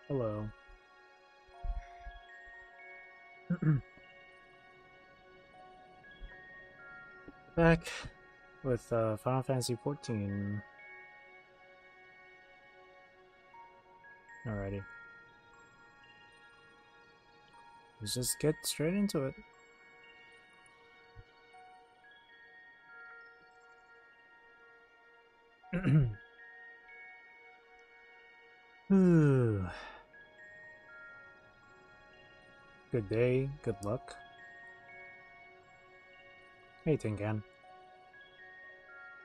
Hello. Back with Final Fantasy 14. Alrighty. Let's just get straight into it. Good day, good luck. Hey, Tinkan.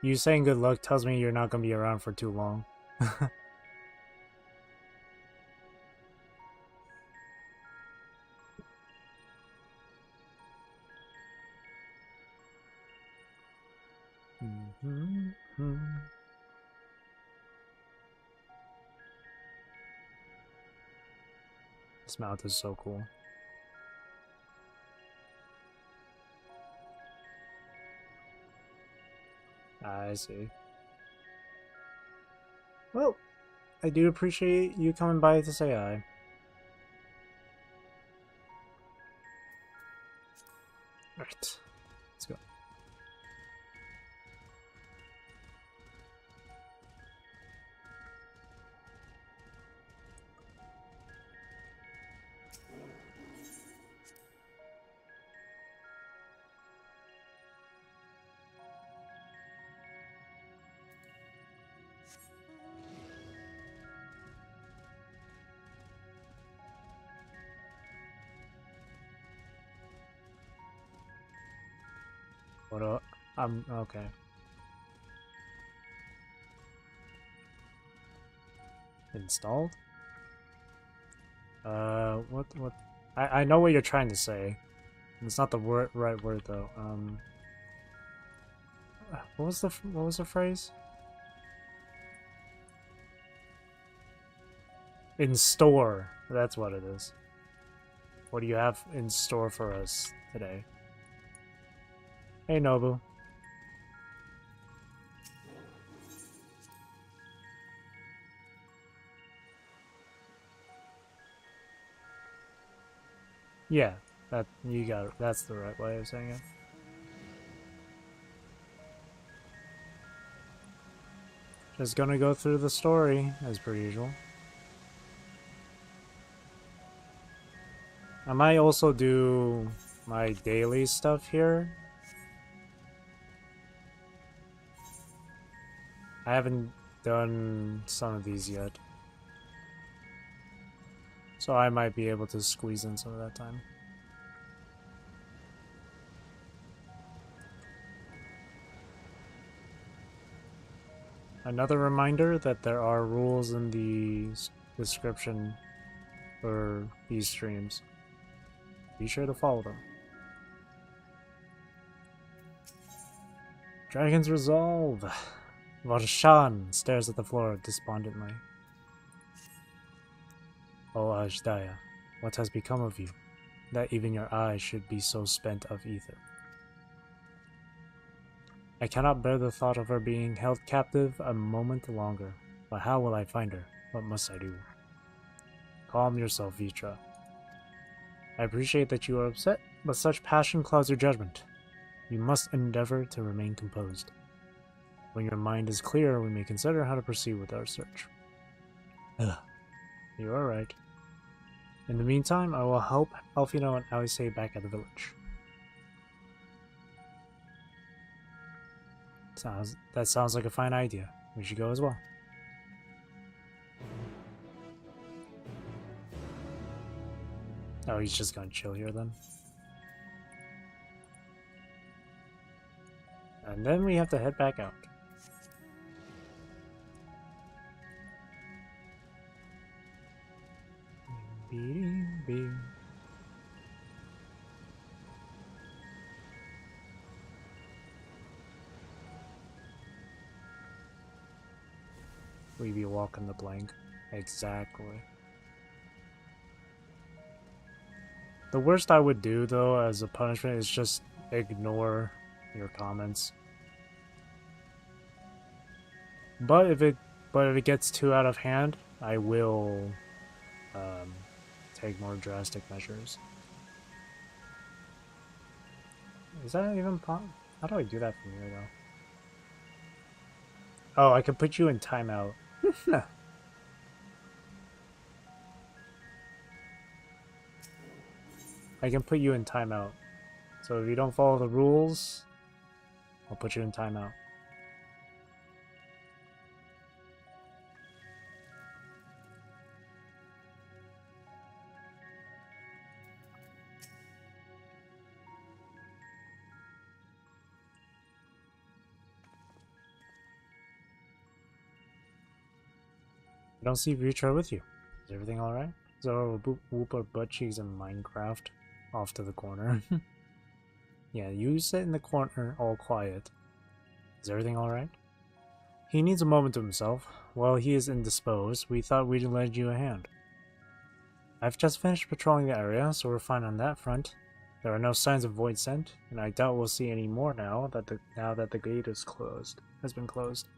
You saying good luck tells me you're not gonna be around for too long. This mouth is so cool. I see. Well, I do appreciate you coming by to say hi. Alright, let's go. What up? I'm okay. Installed? What? I know what you're trying to say. It's not the right word though. What was the phrase? In store. That's what it is. What do you have in store for us today? Hey, Nobu. Yeah, that you got it. That's the right way of saying it. Just gonna go through the story as per usual. I might also do my daily stuff here. I haven't done some of these yet. So I might be able to squeeze in some of that time. Another reminder that there are rules in the description for these streams. Be sure to follow them. Dragon's Resolve! Varshan stares at the floor despondently. Oh Ajdaya, what has become of you, that even your eyes should be so spent of ether? I cannot bear the thought of her being held captive a moment longer, but how will I find her? What must I do? Calm yourself, Vitra. I appreciate that you are upset, but such passion clouds your judgment. You must endeavor to remain composed. When your mind is clear, we may consider how to proceed with our search. Ugh. You are right. In the meantime, I will help Elfino and Alice back at the village. That sounds like a fine idea. We should go as well. Oh, he's just gonna chill here then. And then we have to head back out. We be walking the blank. Exactly. The worst I would do, though, as a punishment is just ignore your comments. But if it gets too out of hand, I will take more drastic measures. Is that even possible? How do I do that from here, though? Oh, I can put you in timeout. I can put you in timeout. So if you don't follow the rules, I'll put you in timeout. I don't see Vitra with you. Is everything alright? Zoro will whoop our butt cheeks in Minecraft. Off to the corner. Yeah, you sit in the corner all quiet. Is everything alright? He needs a moment to himself. While he is indisposed, we thought we'd lend you a hand. I've just finished patrolling the area, so we're fine on that front. There are no signs of void scent, and I doubt we'll see any more now that the gate is has been closed.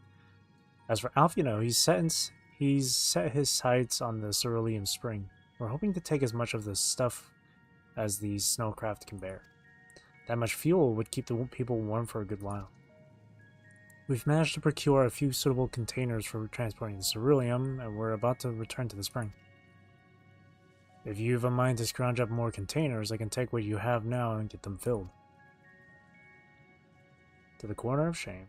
As for Alfino, he's set his sights on the Cerulean Spring. We're hoping to take as much of this stuff as the snowcraft can bear. That much fuel would keep the people warm for a good while. We've managed to procure a few suitable containers for transporting the ceruleum, and we're about to return to the spring. If you have a mind to scrounge up more containers, I can take what you have now and get them filled. To the corner of shame.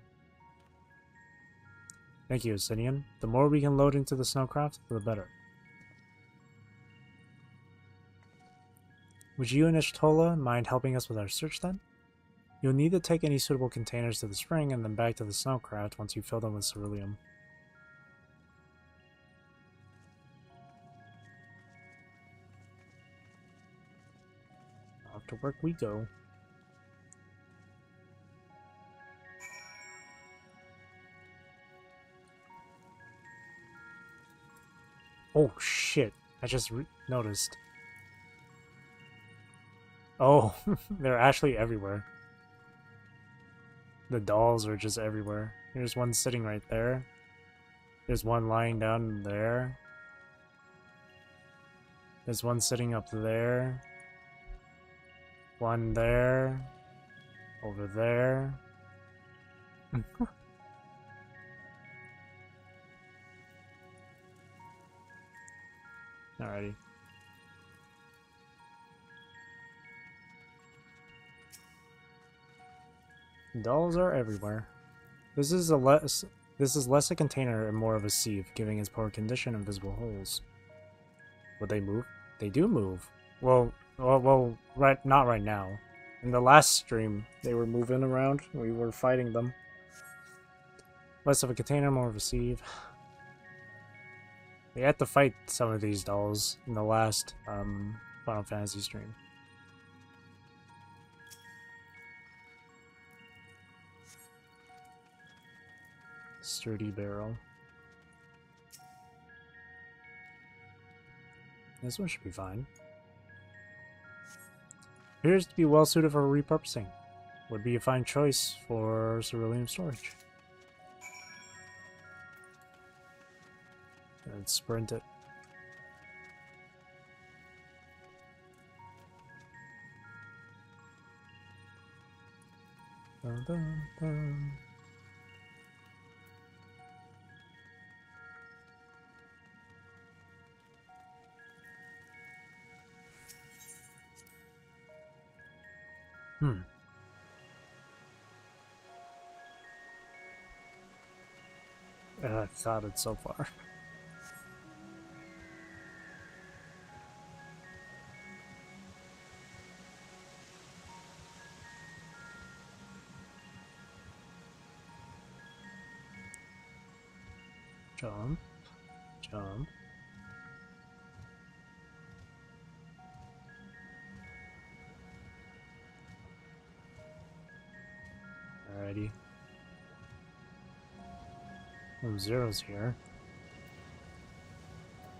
Thank you, Asinian. The more we can load into the snowcraft, the better. Would you and Ishtola mind helping us with our search then? You'll need to take any suitable containers to the spring and then back to the snowcraft once you fill them with ceruleum. Off to work we go. Oh shit, I just noticed. Oh, they're actually everywhere. The dolls are just everywhere. There's one sitting right there. There's one lying down there. There's one sitting up there. One there. Over there. Alrighty. Dolls are everywhere. This is less a container and more of a sieve, giving its poor condition and visible holes. Would they move? They do move. Well, not right now. In the last stream, they were moving around. We were fighting them. Less of a container, more of a sieve. We had to fight some of these dolls in the last Final Fantasy stream. Sturdy barrel. This one should be fine. Appears to be well suited for repurposing. Would be a fine choice for ceruleum storage. And sprint it. Dun, dun, dun. I've got it so far. Jump. Jump. Alrighty. Oh, Zero's here.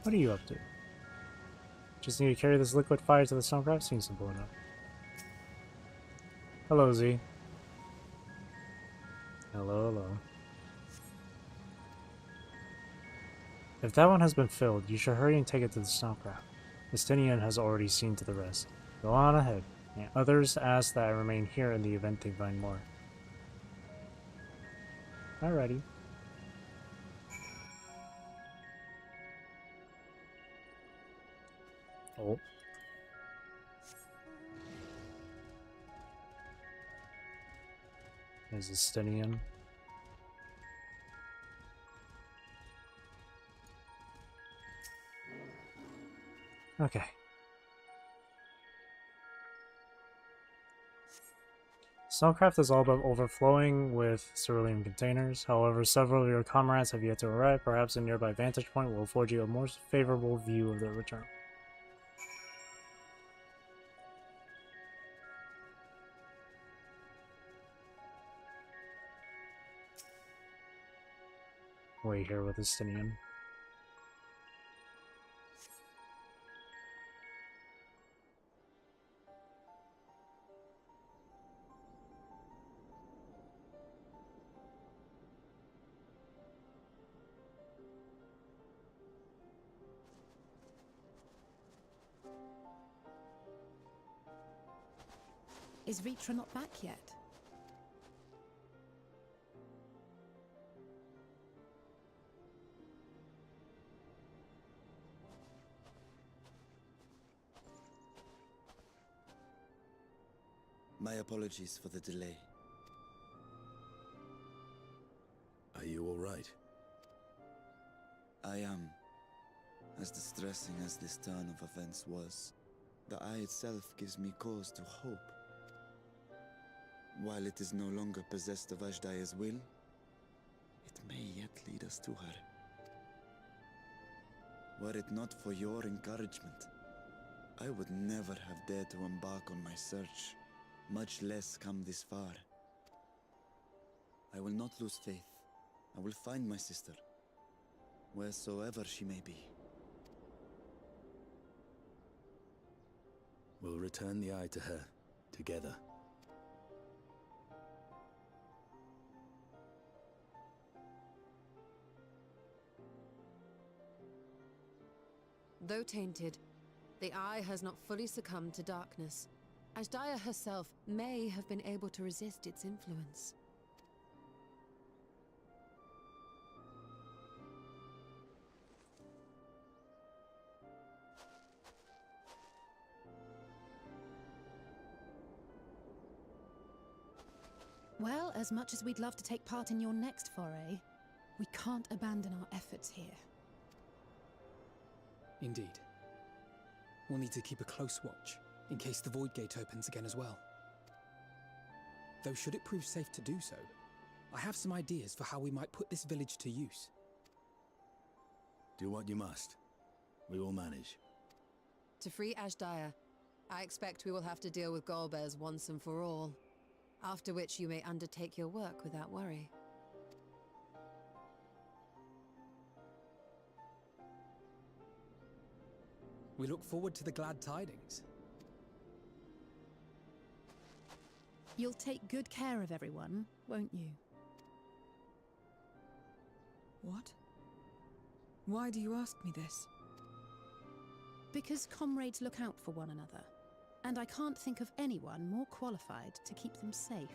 What are you up to? Just need to carry this liquid fire to the snowcraft? Seems simple enough. Hello, Z. Hello, hello. If that one has been filled, you should hurry and take it to the snowcraft. Justinian has already seen to the rest. Go on ahead. And others ask that I remain here in the event they find more. Alrighty. Oh. There's Justinian. Okay. Snowcraft is all but overflowing with cerulean containers. However, several of your comrades have yet to arrive. Perhaps a nearby vantage point will afford you a more favorable view of their return. Wait here with Justinian. Is Ritra not back yet? My apologies for the delay. Are you all right? I am. As distressing as this turn of events was, the eye itself gives me cause to hope. While it is no longer possessed of Ashdaya's will, it may yet lead us to her. Were it not for your encouragement, I would never have dared to embark on my search, much less come this far. I will not lose faith. I will find my sister, wheresoever she may be. We'll return the eye to her, together. Though tainted, the eye has not fully succumbed to darkness. Ashdaya herself may have been able to resist its influence. Well, as much as we'd love to take part in your next foray, we can't abandon our efforts here. Indeed. We'll need to keep a close watch, in case the Void Gate opens again as well. Though should it prove safe to do so, I have some ideas for how we might put this village to use. Do what you must. We will manage. To free Ashdaya, I expect we will have to deal with Golbez once and for all, after which you may undertake your work without worry. We look forward to the glad tidings. You'll take good care of everyone, won't you? What? Why do you ask me this? Because comrades look out for one another, and I can't think of anyone more qualified to keep them safe.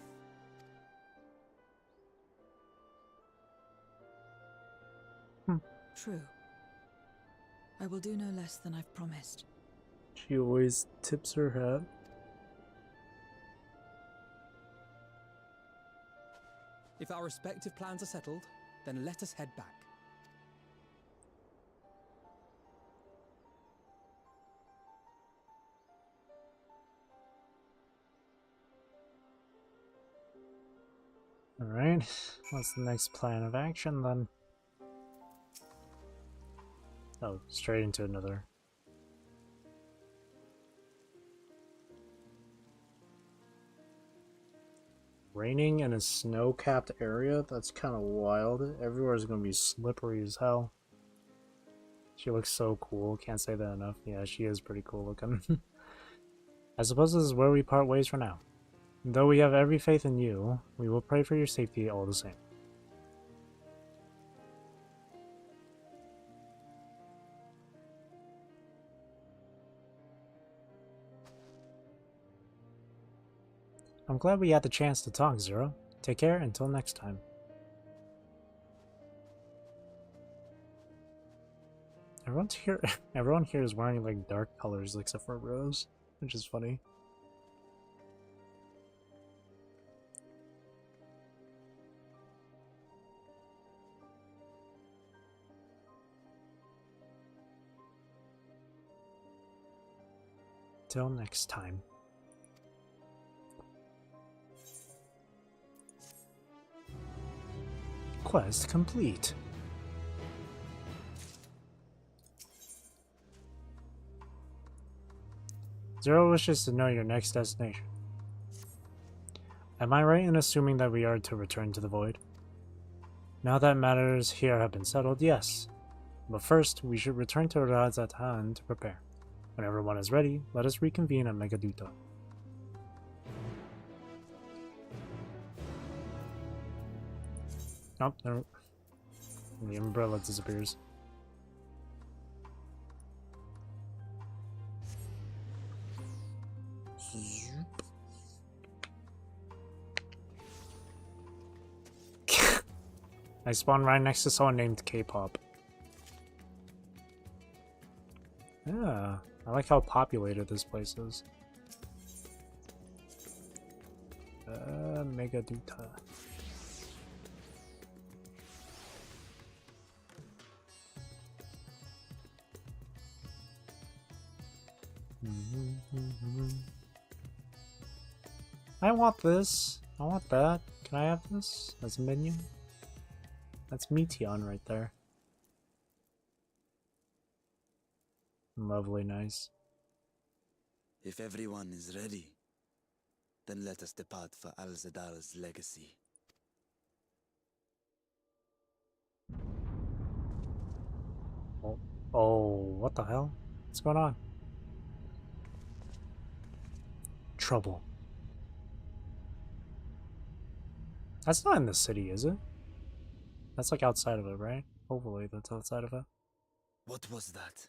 True. I will do no less than I've promised. She always tips her hat. If our respective plans are settled, then let us head back. Alright, what's the next plan of action then? Oh, straight into another. Raining in a snow-capped area? That's kind of wild. Everywhere's gonna be slippery as hell. She looks so cool, can't say that enough. Yeah, she is pretty cool looking. I suppose this is where we part ways for now. Though we have every faith in you, we will pray for your safety all the same. I'm glad we had the chance to talk, Zero. Take care until next time. Everyone here is wearing like dark colors except for Rose, which is funny. Till next time. Quest complete. Zero wishes to know your next destination. Am I right in assuming that we are to return to the Void? Now that matters here have been settled, yes. But first, we should return to Razatan to prepare. When everyone is ready, let us reconvene at Megaduta. Oh, no. The umbrella disappears. I spawned right next to someone named K-pop. Yeah, I like how populated this place is. Megaduta. I want this. I want that. Can I have this as a minion? That's Meteon right there. Lovely, nice. If everyone is ready, then let us depart for Al-Zadal's legacy. Oh, what the hell? What's going on? Trouble. That's not in the city, is it? That's like outside of it, right? Hopefully that's outside of it. What was that?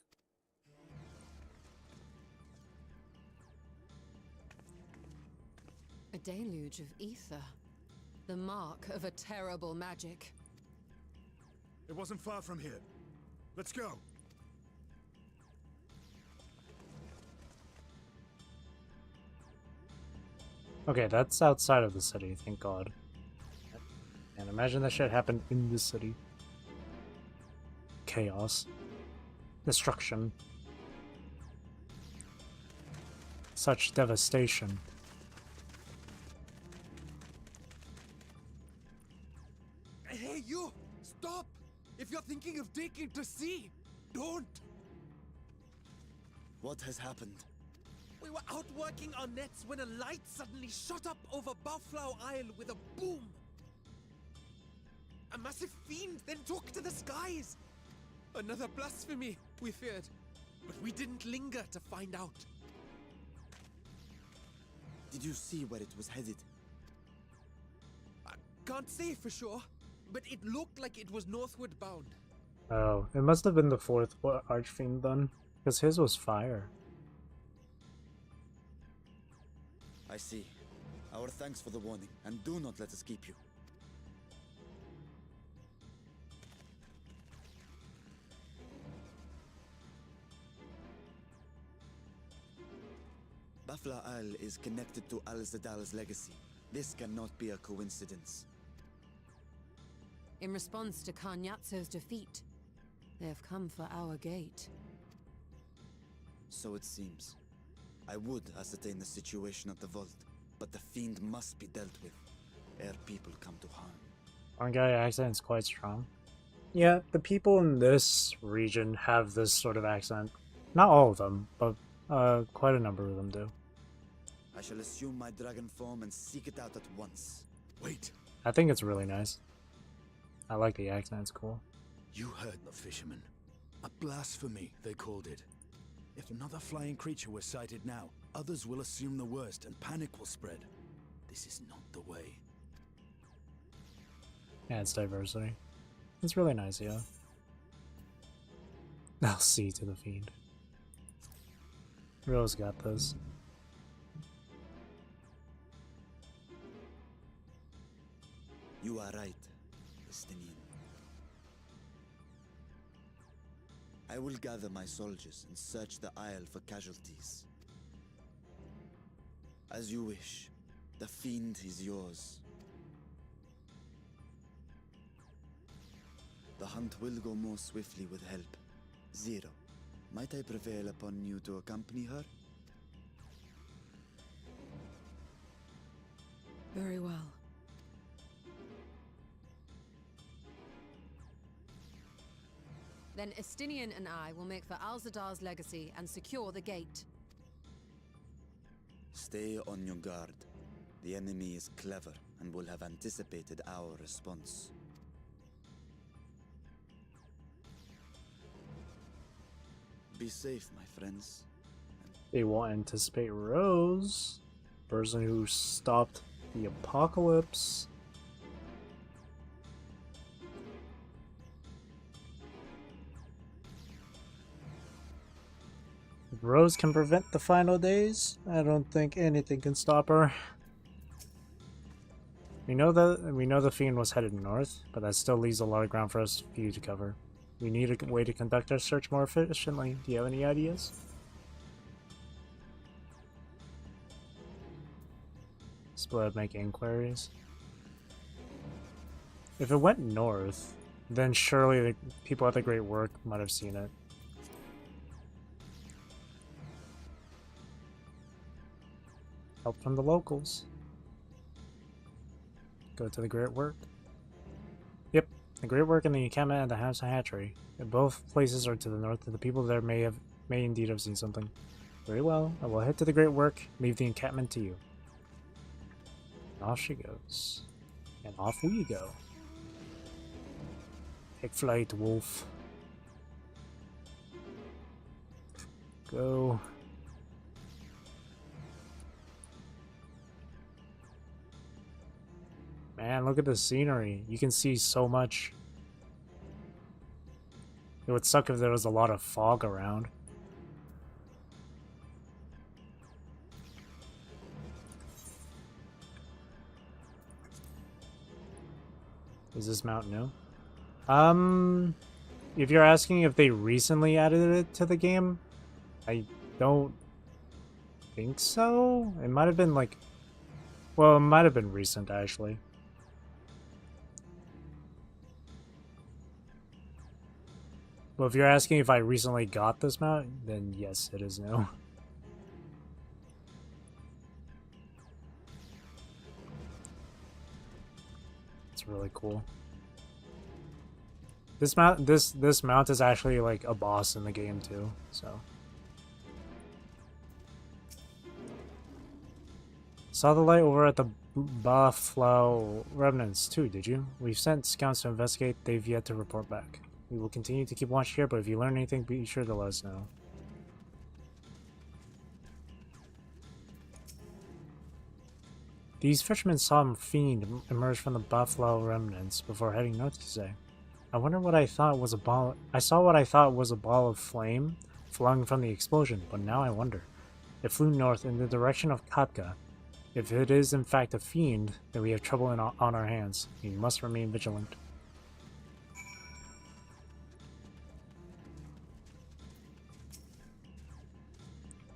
A deluge of ether. The mark of a terrible magic. It wasn't far from here. Let's go. Okay, that's outside of the city, thank God. And imagine that shit happened in the city. Chaos. Destruction. Such devastation. Hey, you! Stop! If you're thinking of taking to sea, don't! What has happened? We were out working our nets when a light suddenly shot up over Buffalo Isle with a boom. A massive fiend then took to the skies. Another blasphemy, we feared. But we didn't linger to find out. Did you see where it was headed? I can't say for sure, but it looked like it was northward bound. Oh, it must have been the fourth Archfiend then, because his was fire. I see. Our thanks for the warning, and do not let us keep you. Buffalo Isle is connected to Al-Zadal's legacy. This cannot be a coincidence. In response to Karnyatso's defeat, they have come for our gate. So it seems. I would ascertain the situation at the vault, but the fiend must be dealt with, ere people come to harm. One guy accent is quite strong. Yeah, the people in this region have this sort of accent. Not all of them, but quite a number of them do. I shall assume my dragon form and seek it out at once. Wait, I think it's really nice. I like the accent, it's cool. you heard the fisherman. A blasphemy, they called it. If another flying creature were sighted now, others will assume the worst and panic will spread. This is not the way. Yeah, it's diversity. It's really nice, yeah. I'll see to the fiend. Rose got this. You are right, Estinian. I will gather my soldiers and search the Isle for casualties. As you wish. The fiend is yours. The hunt will go more swiftly with help. Zero, might I prevail upon you to accompany her? Very well. Then Estinian and I will make for Alzadar's legacy and secure the gate. Stay on your guard. The enemy is clever and will have anticipated our response. Be safe, my friends. They will anticipate Rose, person who stopped the apocalypse. If Rose can prevent the final days, I don't think anything can stop her. We know the fiend was headed north, but that still leaves a lot of ground for you to cover. We need a way to conduct our search more efficiently. Do you have any ideas? Split up, make inquiries. If it went north, then surely the people at the Great Work might have seen it. Help from the locals. Go to the Great Work. Yep, the Great Work and the encampment at the House Hatchery. Both places are to the north, and the people there may indeed have seen something. Very well, I will head to the Great Work, leave the encampment to you. Off she goes. And off we go. Take flight, wolf. Go. Man, look at the scenery. You can see so much. It would suck if there was a lot of fog around. Is this mount new? If you're asking if they recently added it to the game, I don't think so. It might have been like, well, it might have been recent actually. Well, if you're asking if I recently got this mount, then yes, it is new. It's really cool. This mount, this mount is actually like a boss in the game too. So, saw the light over at the Buffalo Remnants too, did you? We've sent scouts to investigate. They've yet to report back. We will continue to keep watch here, but if you learn anything, be sure to let us know. These fishermen saw a fiend emerge from the Buffalo Remnants before heading north today. I wonder what I thought was a ball. I saw what I thought was a ball of flame flung from the explosion, but now I wonder. It flew north in the direction of Katka. If it is in fact a fiend, then we have trouble on our hands. We must remain vigilant.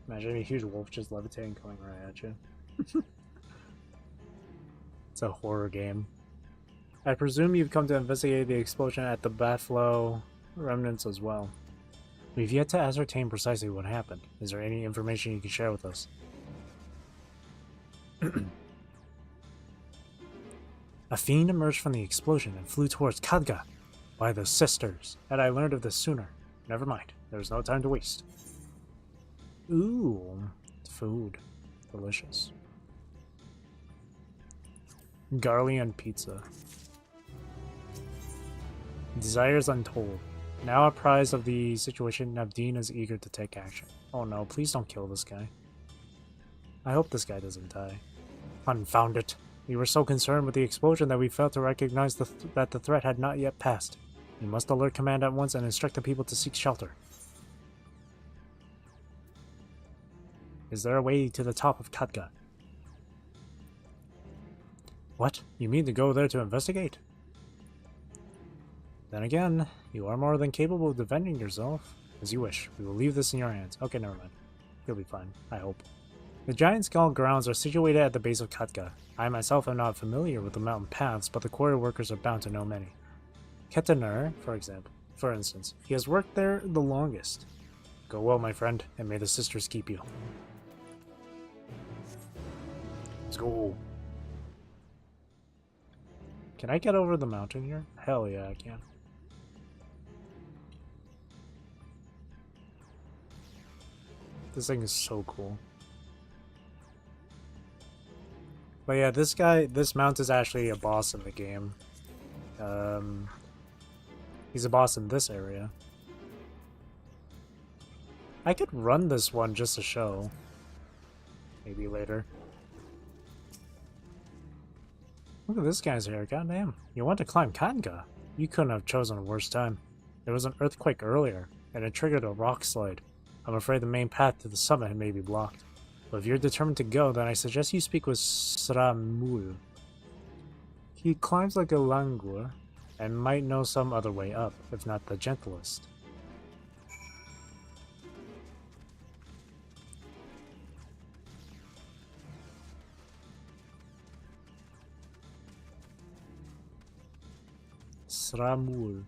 Imagine a huge wolf just levitating coming right at you. It's a horror game. I presume you've come to investigate the explosion at the Buffalo Remnants as well. We've yet to ascertain precisely what happened. Is there any information you can share with us? A fiend emerged from the explosion and flew towards Khadga by the sisters. Had I learned of this sooner. Never mind. There's no time to waste. Ooh, food. Delicious. Garlian pizza. Desires untold. Now apprised of the situation, Navdeen is eager to take action. Oh no, please don't kill this guy. I hope this guy doesn't die. Confound it. We were so concerned with the explosion that we failed to recognize that the threat had not yet passed. We must alert command at once and instruct the people to seek shelter. Is there a way to the top of Khadga? What? You mean to go there to investigate? Then again, you are more than capable of defending yourself. As you wish. We will leave this in your hands. Okay, never mind. You'll be fine, I hope. The giant skull grounds are situated at the base of Katka. I myself am not familiar with the mountain paths, but the quarry workers are bound to know many. Ketener, for instance, he has worked there the longest. Go well, my friend, and may the sisters keep you. Let's go. Can I get over the mountain here? Hell yeah, I can. This thing is so cool. But yeah, this mount is actually a boss in the game. He's a boss in this area. I could run this one just to show. Maybe later. Look at this guy's hair, goddamn. You want to climb Kanga? You couldn't have chosen a worse time. There was an earthquake earlier, and it triggered a rock slide. I'm afraid the main path to the summit may be blocked. But if you're determined to go, then I suggest you speak with Sramul. He climbs like a langur, and might know some other way up, if not the gentlest. Sramul.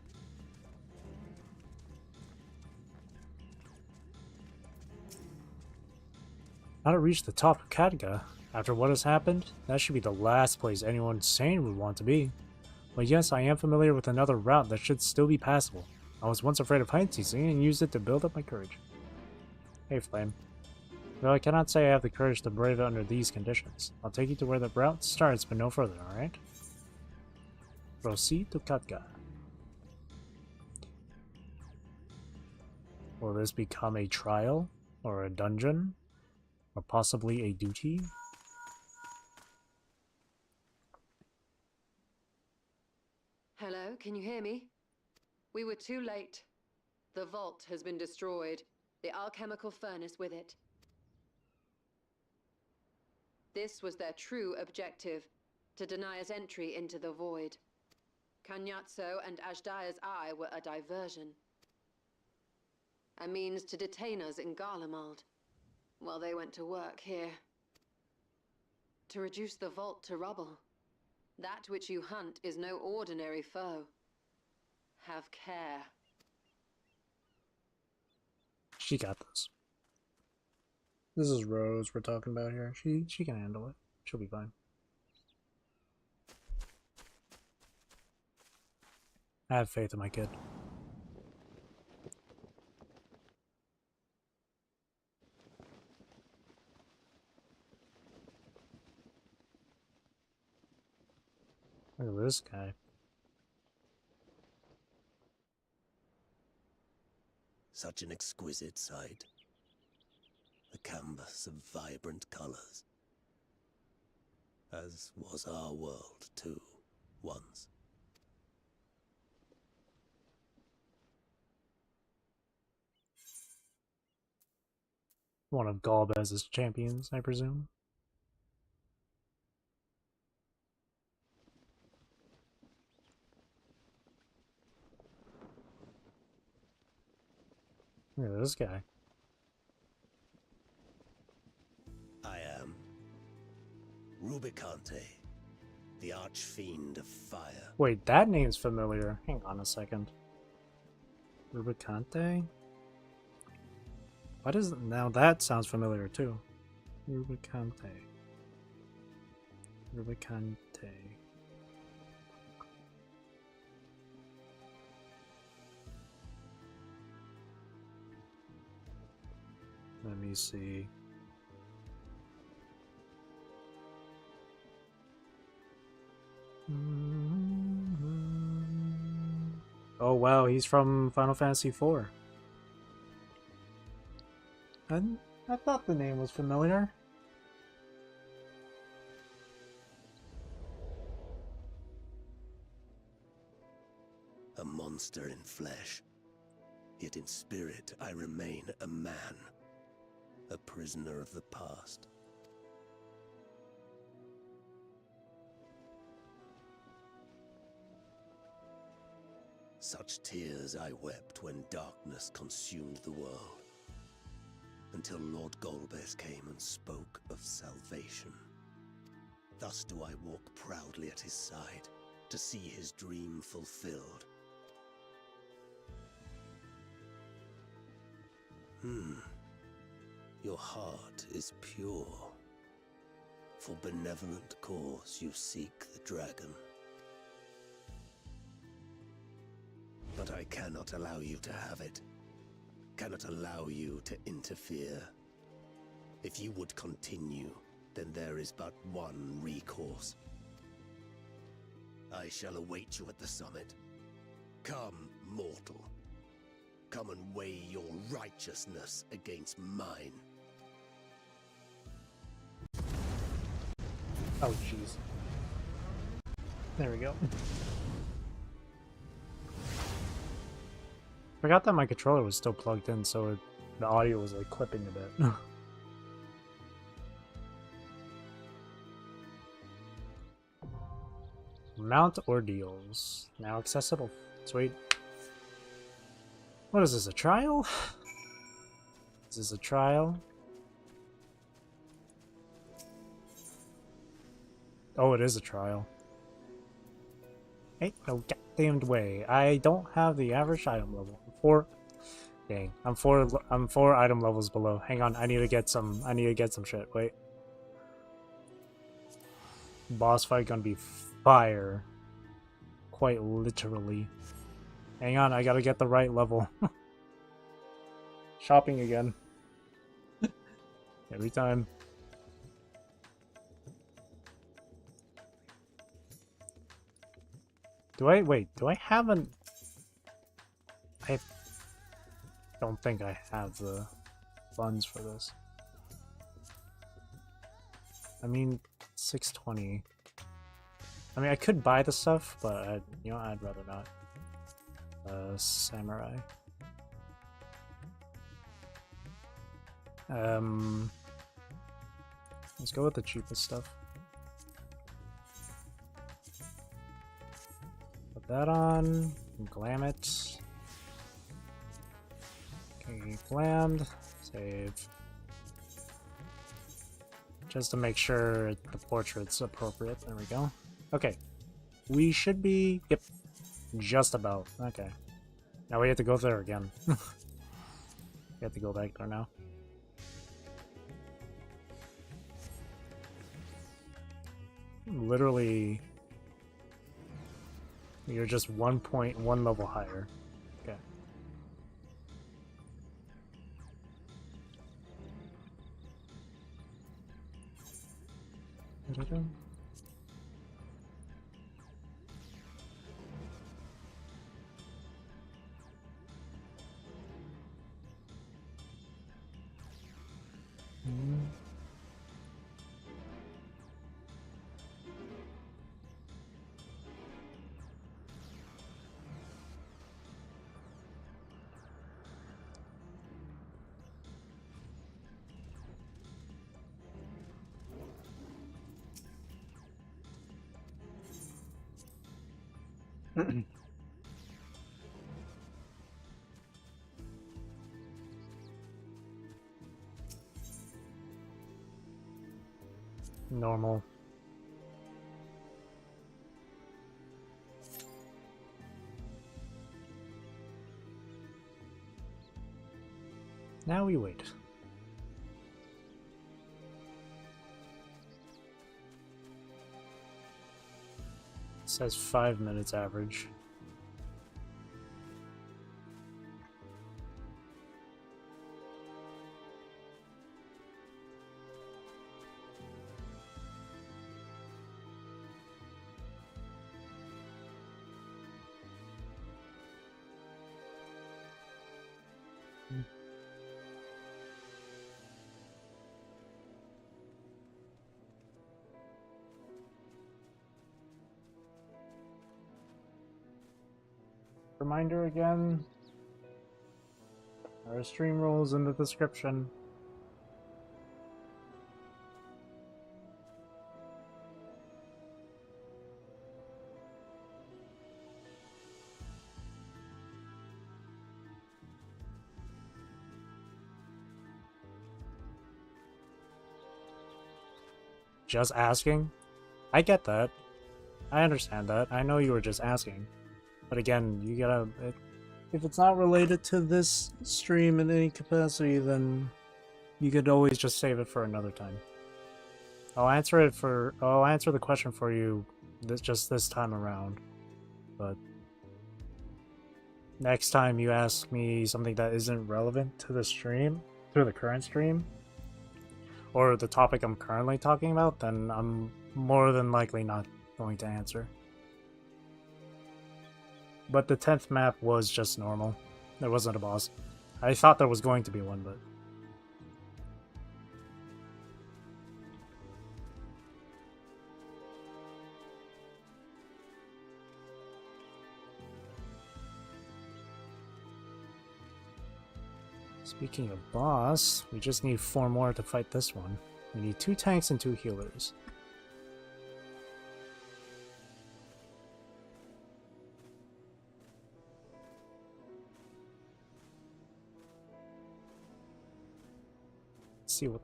Now to reach the top of Katga, after what has happened, that should be the last place anyone sane would want to be. But yes, I am familiar with another route that should still be passable. I was once afraid of heights, you see, and used it to build up my courage. Hey, Flame. Though I cannot say I have the courage to brave it under these conditions. I'll take you to where the route starts, but no further, alright? Proceed to Katga. Will this become a trial? Or a dungeon? Or possibly a duty? Hello, can you hear me? We were too late. The vault has been destroyed, the alchemical furnace with it. This was their true objective, to deny us entry into the void. Kanyatso and Ajdaya's eye were a diversion. A means to detain us in Garlemald, while they went to work here. To reduce the vault to rubble. That which you hunt is no ordinary foe. Have care. She got this. This is Rose we're talking about here. She can handle it. She'll be fine. I have faith in my kid. Look at this guy. Such an exquisite sight. A canvas of vibrant colors. As was our world, too, once. One of Galbez's champions, I presume. Look at this guy. I am Rubicante, the archfiend of fire. Wait, that name's familiar. Hang on a second. Rubicante? What is it? Now that sounds familiar too. Rubicante. Rubicante. Let me see. Oh wow, he's from Final Fantasy IV. I thought the name was familiar. A monster in flesh. Yet in spirit I remain a man. A prisoner of the past. Such tears I wept when darkness consumed the world, until Lord Golbez came and spoke of salvation. Thus do I walk proudly at his side, to see his dream fulfilled. Your heart is pure. For benevolent cause you seek the dragon. But I cannot allow you to have it. Cannot allow you to interfere. If you would continue, then there is but one recourse. I shall await you at the summit. Come, mortal. Come and weigh your righteousness against mine. Oh, jeez. There we go. Forgot that my controller was still plugged in, so the audio was like clipping a bit. Mount ordeals. Now accessible. Sweet. What is this, a trial? Is this a trial? Oh, it is a trial. Ain't no goddamned way. I don't have the average item level. Dang. I'm four item levels below. Hang on, I need to get some shit. Wait. Boss fight gonna be fire. Quite literally. Hang on, I gotta get the right level. Shopping again. Every time. Do I have an... I don't think I have the funds for this. I mean, 620. I mean, I could buy the stuff, but you know, I'd rather not. Samurai. Let's go with the cheapest stuff. Put that on. Glam it. Okay, glammed. Save. Just to make sure the portrait's appropriate. There we go. Okay. We should be... Yep. Just about. Okay. Now we have to go there again. We have to go back there now. Literally... You're just 1.1 level higher. Okay. Normal. Now we wait. It says 5 minutes average. Reminder again, our stream rules in the description. just asking. I get that. I understand that. I know you were just asking. But again, you gotta... if it's not related to this stream in any capacity, then you could always just save it for another time. I'll answer the question for you this time around. But next time you ask me something that isn't relevant to the stream, to the current stream, or the topic I'm currently talking about, then I'm more than likely not going to answer. But the 10th map was just normal. There wasn't a boss. I thought there was going to be one, but... Speaking of boss, we just need 4 more to fight this one. We need 2 tanks and 2 healers. See what...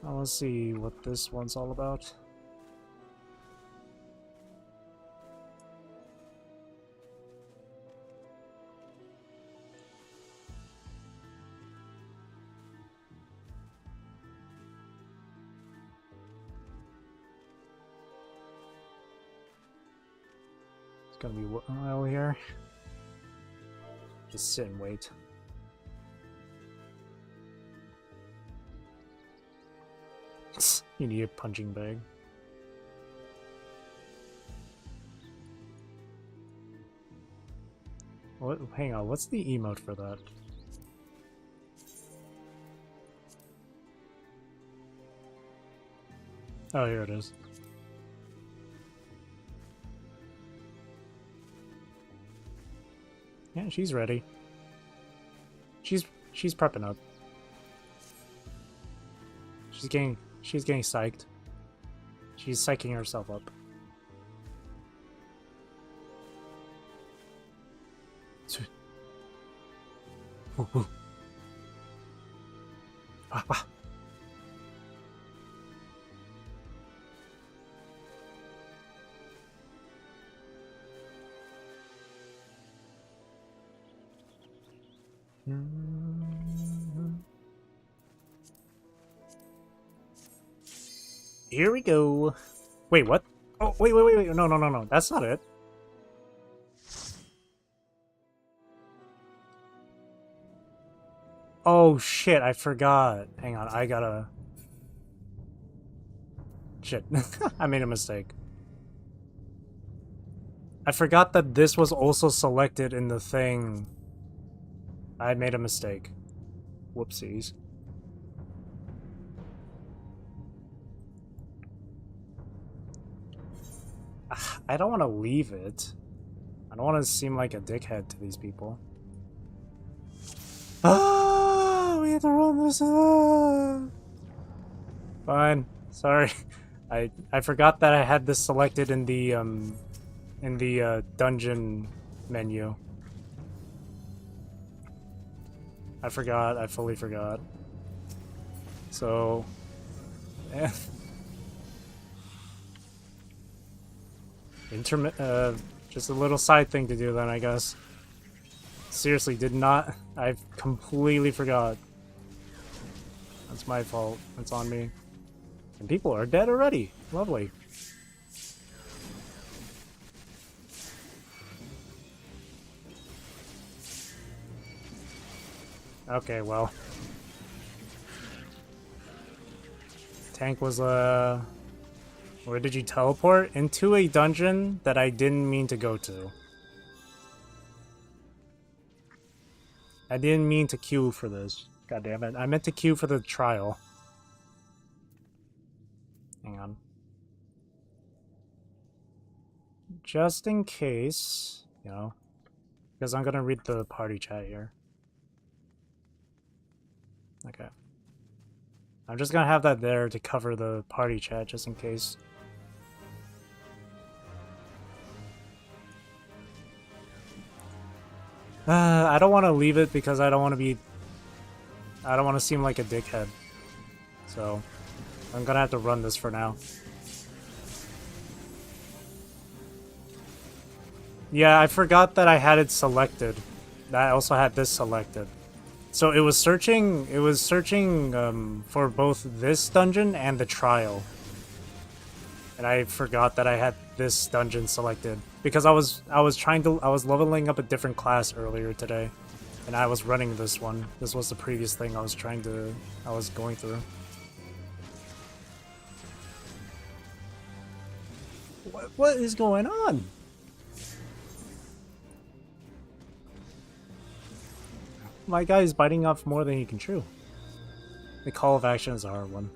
I want to see what this one's all about. It's gonna be a while here. Just sit and wait. You need a punching bag. What? Hang on, what's the emote for that? Oh, here it is. Yeah, she's ready. She's prepping up. She's getting psyched. She's psyching herself up. Ah, ah. Here we go. Wait, what? Oh, wait. No. That's not it. Oh, shit. I forgot. Hang on. I gotta... Shit. I made a mistake. I forgot that this was also selected in the thing. I made a mistake. Whoopsies. I don't want to leave it. I don't want to seem like a dickhead to these people. Ah, we have to run this up. Fine. Sorry. I forgot that I had this selected in the dungeon menu. I forgot. I fully forgot. So, eh. Just a little side thing to do then, I guess. Seriously, did not... I completely forgot. That's my fault. That's on me. And people are dead already. Lovely. Okay, well. Tank was, where did you teleport? Into a dungeon that I didn't mean to go to. I didn't mean to queue for this. God damn it. I meant to queue for the trial. Hang on. Just in case, you know, because I'm gonna read the party chat here. Okay. I'm just gonna have that there to cover the party chat just in case. I don't want to leave it because I don't want to seem like a dickhead. So I'm gonna have to run this for now. Yeah, I forgot that I had it selected. I also had this selected. So it was searching for both this dungeon and the trial. And I forgot that I had this dungeon selected because I was leveling up a different class earlier today, and I was running this one. This was the previous thing I was going through. What is going on? My guy is biting off more than he can chew. The call of action is a hard one.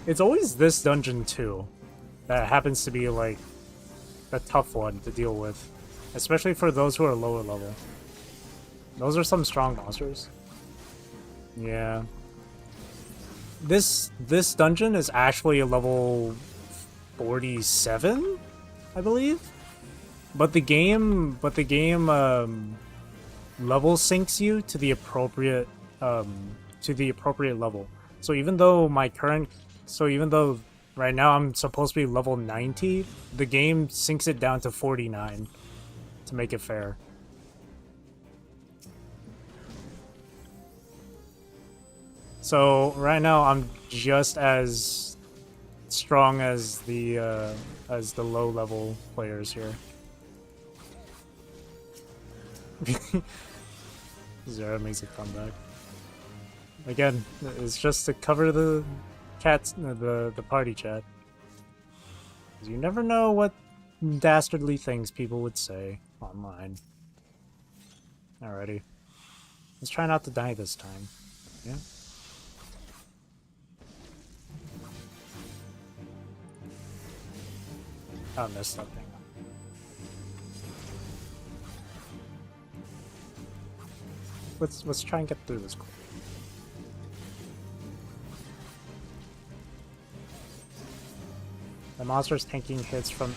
It's always this dungeon too that happens to be like a tough one to deal with, especially for those who are lower level. Those are some strong monsters. Yeah. This dungeon is actually a level 47, I believe. But the game level syncs you to the appropriate level. So even though right now I'm supposed to be level 90, the game sinks it down to 49 to make it fair. So right now I'm just as strong as the low level players here. Zera makes a comeback. Again, it's just to cover the the party chat. You never know what dastardly things people would say online. Alrighty. Let's try not to die this time. Yeah. I messed up. Hang on. Let's try and get through this quick. The monster's tanking hits from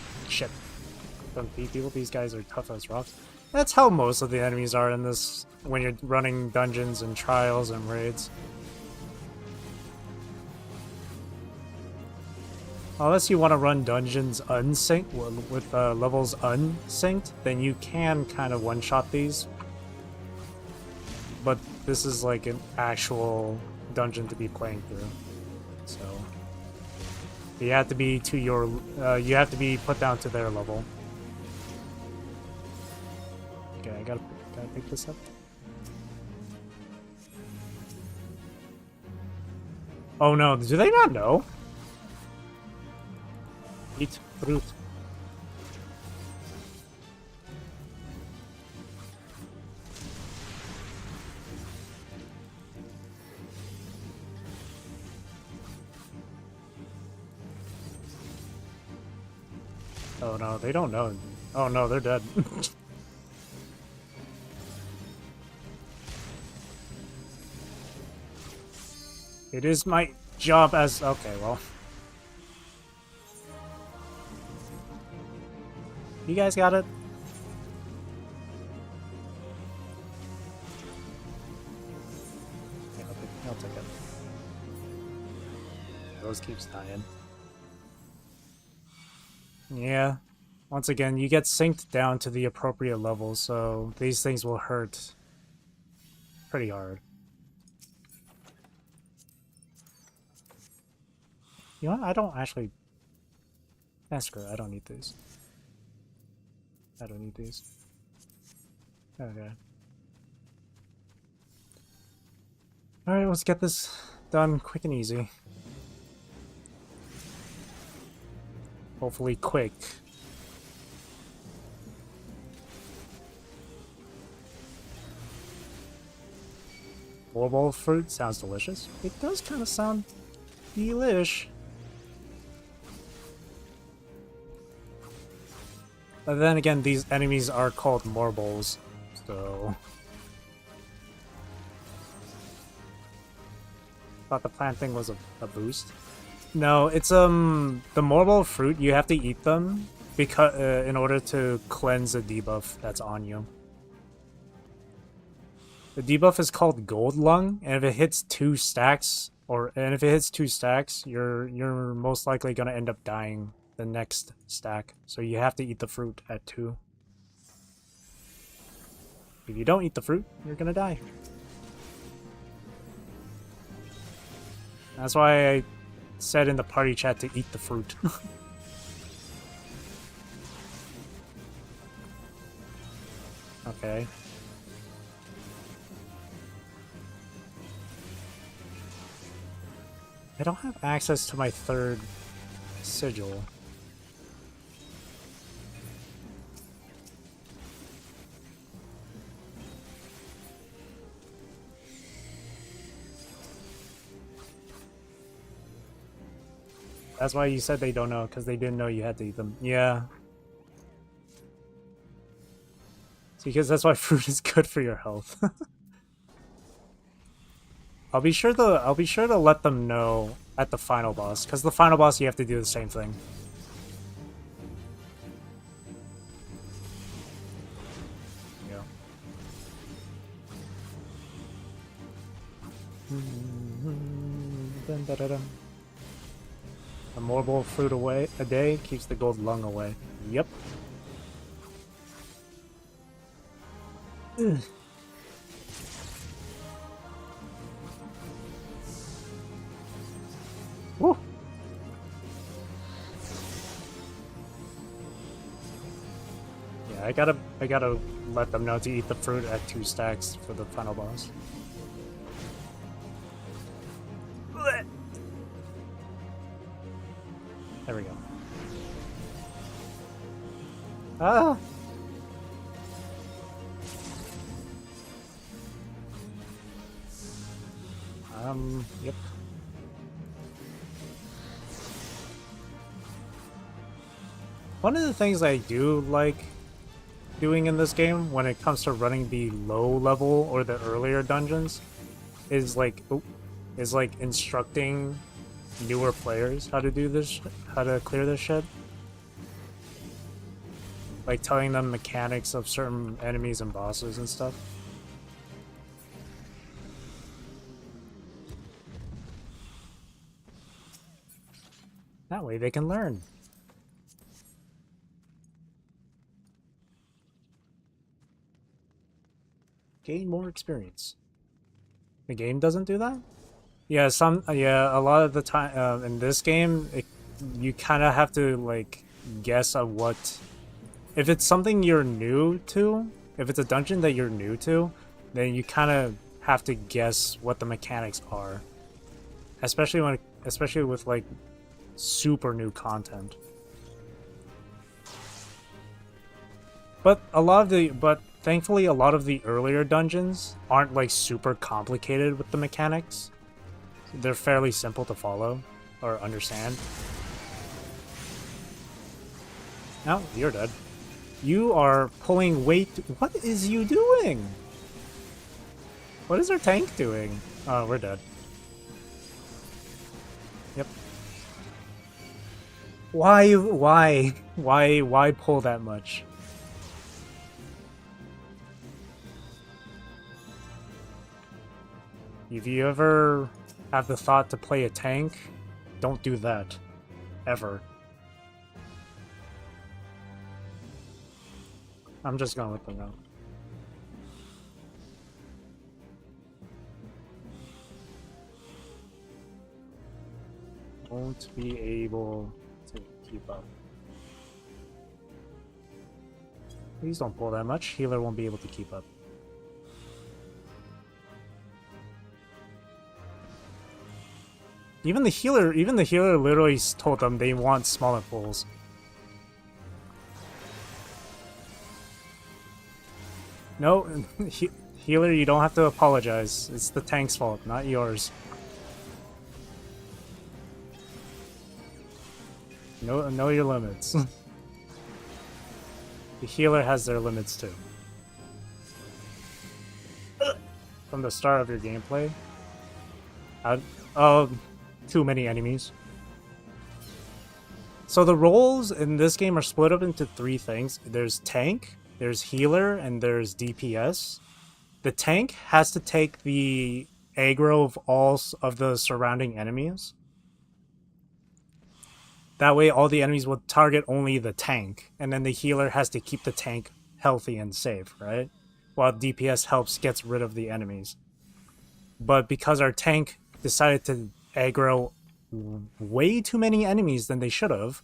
people. These guys are tough as rocks. That's how most of the enemies are in this when you're running dungeons and trials and raids. Unless you want to run dungeons unsynced with levels unsynced, then you can kind of one-shot these. But this is like an actual dungeon to be playing through, so you have to be you have to be put down to their level. Okay, I gotta pick this up. Oh no! Do they not know? Eat fruit. Oh no, they don't know. Oh no, they're dead. It is my job as... Okay, well. You guys got it? Yeah, I'll take it. Rose keeps dying. Yeah. Once again, you get synced down to the appropriate level, so these things will hurt pretty hard. You know what? I don't actually... Screw it, I don't need these. I don't need these. Okay. Alright, let's get this done quick and easy. Hopefully quick. Bowl fruit sounds delicious. It does kind of sound delish. But then again, these enemies are called marbles, go. Thought the plant thing was a boost. No, it's the morbol fruit. You have to eat them because in order to cleanse a debuff that's on you. The debuff is called Gold Lung, and if it hits 2 stacks, you're most likely gonna end up dying the next stack. So you have to eat the fruit at 2. If you don't eat the fruit, you're gonna die. That's why I said in the party chat to eat the fruit. Okay. I don't have access to my 3rd sigil. That's why you said they don't know, because they didn't know you had to eat them. Yeah. It's because that's why fruit is good for your health. I'll be sure to let them know at the final boss, because the final boss you have to do the same thing. Yeah. Dun, dun, dun, dun. A morbol fruit a day keeps the gold lung away. Yep. Ugh. Woo. Yeah, I gotta let them know to eat the fruit at 2 stacks for the final boss. There we go. Ah! Yep. One of the things I do like doing in this game when it comes to running the low level or the earlier dungeons is like instructing newer players how to do this, how to clear this shit. Like telling them mechanics of certain enemies and bosses and stuff. That way they can learn. Gain more experience. The game doesn't do that? Yeah, a lot of the time in this game, you kind of have to like guess at what. If it's something you're new to, if it's a dungeon that you're new to, then you kind of have to guess what the mechanics are. Especially with like super new content. But thankfully a lot of the earlier dungeons aren't like super complicated with the mechanics. They're fairly simple to follow or understand. No, you're dead. You are pulling weight. What is you doing? What is our tank doing? Oh, we're dead. Yep. Why pull that much? If you ever have the thought to play a tank, don't do that. Ever. I'm just gonna let them know. Won't be able to keep up. Please don't pull that much. Healer won't be able to keep up. Even the healer literally told them they want smaller pulls. No, healer, you don't have to apologize. It's the tank's fault, not yours. Know your limits. The healer has their limits too. from the start of your gameplay. Oh, too many enemies. So the roles in this game are split up into 3 things. There's tank, there's healer, and there's DPS. The tank has to take the aggro of all of the surrounding enemies. That way all the enemies will target only the tank, and then the healer has to keep the tank healthy and safe, right? While DPS helps gets rid of the enemies. But because our tank decided to aggro way too many enemies than they should have,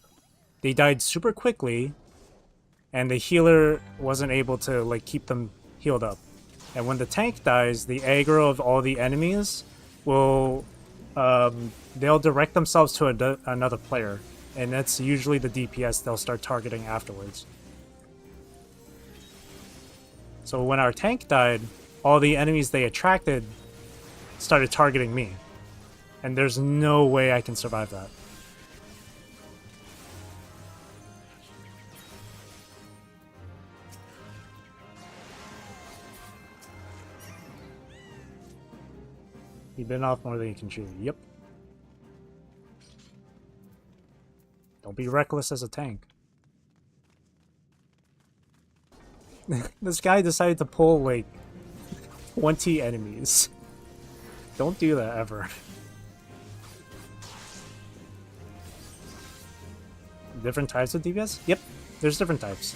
they died super quickly, and the healer wasn't able to like keep them healed up. And when the tank dies, the aggro of all the enemies will they'll direct themselves to another player, and that's usually the DPS they'll start targeting afterwards. So when our tank died, all the enemies they attracted started targeting me, and there's no way I can survive that. You've been off more than you can chew. Yep. Don't be reckless as a tank. This guy decided to pull like 20 enemies. Don't do that ever. Different types of DPS? Yep, there's different types.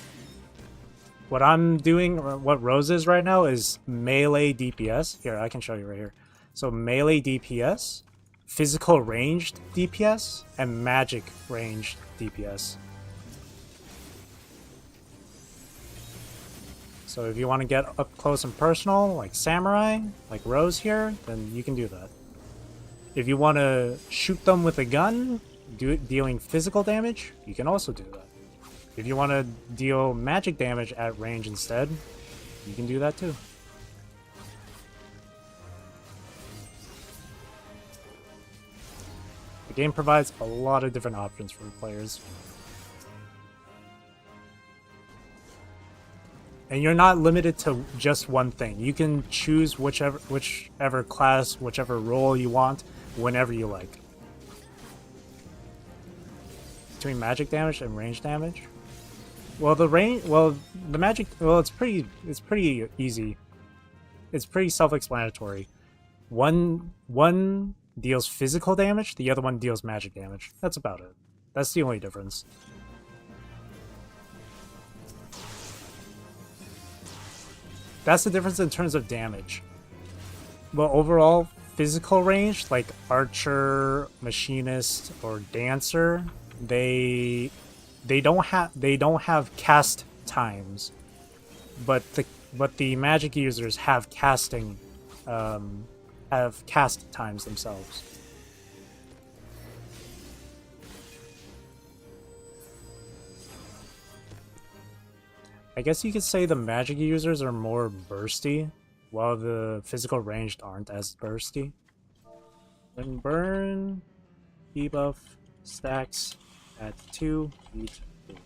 What I'm doing, what Rose is right now, is melee DPS. Here, I can show you right here. So melee DPS, physical ranged DPS, and magic ranged DPS. So if you want to get up close and personal, like Samurai, like Rose here, then you can do that. If you want to shoot them with a gun, dealing physical damage, you can also do that. If you want to deal magic damage at range instead, you can do that too. The game provides a lot of different options for players. And you're not limited to just one thing. You can choose whichever class, whichever role you want, whenever you like. Between magic damage and range damage. Well, the magic, it's pretty easy. It's pretty self-explanatory. One deals physical damage, the other one deals magic damage. That's about it. That's the only difference. That's the difference in terms of damage. But overall, physical range, like archer, machinist, or dancer, they don't have cast times. But the magic users have cast times themselves. I guess you could say the magic users are more bursty, while the physical ranged aren't as bursty. Then burn, debuff, stacks at 2, each 3.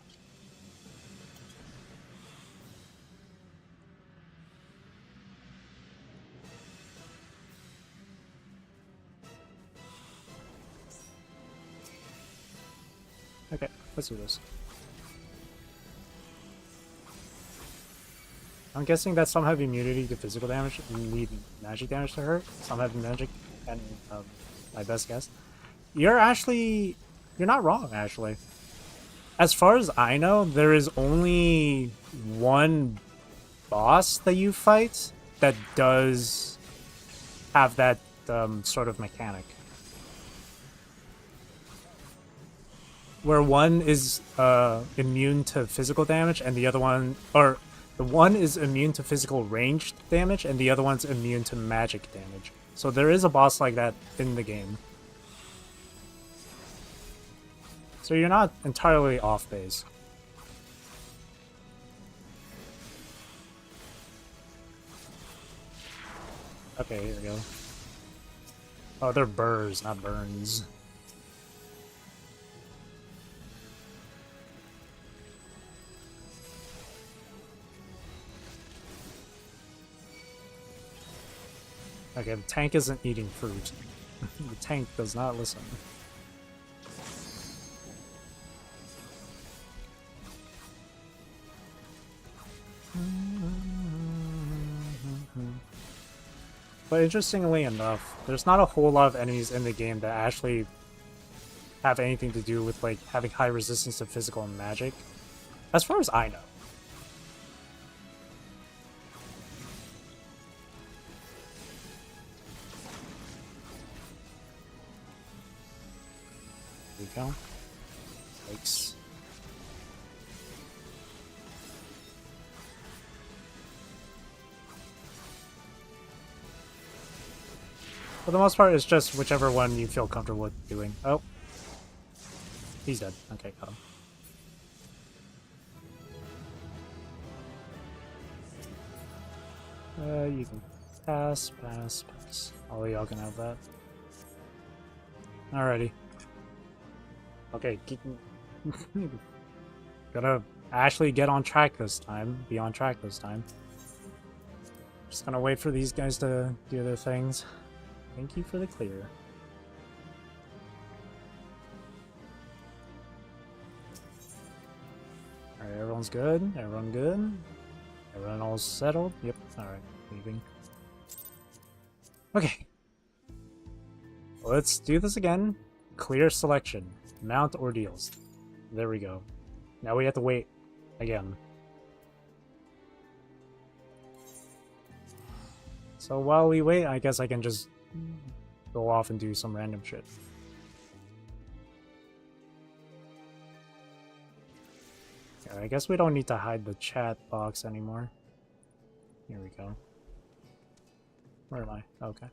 Okay, let's do this. I'm guessing that some have immunity to physical damage and need magic damage to hurt. Some have magic, and my best guess. You're not wrong, actually. As far as I know, there is only one boss that you fight that does have that sort of mechanic. Where one is immune to physical damage and the other one, or the one is immune to physical ranged damage, and the other one's immune to magic damage. So there is a boss like that in the game. So you're not entirely off base. Okay, here we go. Oh, they're burrs, not burns. Okay, the tank isn't eating fruit. The tank does not listen. But interestingly enough, there's not a whole lot of enemies in the game that actually have anything to do with like having high resistance to physical and magic, as far as I know. There we go. Yikes. For the most part, it's just whichever one you feel comfortable with doing. Oh. He's dead. Okay, got him. You can pass. All y'all can have that. Alrighty. Okay, gotta actually get on track this time. Be on track this time. Just gonna wait for these guys to do their things. Thank you for the clear. Alright, everyone's good. Everyone good. Everyone all settled. Yep. Alright, leaving. Okay. Let's do this again. Clear selection. Mount ordeals. There we go. Now we have to wait again. So while we wait, I guess I can just go off and do some random shit. Yeah, I guess we don't need to hide the chat box anymore. Here we go. Where am I? Okay.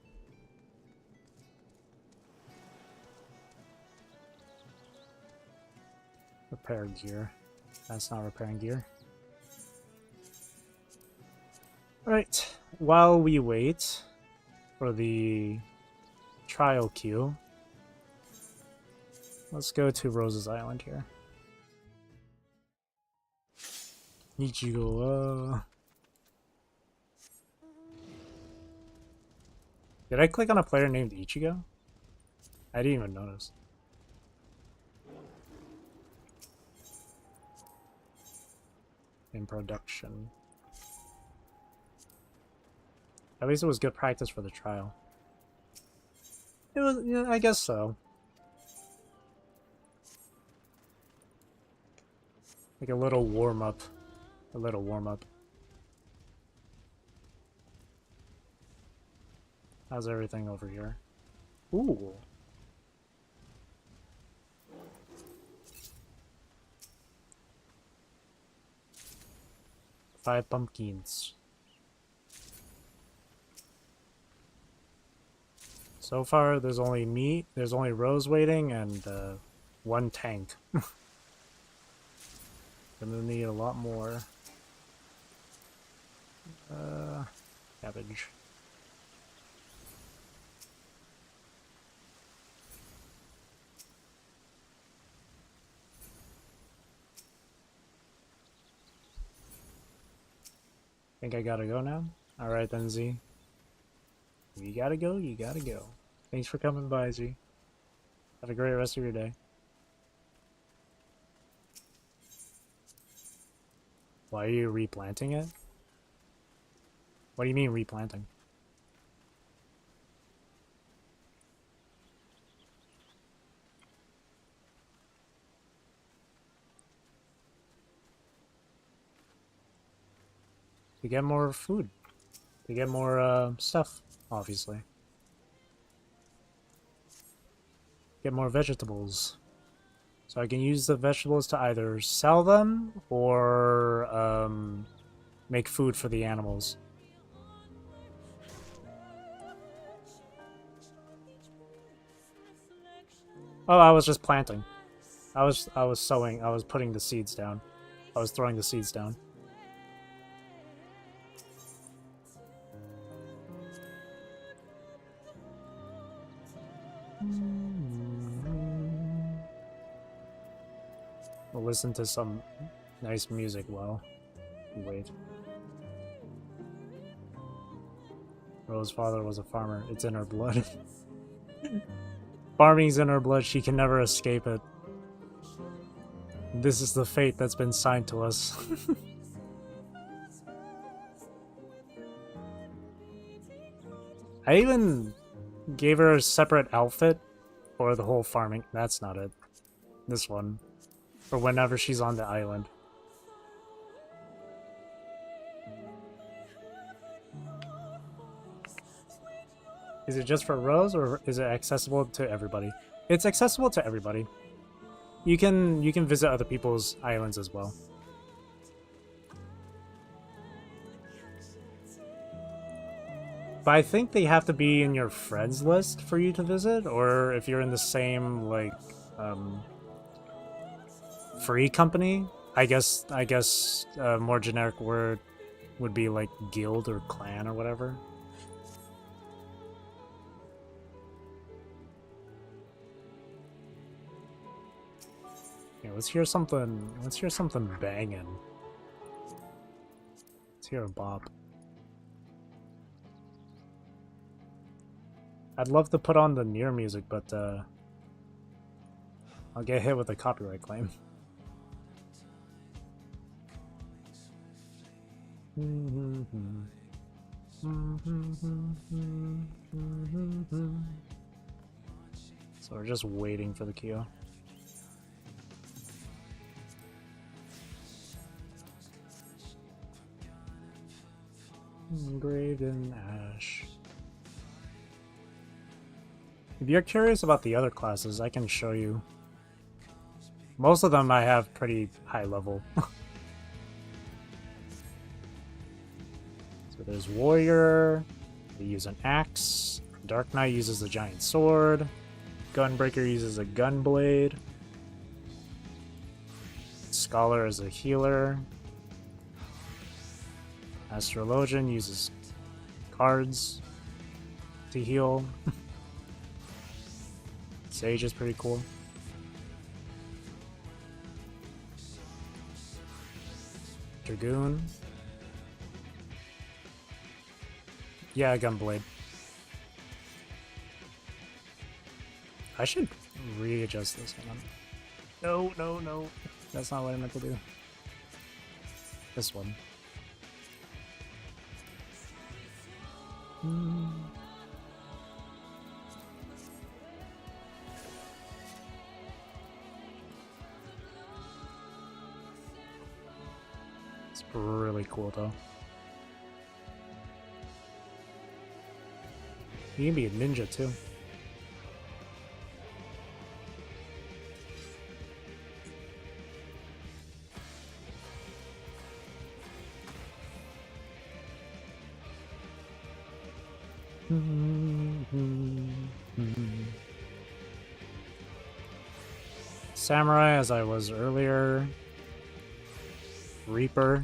Repair gear. That's not repairing gear. Alright, while we wait for the trial queue, let's go to Rose's Island here. Ichigo, Did I click on a player named Ichigo? I didn't even notice. In production. At least it was good practice for the trial. It was, yeah, I guess so. Like a little warm up. A little warm up. How's everything over here? Ooh. Five pumpkins. So far, there's only me, there's only Rose waiting, and one tank. Gonna need a lot more. Cabbage. Think I gotta go now? Alright then, Z. You gotta go, you gotta go. Thanks for coming by, Z. Have a great rest of your day. Why are you replanting it? What do you mean replanting? To get more food. To get more stuff, obviously. Get more vegetables. So I can use the vegetables to either sell them or make food for the animals. Oh, I was just planting. I was sowing. I was putting the seeds down. I was throwing the seeds down. We'll listen to some nice music while we wait. Rose's father was a farmer. It's in her blood. Farming's in her blood. She can never escape it. This is the fate that's been signed to us. I even gave her a separate outfit for the whole farming. That's not it. This one. For whenever she's on the island. Is it just for Rose, or is it accessible to everybody? It's accessible to everybody. You can visit other people's islands as well. But I think they have to be in your friends list for you to visit, or if you're in the same like free company. I guess a more generic word would be like guild or clan or whatever. Yeah, let's hear something. Let's hear something banging. Let's hear a bop. I'd love to put on the near music, but I'll get hit with a copyright claim. So we're just waiting for the queue. Engraved in ash. If you're curious about the other classes, I can show you. Most of them I have pretty high level. So there's Warrior, they use an axe, Dark Knight uses a giant sword, Gunbreaker uses a gun blade, Scholar is a healer, Astrologian uses cards to heal. Sage is pretty cool. Dragoon. Yeah, Gunblade. I should readjust this. Hang on. No, no, no. That's not what I meant to do. This one. It's really cool though. You can be a ninja too. Samurai, as I was earlier. Reaper.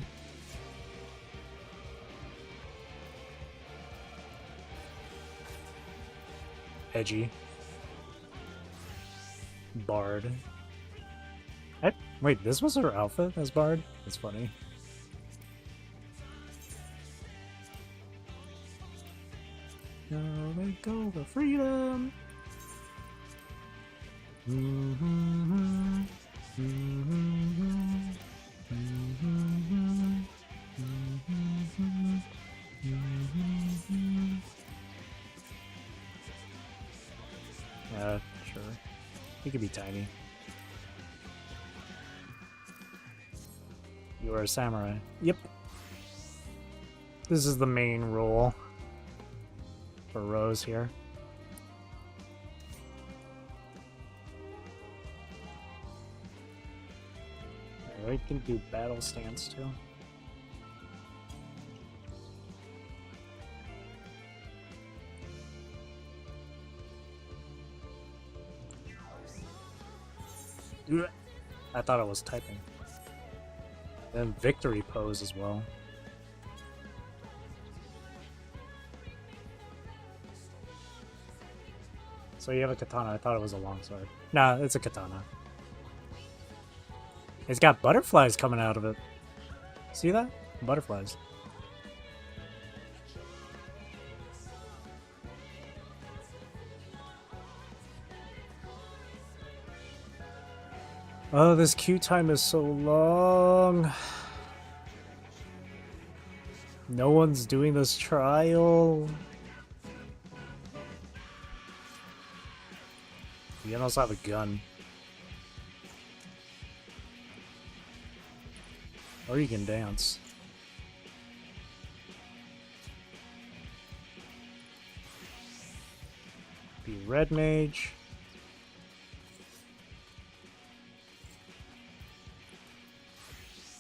Edgy. Bard. Wait, this was her outfit as Bard? That's funny. Now we go for freedom. Yeah, sure. He could be tiny. You are a samurai. Yep. This is the main role for Rose here. I can do battle stance too. I thought I was typing. Then victory pose as well. So you have a katana. I thought it was a longsword. Nah, it's a katana. It's got butterflies coming out of it. See that? Butterflies. Oh, this queue time is so long. No one's doing this trial. You can also have a gun. Or you can dance. Be red mage.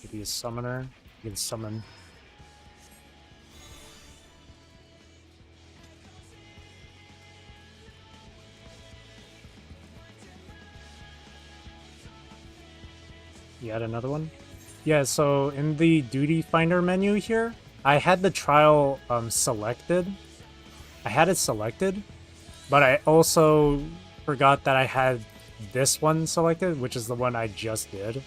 Be a summoner. You can summon. You had another one? Yeah, so in the duty finder menu here, I had the trial selected. I had it selected, but I also forgot that I had this one selected, which is the one I just did.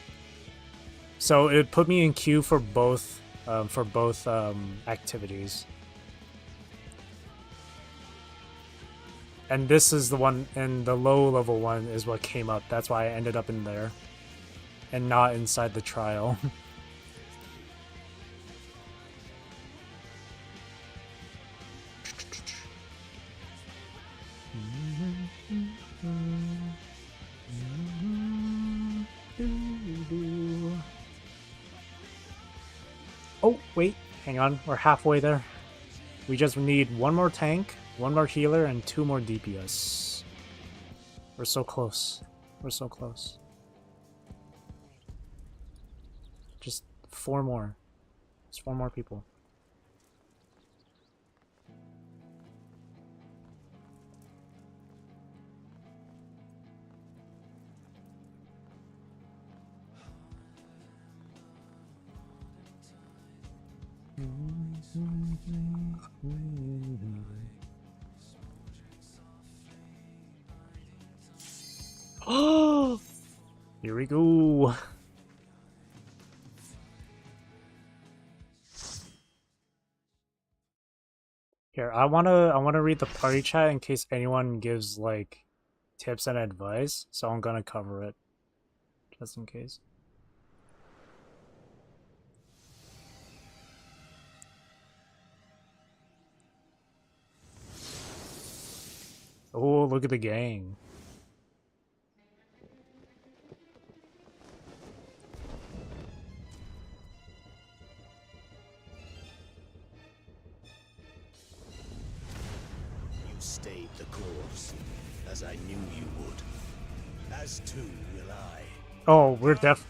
So it put me in queue for both activities. And this is the one, and the low level one is what came up. That's why I ended up in there and not inside the trial. Oh, wait, hang on, we're halfway there. We just need one more tank, one more healer, and 2 more DPS. We're so close. We're so close. Just 4 more. Just 4 more people. Oh, here we go. Here, I wanna read the party chat in case anyone gives like tips and advice, so I'm gonna cover it just in case. Oh, look at the gang. You stayed the course, as I knew you would. As too will I. Oh,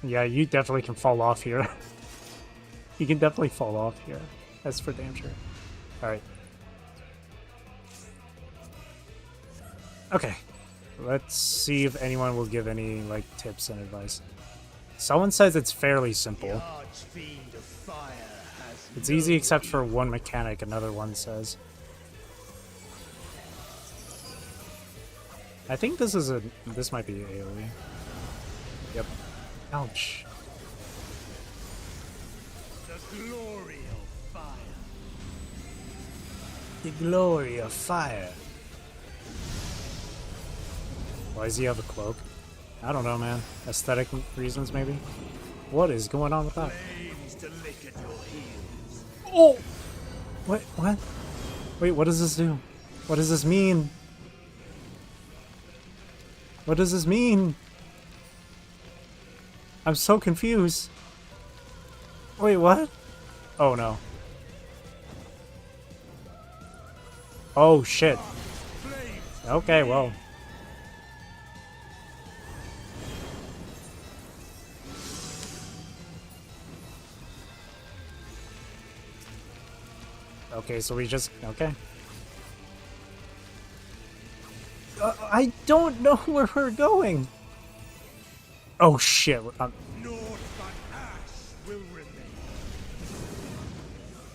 yeah, you definitely can fall off here. You can definitely fall off here. That's for damn sure. Alright. Okay. Let's see if anyone will give any, like, tips and advice. Someone says it's fairly simple. It's easy except for one mechanic, another one says. I think this might be AoE. Yep. Ouch. The glory of fire. The glory of fire. Why does he have a cloak? I don't know, man. Aesthetic reasons, maybe? What is going on with that? Oh! What? What? Wait, what does this do? What does this mean? What does this mean? I'm so confused. Wait, what? Oh, no. Oh, shit. Okay, well. Okay, so we just... Okay. I don't know where we're going. Oh, shit.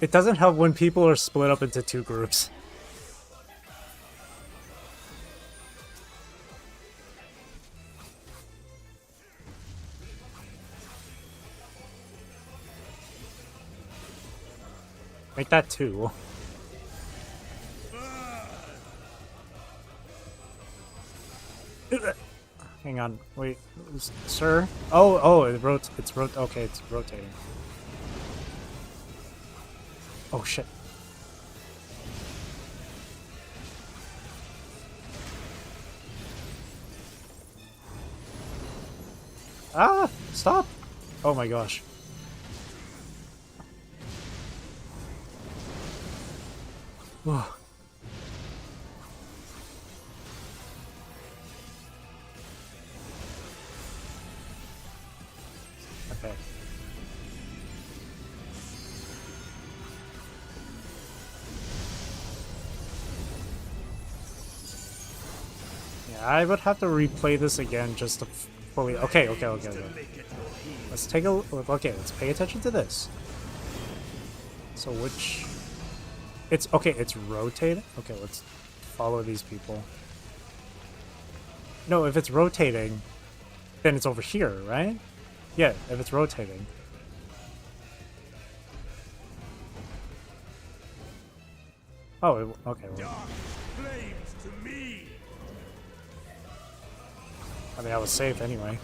It doesn't help when people are split up into 2 groups. Make that 2. Hang on, wait, sir? Oh, okay, it's rotating. Oh shit. Ah, stop! Oh my gosh. Whew. Okay. Yeah, I would have to replay this again just to fully. Okay. Let's take a look. Okay, let's pay attention to this. So which? It's okay. It's rotating. Okay, let's follow these people. No, if it's rotating, then it's over here, right? Yeah, if it's rotating. Oh, okay. Well. Flames to me. I mean, I was safe anyway.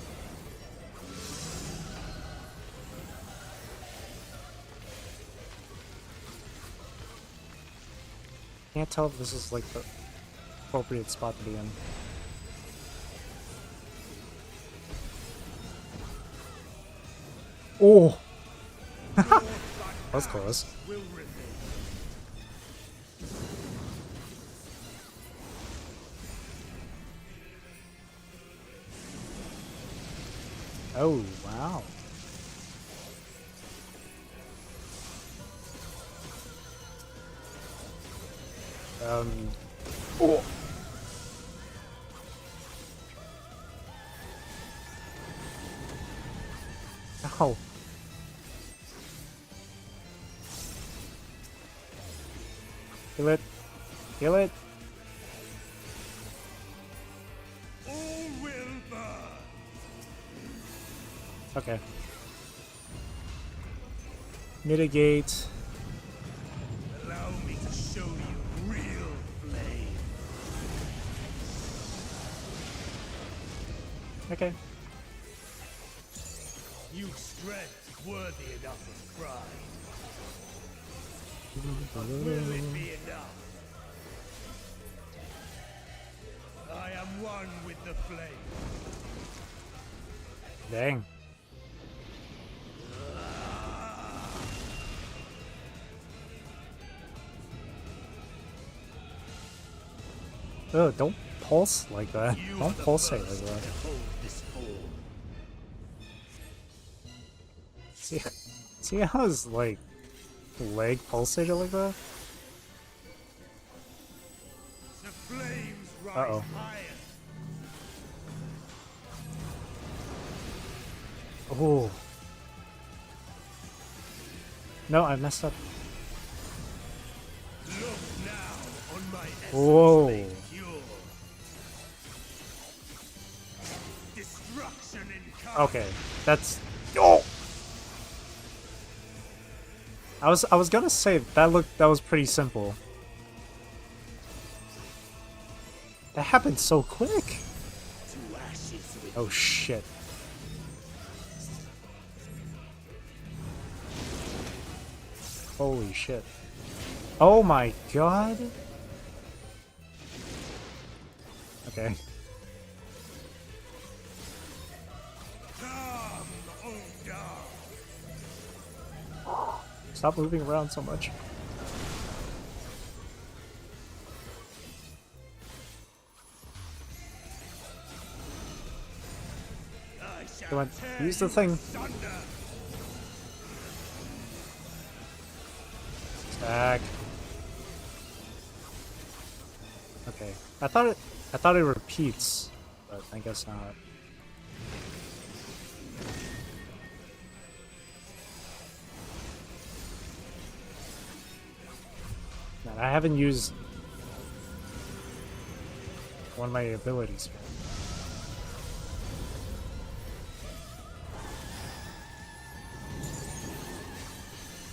Can't tell if this is like the appropriate spot to be in. Oh! That was close. Oh, wow. Oh. Ow. Kill it. Kill it. All will burn. Okay. Mitigate. Allow me to show you real flame. Okay. You've strength worthy enough of pride. But will it be enough? I am one with the flame. Dang. Oh, don't pulse like that. Don't pulsate like that. See how his, like, leg pulsated like that? The flames rise Uh-oh. higher. Oh. No, I messed up. Look now on my Whoa. essence cure. Destruction in Okay, that's. Oh. I was gonna say that was pretty simple. That happened so quick. Oh shit. Holy shit. Oh my god. Okay. Come, O dark. Stop moving around so much. I shall Come on, tear use the you thing. asunder. Stack. Okay. I thought it repeats, but I guess not. Man, I haven't used one of my abilities yet.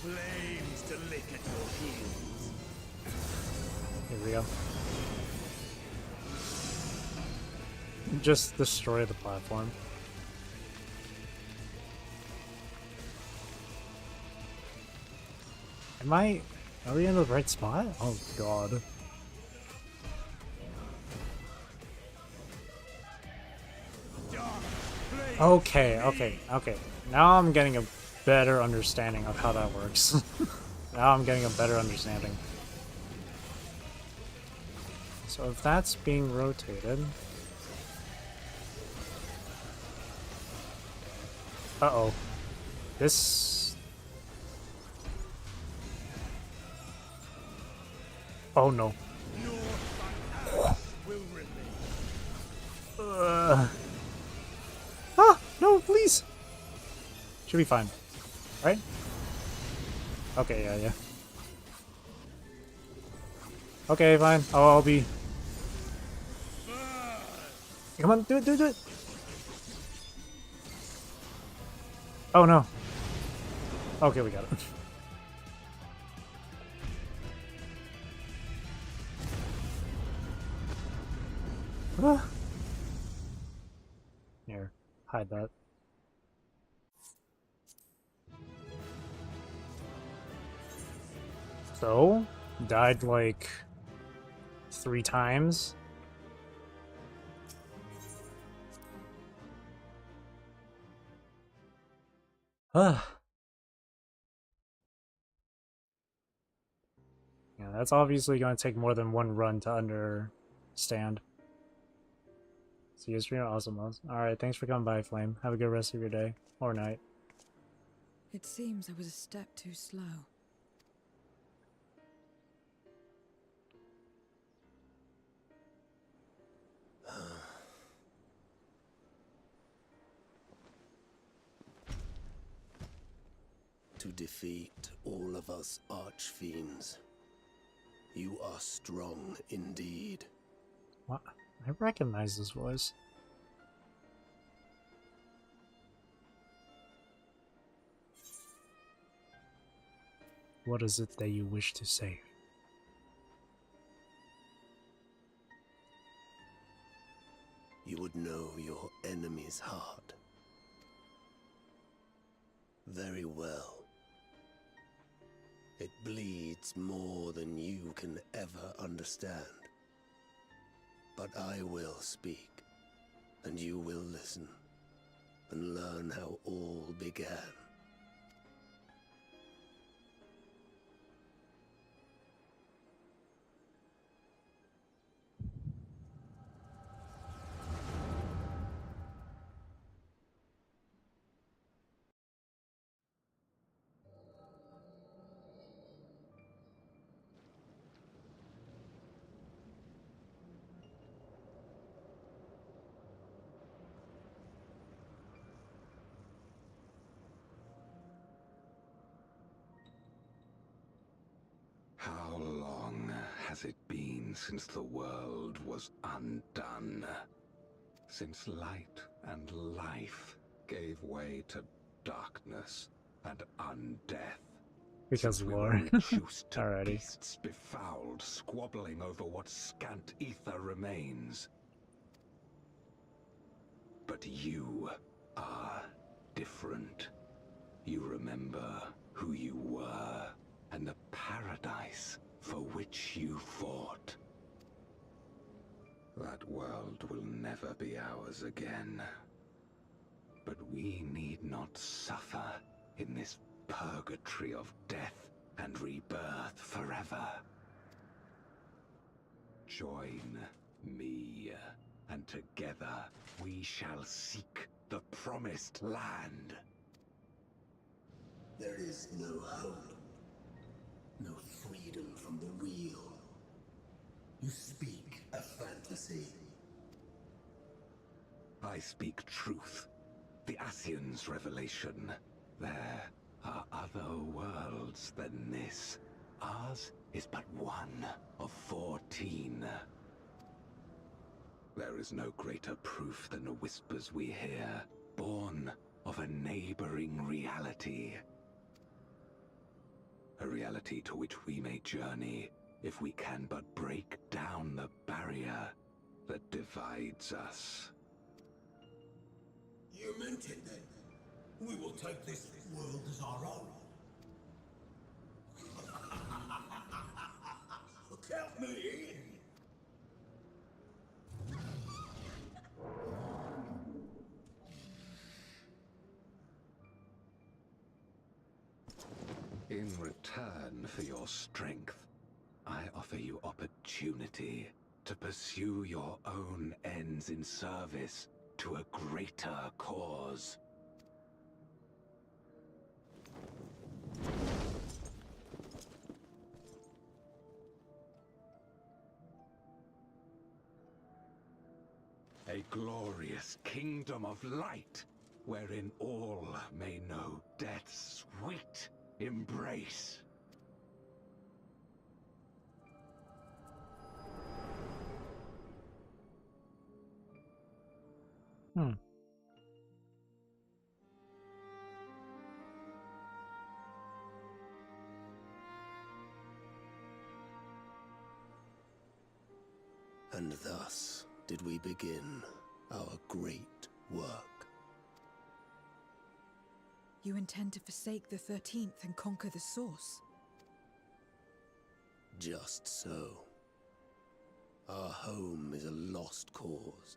Flames to lick at your heels. Here we go. just destroy the platform. Are we in the right spot? Oh god. Okay. Now I'm getting a better understanding of how that works. Now I'm getting a better understanding. So if that's being rotated... Uh-oh. This... Oh no. Ah! No, please! Should be fine. Right? Okay, yeah. Okay, fine. Oh, I'll be... Come on, do it! Oh no. Okay, we got it. Here, hide that. So, died like 3 times. Yeah, that's obviously going to take more than one run to understand. See you stream, awesome. Alright, thanks for coming by, Flame. Have a good rest of your day. Or night. It seems I was a step too slow. To defeat all of us archfiends. You are strong indeed. What? I recognize this voice. What is it that you wish to say? You would know your enemy's heart. Very well. It bleeds more than you can ever understand. But I will speak, and you will listen, and learn how all began. How long has it been since the world was undone? Since light and life gave way to darkness and undeath? Because Since we lore. were reduced to Alrighty. beasts befouled, squabbling over what scant ether remains. But you are different. You remember who you were, and the paradise for which you fought. That world will never be ours again. But we need not suffer in this purgatory of death and rebirth forever. Join me, and together we shall seek the promised land. There is no hope. No freedom from the real. You speak a fantasy. I speak truth. The Ascian's revelation. There are other worlds than this. Ours is but one of 14. There is no greater proof than the whispers we hear, born of a neighboring reality. A reality to which we may journey, if we can but break down the barrier that divides us. Fermented, then. We will take this world as our own. Count me in. In return for your strength, I offer you opportunity to pursue your own ends in service to a greater cause. A glorious kingdom of light, wherein all may know death's sweet embrace. And thus did we begin our great work. You intend to forsake the 13th and conquer the Source? Just so. Our home is a lost cause.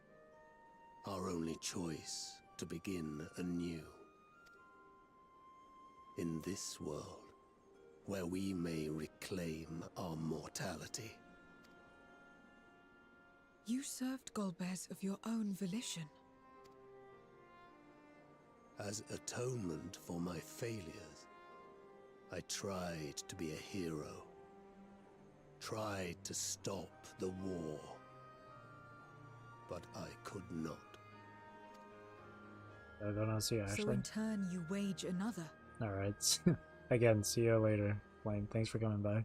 Our only choice to begin anew. In this world, where we may reclaim our mortality. You served Golbez of your own volition. As atonement for my failures, I tried to be a hero. Tried to stop the war. But I could not. I don't know, see you, Ashley. So in turn, you wage another. Alright. Again, see you later, Blaine. Thanks for coming by.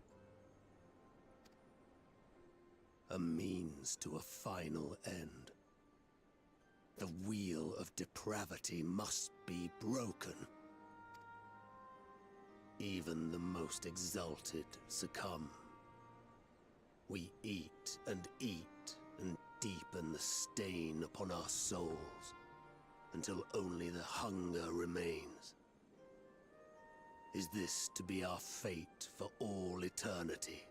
A means to a final end. The wheel of depravity must be broken. Even the most exalted succumb. We eat and deepen the stain upon our souls, until only the hunger remains. Is this to be our fate for all eternity?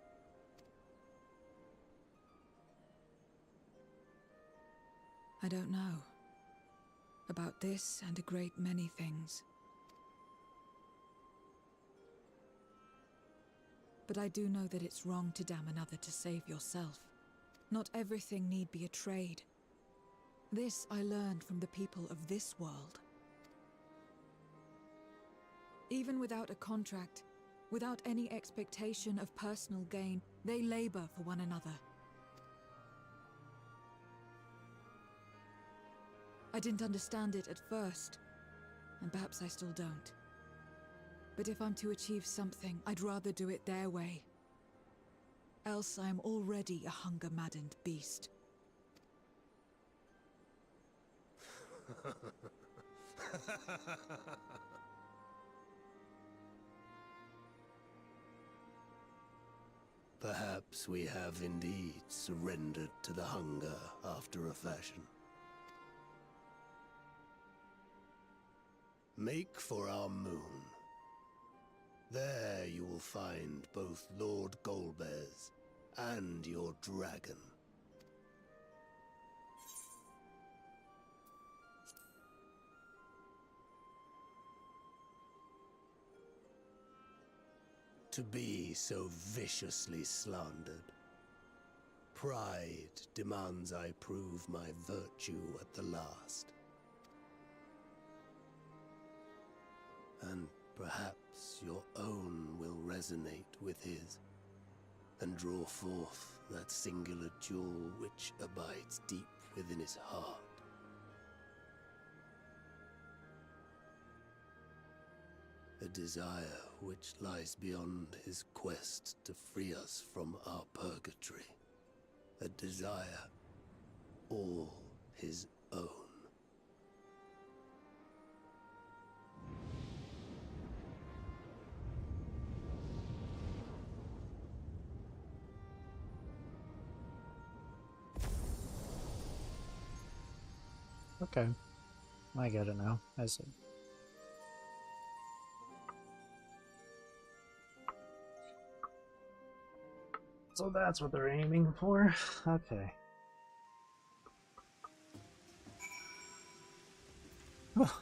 I don't know. About this and a great many things. But I do know that it's wrong to damn another to save yourself. Not everything need be a trade. This I learned from the people of this world. Even without a contract, without any expectation of personal gain, they labor for one another. I didn't understand it at first, and perhaps I still don't. But if I'm to achieve something, I'd rather do it their way. Else I am already a hunger-maddened beast. Perhaps we have indeed surrendered to the hunger after a fashion. Make for our moon. There you will find both Lord Golbez and your dragon. To be so viciously slandered. Pride demands I prove my virtue at the last. And perhaps your own will resonate with his, and draw forth that singular jewel which abides deep within his heart. A desire which lies beyond his quest to free us from our purgatory. A desire all his own. Okay. I get it now. I see. So that's what they're aiming for? Okay.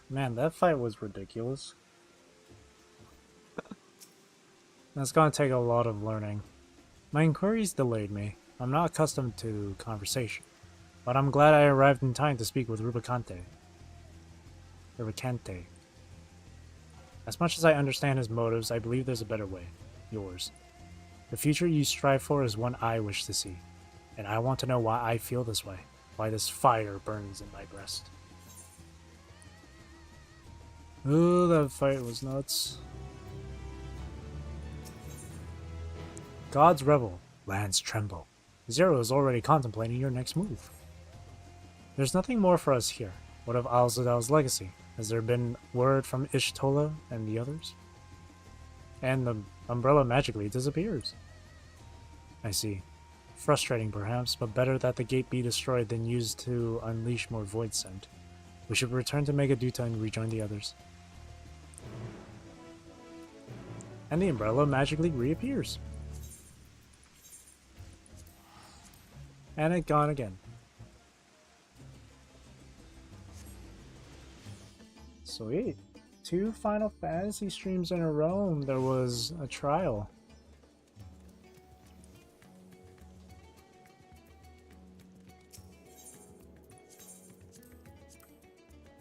Man, that fight was ridiculous. That's gonna take a lot of learning. My inquiries delayed me. I'm not accustomed to conversation, but I'm glad I arrived in time to speak with Rubicante. As much as I understand his motives, I believe there's a better way. Yours. The future you strive for is one I wish to see, and I want to know why I feel this way, why this fire burns in my breast. Oh, that fight was nuts. Gods revel, lands tremble. Zero is already contemplating your next move. There's nothing more for us here. What of Al-Zadal's legacy? Has there been word from Ishtola and the others? And the umbrella magically disappears. I see. Frustrating perhaps, but better that the gate be destroyed than used to unleash more void scent. We should return to Megaduta and rejoin the others. And the umbrella magically reappears. And it gone again. Sweet. 2 Final Fantasy streams in a row, and there was a trial.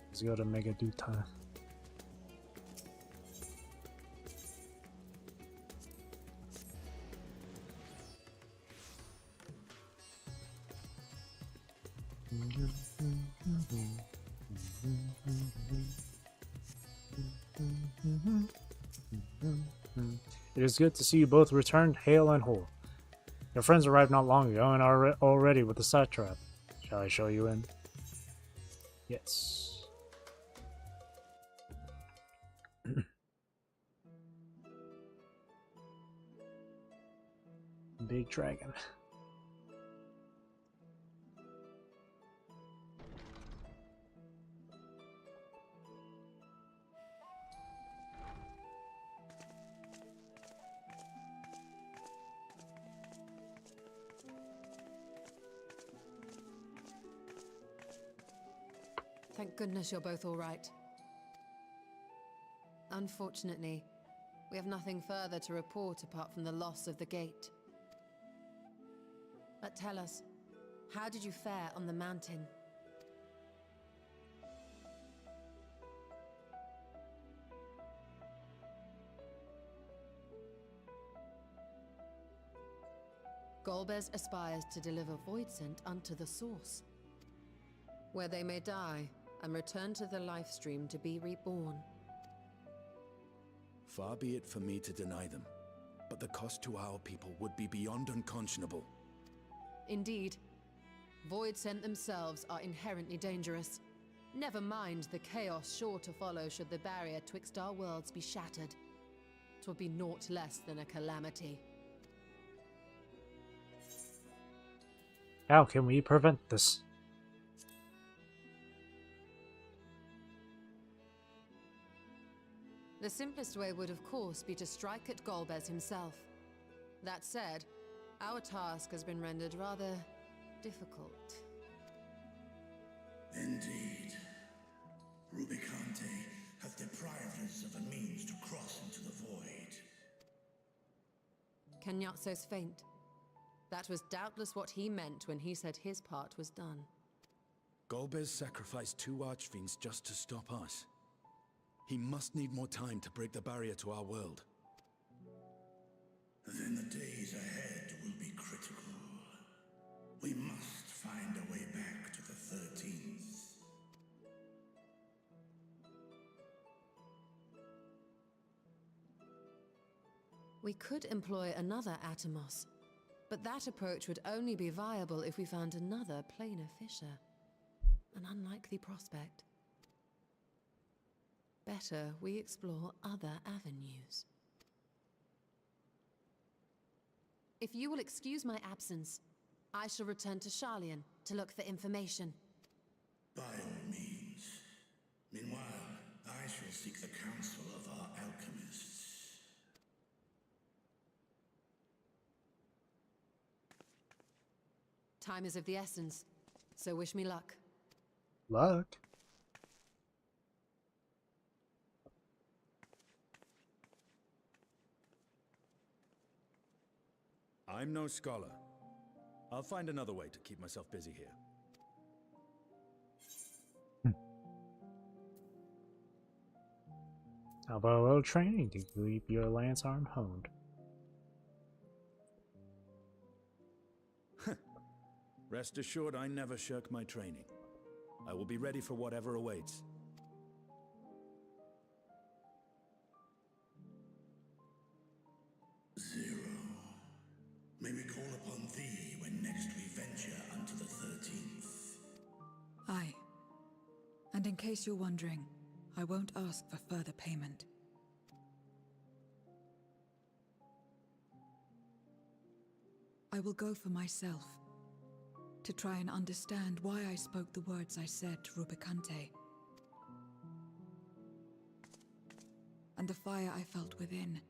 Let's go to Megaduta. It is good to see you both returned hale and whole. Your friends arrived not long ago and are already with the satrap. Shall I show you in? Yes. Big dragon. Thank goodness you're both all right. Unfortunately, we have nothing further to report apart from the loss of the gate. But tell us, how did you fare on the mountain? Golbez aspires to deliver void scent unto the source, where they may die and return to the life stream to be reborn. Far be it for me to deny them, but the cost to our people would be beyond unconscionable. Indeed. Void scent themselves are inherently dangerous. Never mind the chaos sure to follow should the barrier twixt our worlds be shattered. 'Twould be naught less than a calamity. How can we prevent this? The simplest way would, of course, be to strike at Golbez himself. That said, our task has been rendered rather difficult. Indeed. Rubicante hath deprived us of a means to cross into the void. Kenyatso's faint. That was doubtless what he meant when he said his part was done. Golbez sacrificed 2 archfiends just to stop us. He must need more time to break the barrier to our world. Then the days ahead will be critical. We must find a way back to the 13th. We could employ another Atomos, but that approach would only be viable if we found another planar fissure. An unlikely prospect. Better we explore other avenues. If you will excuse my absence, I shall return to Sharlayan to look for information. By all means. Time is of the essence, so wish me luck. Luck? I'm no scholar. I'll find another way to keep myself busy here. How about a little training to keep your lance arm honed? Rest assured, I never shirk my training. I will be ready for whatever awaits. Zero. May we call upon thee when next we venture unto the 13th? Aye. And in case you're wondering, I won't ask for further payment. I will go for myself, to try and understand why I spoke the words I said to Rubicante. And the fire I felt within,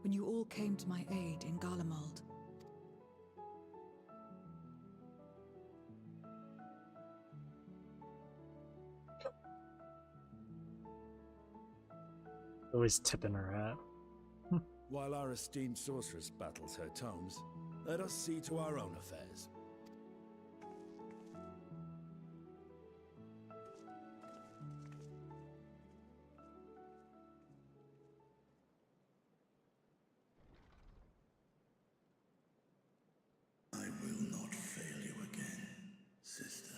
when you all came to my aid in Garlemald. Always tipping her hat. While our esteemed sorceress battles her tomes, let us see to our own affairs. I will not fail you again, sister.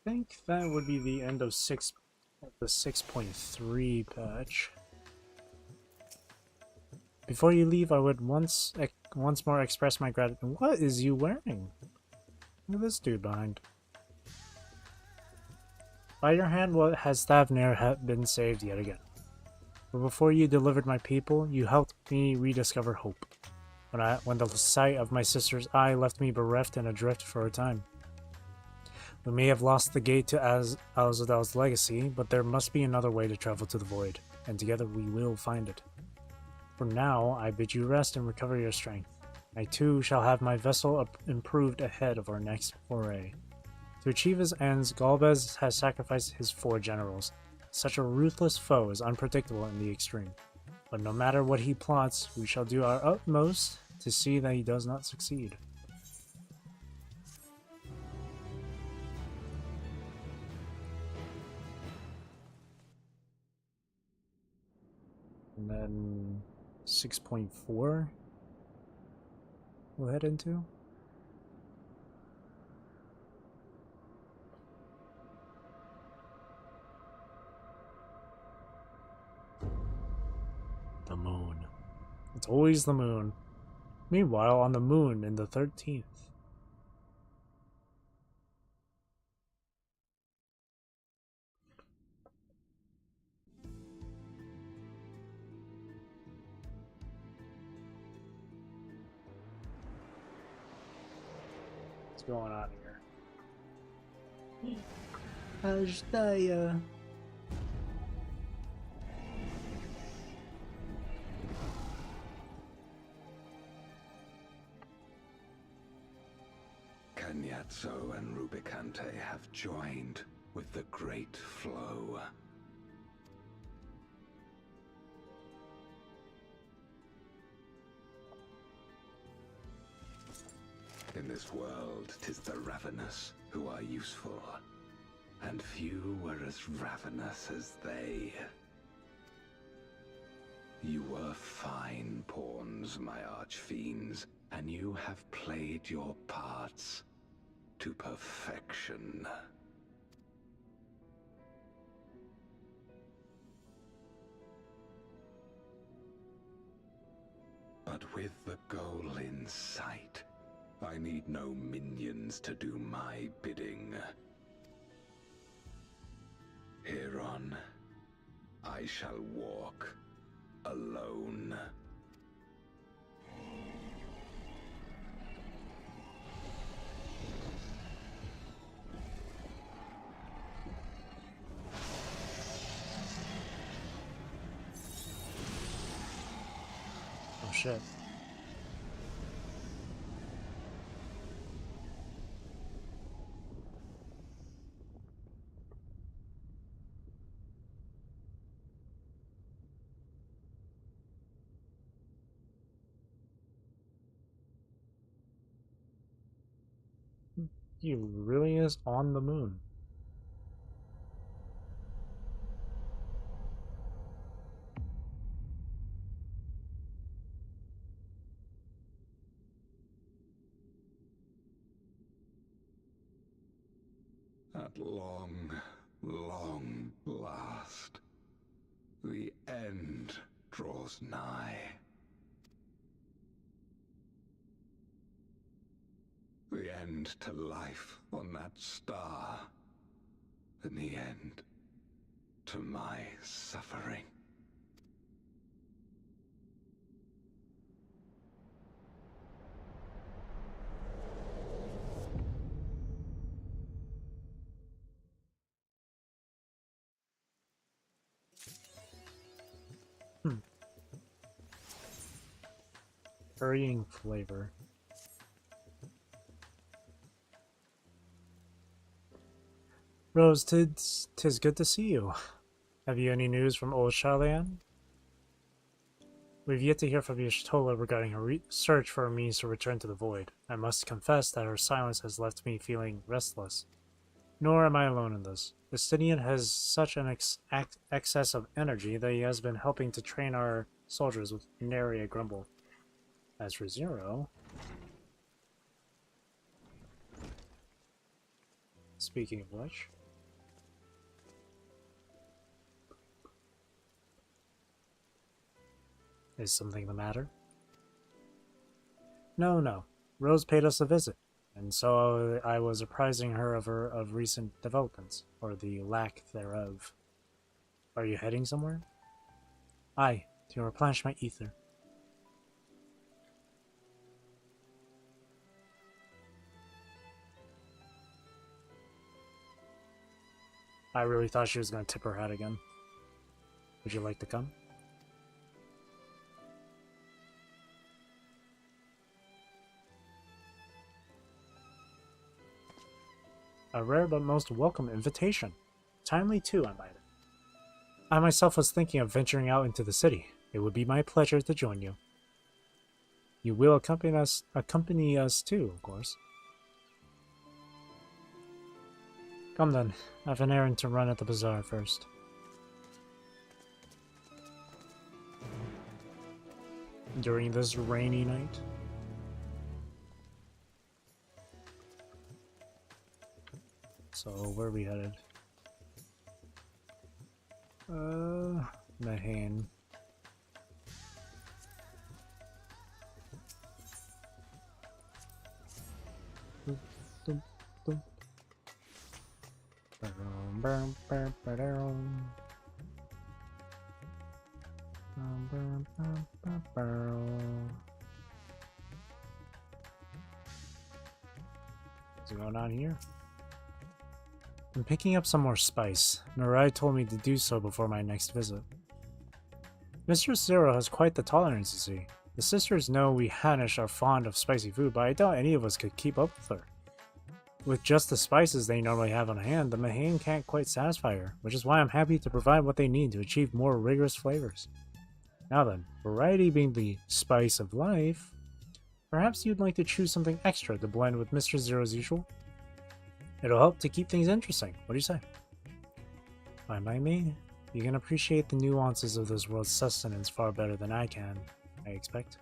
I think that would be the end of the 6.3 patch. Before you leave, I would once more express my gratitude. What is you wearing? Look at this dude behind. By your hand, what has Thavnir been saved yet again? But before you delivered my people, you helped me rediscover hope. When the sight of my sister's eye left me bereft and adrift for a time. We may have lost the gate to Azadal's legacy, but there must be another way to travel to the void, and together we will find it. For now, I bid you rest and recover your strength. I too shall have my vessel improved ahead of our next foray. To achieve his ends, Galvez has sacrificed his 4 generals. Such a ruthless foe is unpredictable in the extreme. But no matter what he plots, we shall do our utmost to see that he does not succeed. And then 6.4 we'll head into. The moon. It's always the moon. Meanwhile, on the moon in the 13th. What's going on here? Ajdaya. Cagnazzo and Rubicante have joined with the Great Flow. In this world, 'tis the ravenous who are useful, and few were as ravenous as they. You were fine pawns, my archfiends, and you have played your parts to perfection. But with the goal in sight, I need no minions to do my bidding. Hereon, I shall walk alone. Oh shit. He really is on the moon. At long, long last, the end draws nigh. The end to life on that star, and the end to my suffering. Hurrying flavor. Rose, tis good to see you. Have you any news from old Charlian? We've yet to hear from Y'shtola regarding her search for a means to return to the Void. I must confess that her silence has left me feeling restless. Nor am I alone in this. Justinian has such an excess of energy that he has been helping to train our soldiers with nary a grumble. As for Zero... Speaking of which... Is something the matter? No. Rose paid us a visit, and so I was apprising her of recent developments, or the lack thereof. Are you heading somewhere? Aye, to replenish my ether. I really thought she was going to tip her hat again. Would you like to come? A rare but most welcome invitation. Timely too, I might add. I myself was thinking of venturing out into the city. It would be my pleasure to join you. You will accompany us too, of course. Come then, I have an errand to run at the bazaar first. During this rainy night. So, where are we headed? Mahane. What's going on here? I'm picking up some more spice. Mirai told me to do so before my next visit. Mistress Zero has quite the tolerance, you see. The sisters know we Hanish are fond of spicy food, but I doubt any of us could keep up with her. With just the spices they normally have on hand, the Mahane can't quite satisfy her, which is why I'm happy to provide what they need to achieve more rigorous flavors. Now then, variety being the spice of life, perhaps you'd like to choose something extra to blend with Mistress Zero's usual? It'll help to keep things interesting. What do you say? Fine by me. You can appreciate the nuances of this world's sustenance far better than I can, I expect.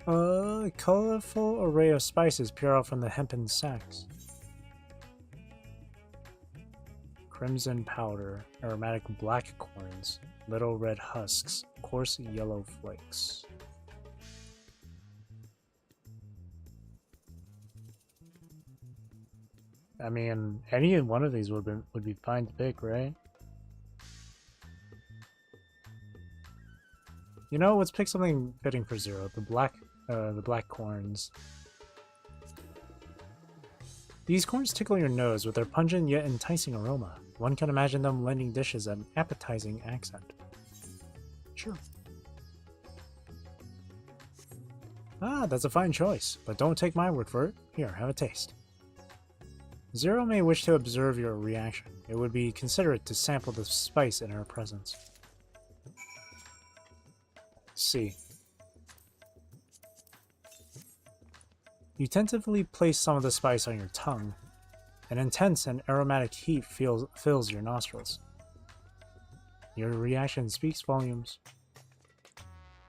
A colorful array of spices peer out from the hempen sacks. Crimson powder, aromatic black corns, little red husks, coarse yellow flakes. I mean, any one of these would be fine to pick, right? You know, let's pick something fitting for Zero. The black corns. These corns tickle your nose with their pungent yet enticing aroma. One can imagine them lending dishes an appetizing accent. Sure. Ah, that's a fine choice, but don't take my word for it. Here, have a taste. Zero may wish to observe your reaction. It would be considerate to sample the spice in her presence. C. You tentatively place some of the spice on your tongue. An intense and aromatic heat fills your nostrils. Your reaction speaks volumes.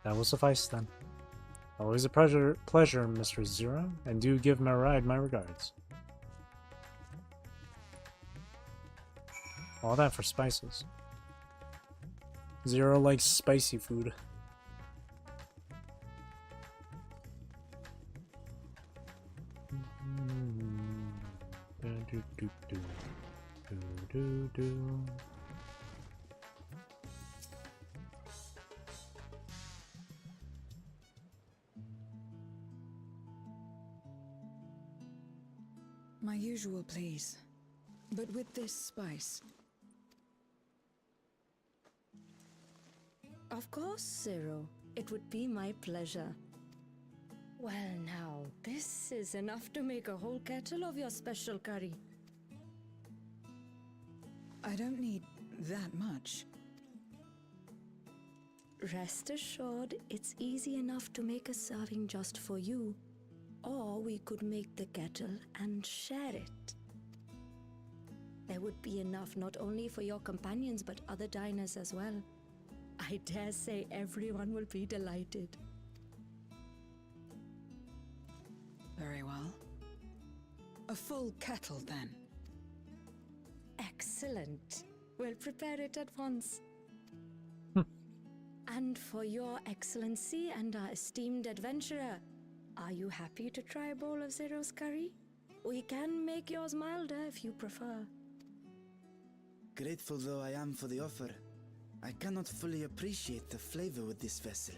That will suffice then. Always a pleasure, Mr. Zero, and do give Maride my regards. All that for spices. Zero likes spicy food. My usual, please. But with this spice. Of course, Zero. It would be my pleasure. Well now, this is enough to make a whole kettle of your special curry. I don't need that much. Rest assured, it's easy enough to make a serving just for you. Or we could make the kettle and share it. There would be enough not only for your companions but other diners as well. I dare say everyone will be delighted. Very well. A full kettle, then. Excellent. We'll prepare it at once. And for your excellency and our esteemed adventurer, are you happy to try a bowl of Zero's curry? We can make yours milder if you prefer. Grateful though I am for the offer, I cannot fully appreciate the flavor with this vessel.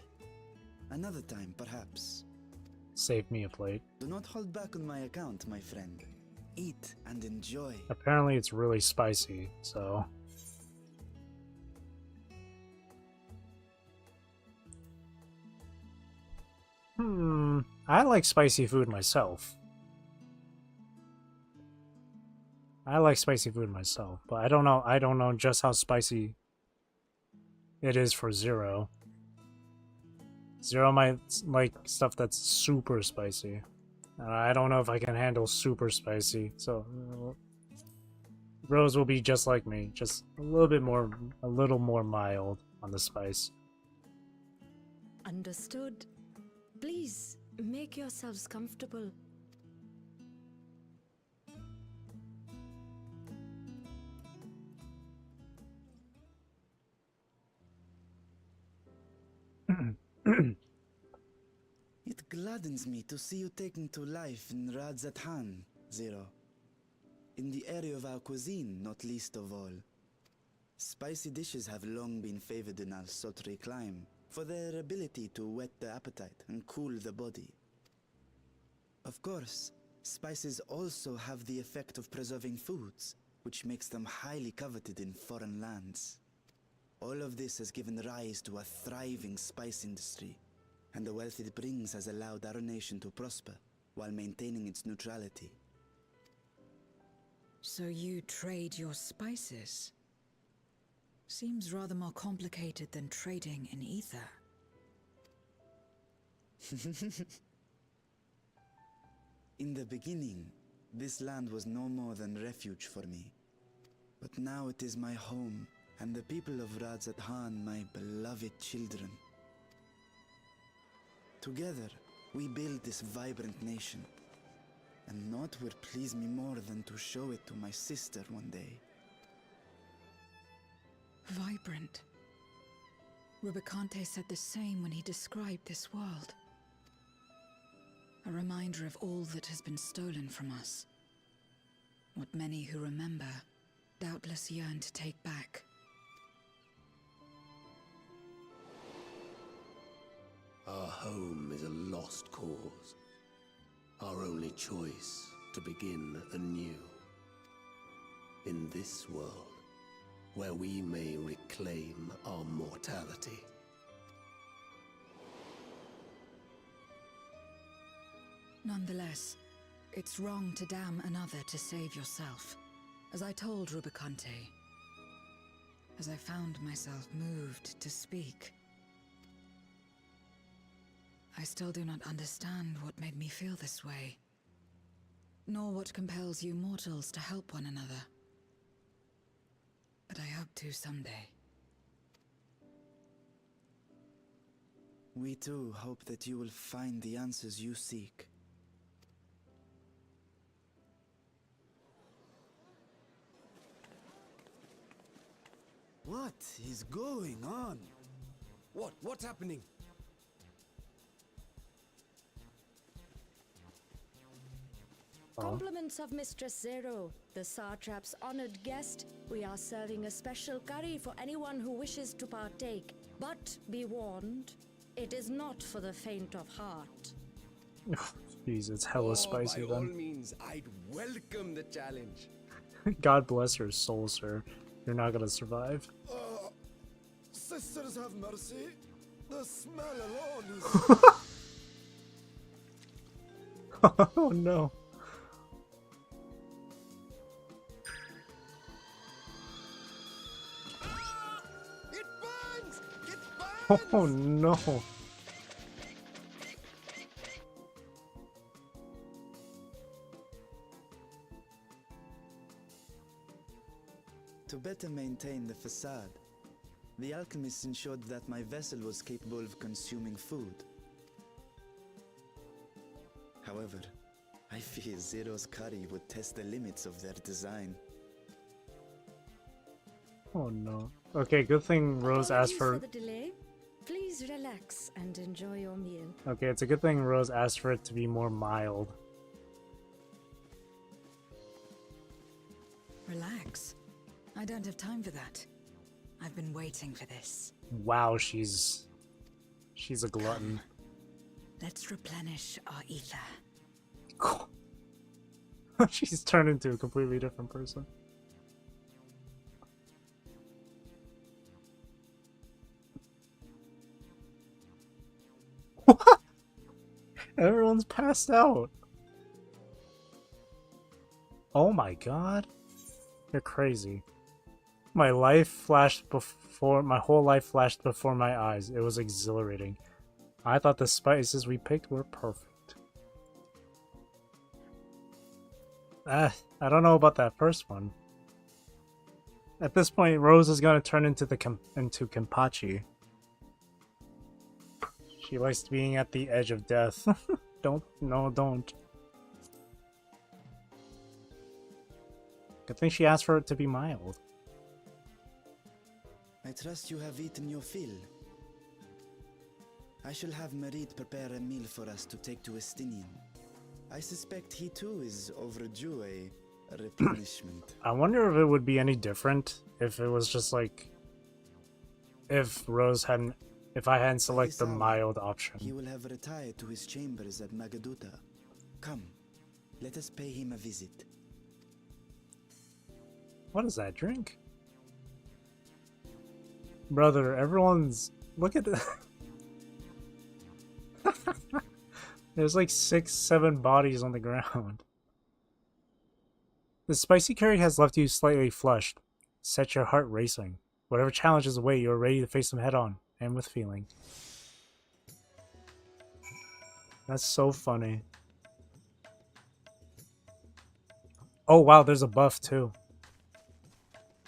Another time, perhaps. Save me a plate. Do not hold back on my account, my friend. Eat and enjoy. Apparently it's really spicy, so... I like spicy food myself. But I don't know just how spicy it is for Zero. Zero might like stuff that's super spicy. I don't know if I can handle super spicy, so Rose will be just like me, just a little more mild on the spice. Understood. Please, make yourselves comfortable. It gladdens me to see you taking to life in Radzathan, Zero. In the area of our cuisine, not least of all. Spicy dishes have long been favored in our sultry clime for their ability to whet the appetite and cool the body. Of course, spices also have the effect of preserving foods, which makes them highly coveted in foreign lands. All of this has given rise to a thriving spice industry, and the wealth it brings has allowed our nation to prosper while maintaining its neutrality. So you trade your spices? Seems rather more complicated than trading in ether. In the beginning, this land was no more than refuge for me. But now it is my home, and the people of Radzathan my beloved children. Together, we build this vibrant nation. And naught would please me more than to show it to my sister one day. Vibrant. Rubicante said the same when he described this world. A reminder of all that has been stolen from us. What many who remember doubtless yearn to take back. Our home is a lost cause. Our only choice to begin anew. In this world, where we may reclaim our mortality. Nonetheless, it's wrong to damn another to save yourself. As I told Rubicante, as I found myself moved to speak, I still do not understand what made me feel this way, nor what compels you mortals to help one another. But I hope to someday. We too hope that you will find the answers you seek. What is going on? What's happening? Compliments of Mistress Zero, the Satrap's honored guest. We are serving a special curry for anyone who wishes to partake. But be warned, it is not for the faint of heart. Jeez, it's hella spicy by all then. means, I'd welcome the challenge. God bless your soul, sir. You're not gonna survive. Sisters have mercy. The smell alone is... Oh no. It burns! It burns! Oh no. To better maintain the facade, the alchemists ensured that my vessel was capable of consuming food. However, I fear Zero's curry would test the limits of their design. Oh no. Okay, good thing Rose asked for the delay. Please relax and enjoy your meal. Okay, it's a good thing Rose asked for it to be more mild. Relax. I don't have time for that. I've been waiting for this. Wow, she's a glutton. Let's replenish our ether. She's turned into a completely different person. What? Everyone's passed out. Oh my god. You're crazy. My whole life flashed before my eyes. It was exhilarating. I thought the spices we picked were perfect. I don't know about that first one. At this point, Rose is gonna turn into into Kenpachi. She likes being at the edge of death. Don't. Good thing she asked for it to be mild. I trust you have eaten your fill. I shall have Marit prepare a meal for us to take to Estinian. I suspect he too is overdue a replenishment. I wonder if it would be any different if it was just like... If I hadn't selected the mild option. He will have retired to his chambers at Magaduta. Come, let us pay him a visit. What is that drink? Brother, everyone's... Look at this. There's like 6-7 bodies on the ground. The spicy curry has left you slightly flushed. Set your heart racing. Whatever challenges await, you are ready to face them head on, and with feeling. That's so funny. Oh wow, there's a buff too.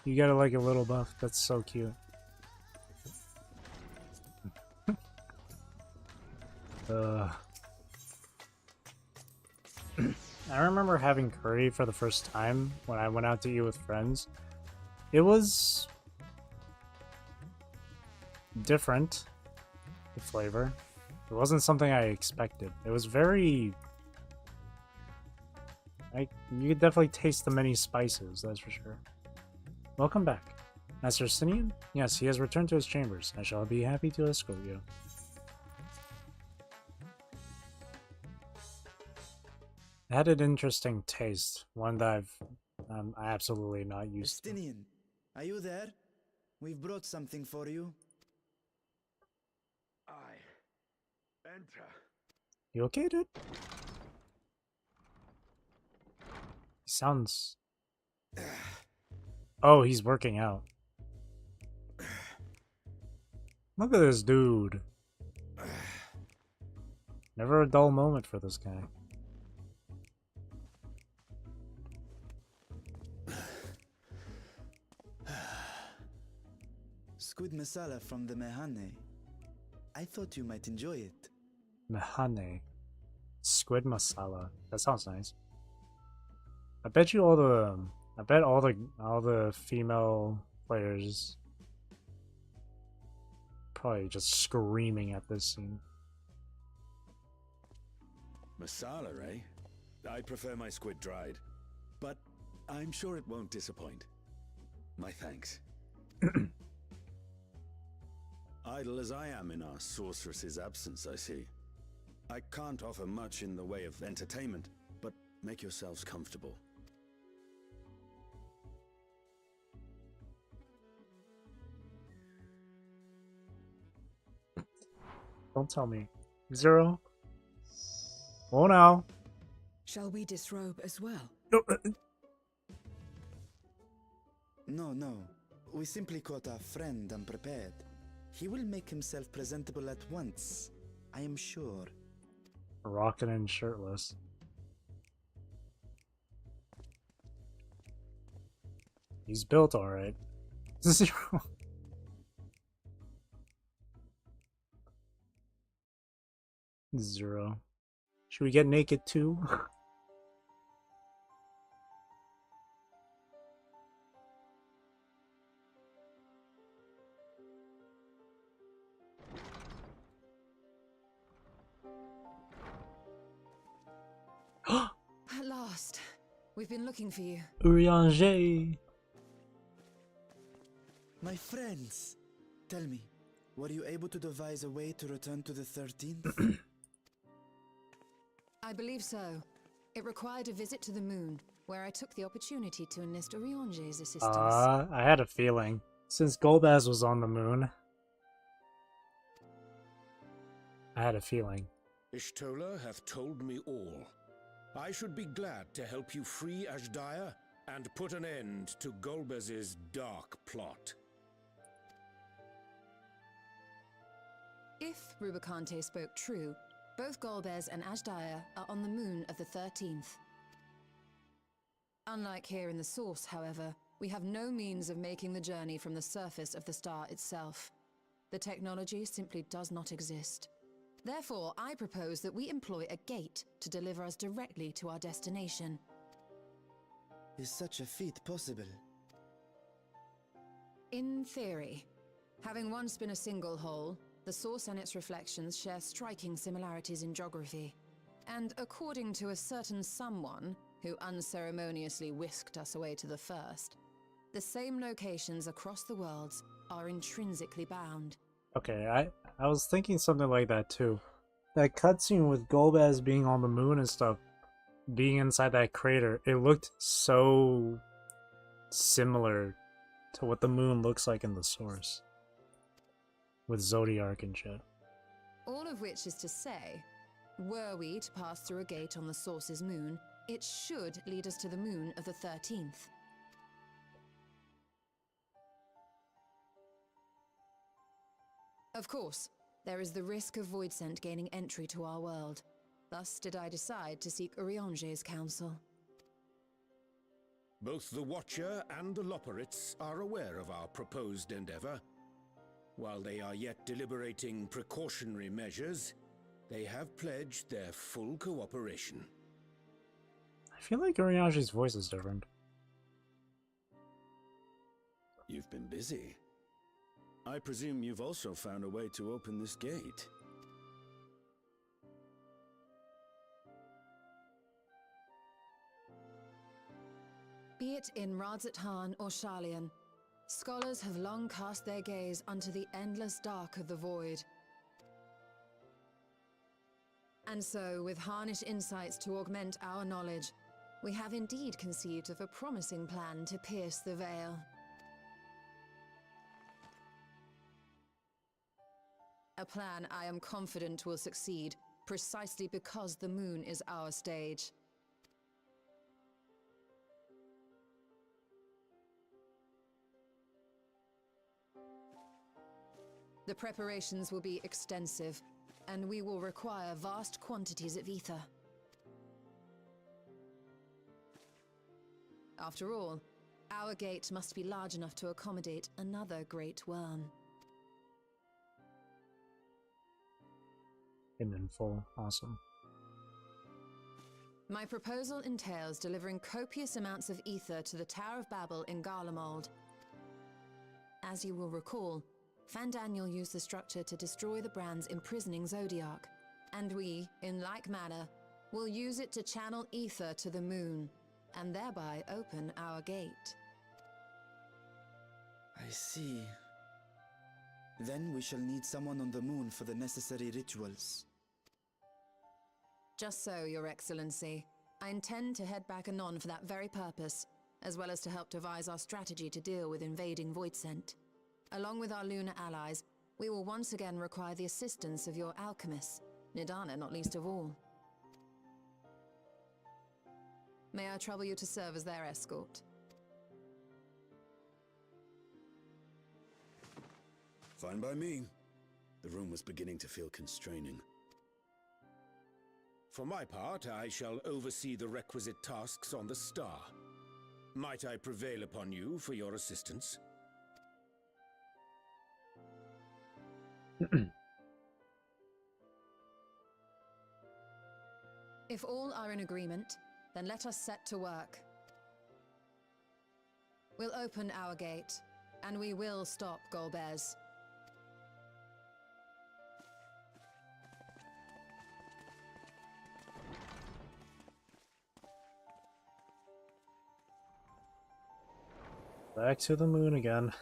You got like a little buff. That's so cute. I remember having curry for the first time when I went out to eat with friends. It was different, the flavor. It wasn't something I expected. It was very... you could definitely taste the many spices, that's for sure. Welcome back. Master Sinian? Yes, he has returned to his chambers. I shall be happy to escort you. It had an interesting taste, one that I'm absolutely not used to. Estinian, are you there? We've brought something for you. Enter. You okay, dude? Sounds... Oh, he's working out. Look at this dude. Never a dull moment for this guy. Squid masala from the Mehane. I thought you might enjoy it. Mehane. Squid masala. That sounds nice. I bet you all the female players probably just screaming at this scene. Masala, eh? I prefer my squid dried, but I'm sure it won't disappoint. My thanks. Idle as I am in our sorceress's absence, I see. I can't offer much in the way of entertainment, but make yourselves comfortable. Don't tell me. Zero? Oh no. Shall we disrobe as well? No. We simply caught our friend unprepared. He will make himself presentable at once, I am sure. Rockin' and shirtless. He's built alright. Zero. Zero. Should we get naked too? At last. We've been looking for you. Urianger. My friends, tell me, were you able to devise a way to return to the 13th? I believe so. It required a visit to the moon, where I took the opportunity to enlist Urianger's assistance. I had a feeling. Since Golbez was on the moon, I had a feeling. Ishtola hath told me all. I should be glad to help you free Ashdaya and put an end to Golbez's dark plot. If Rubicante spoke true, both Golbez and Ashdaya are on the moon of the 13th. Unlike here in the source, however, we have no means of making the journey from the surface of the star itself. The technology simply does not exist. Therefore, I propose that we employ a gate to deliver us directly to our destination. Is such a feat possible? In theory. Having once been a single hole, the source and its reflections share striking similarities in geography. And according to a certain someone who unceremoniously whisked us away to the first, the same locations across the worlds are intrinsically bound. Okay, I was thinking something like that too. That cutscene with Golbez being on the moon and stuff, being inside that crater, it looked so similar to what the moon looks like in the source. With Zodiac and shit. All of which is to say, were we to pass through a gate on the source's moon, it should lead us to the moon of the 13th. Of course, there is the risk of Voidsent gaining entry to our world. Thus did I decide to seek Urianger's counsel. Both the Watcher and the Loporrits are aware of our proposed endeavor. While they are yet deliberating precautionary measures, they have pledged their full cooperation. I feel like Urianger's voice is different. You've been busy. I presume you've also found a way to open this gate. Be it in Radzat-Han or Sharlayan, scholars have long cast their gaze unto the endless dark of the void. And so, with harnish insights to augment our knowledge, we have indeed conceived of a promising plan to pierce the veil. A plan I am confident will succeed, precisely because the moon is our stage. The preparations will be extensive, and we will require vast quantities of ether. After all, our gate must be large enough to accommodate another great worm. In full. Awesome. My proposal entails delivering copious amounts of ether to the Tower of Babel in Garlemald. As you will recall, Fandaniel used the structure to destroy the Brand's imprisoning Zodiac, and we, in like manner, will use it to channel ether to the moon, and thereby open our gate. I see. Then we shall need someone on the moon for the necessary rituals. Just so, Your Excellency. I intend to head back anon for that very purpose, as well as to help devise our strategy to deal with invading Voidsent. Along with our lunar allies, we will once again require the assistance of your alchemists, Nidana not least of all. May I trouble you to serve as their escort? Fine by me. The room was beginning to feel constraining. For my part, I shall oversee the requisite tasks on the star. Might I prevail upon you for your assistance? If all are in agreement, then let us set to work. We'll open our gate, and we will stop Golbez. Back to the moon again.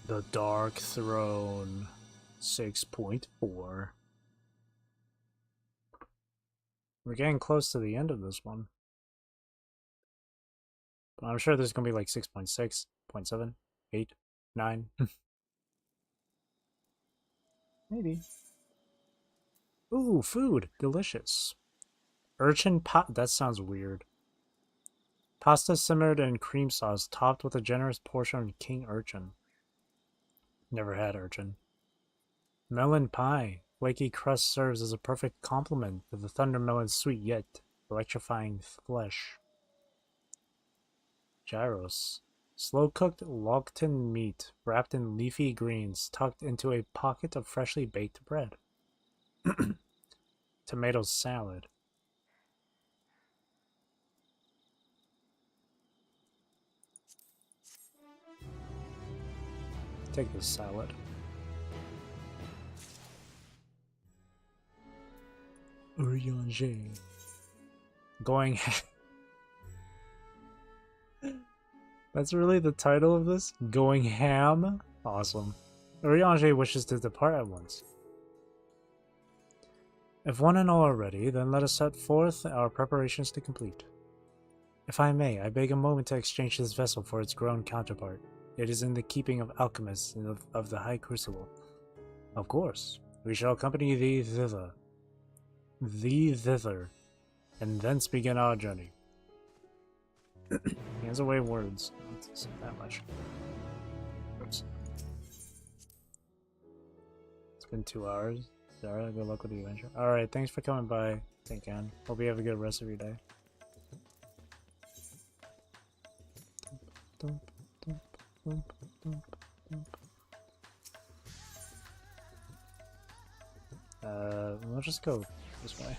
The Dark Throne 6.4. We're getting close to the end of this one. But I'm sure there's gonna be like 6.6, 0.7, 8, 9. Maybe. Ooh, food. Delicious. Urchin pot. That sounds weird. Pasta simmered in cream sauce, topped with a generous portion of king urchin. Never had urchin. Melon pie. Flaky crust serves as a perfect complement to the thundermelon's sweet yet electrifying flesh. Gyros. Slow-cooked Logton meat wrapped in leafy greens tucked into a pocket of freshly baked bread. Tomato salad. Take this salad. Urianger. Going That's really the title of this? Going ham? Awesome. Urianger wishes to depart at once. If one and all are ready, then let us set forth our preparations to complete. If I may, I beg a moment to exchange this vessel for its grown counterpart. It is in the keeping of alchemists of the High Crucible. Of course, we shall accompany thee thither, and thence begin our journey. Hands away words. Not say that much. Oops. It's been 2 hours. Zara, good luck with the adventure. Alright, thanks for coming by, Tinkan. Hope you have a good rest of your day. We'll just go this way.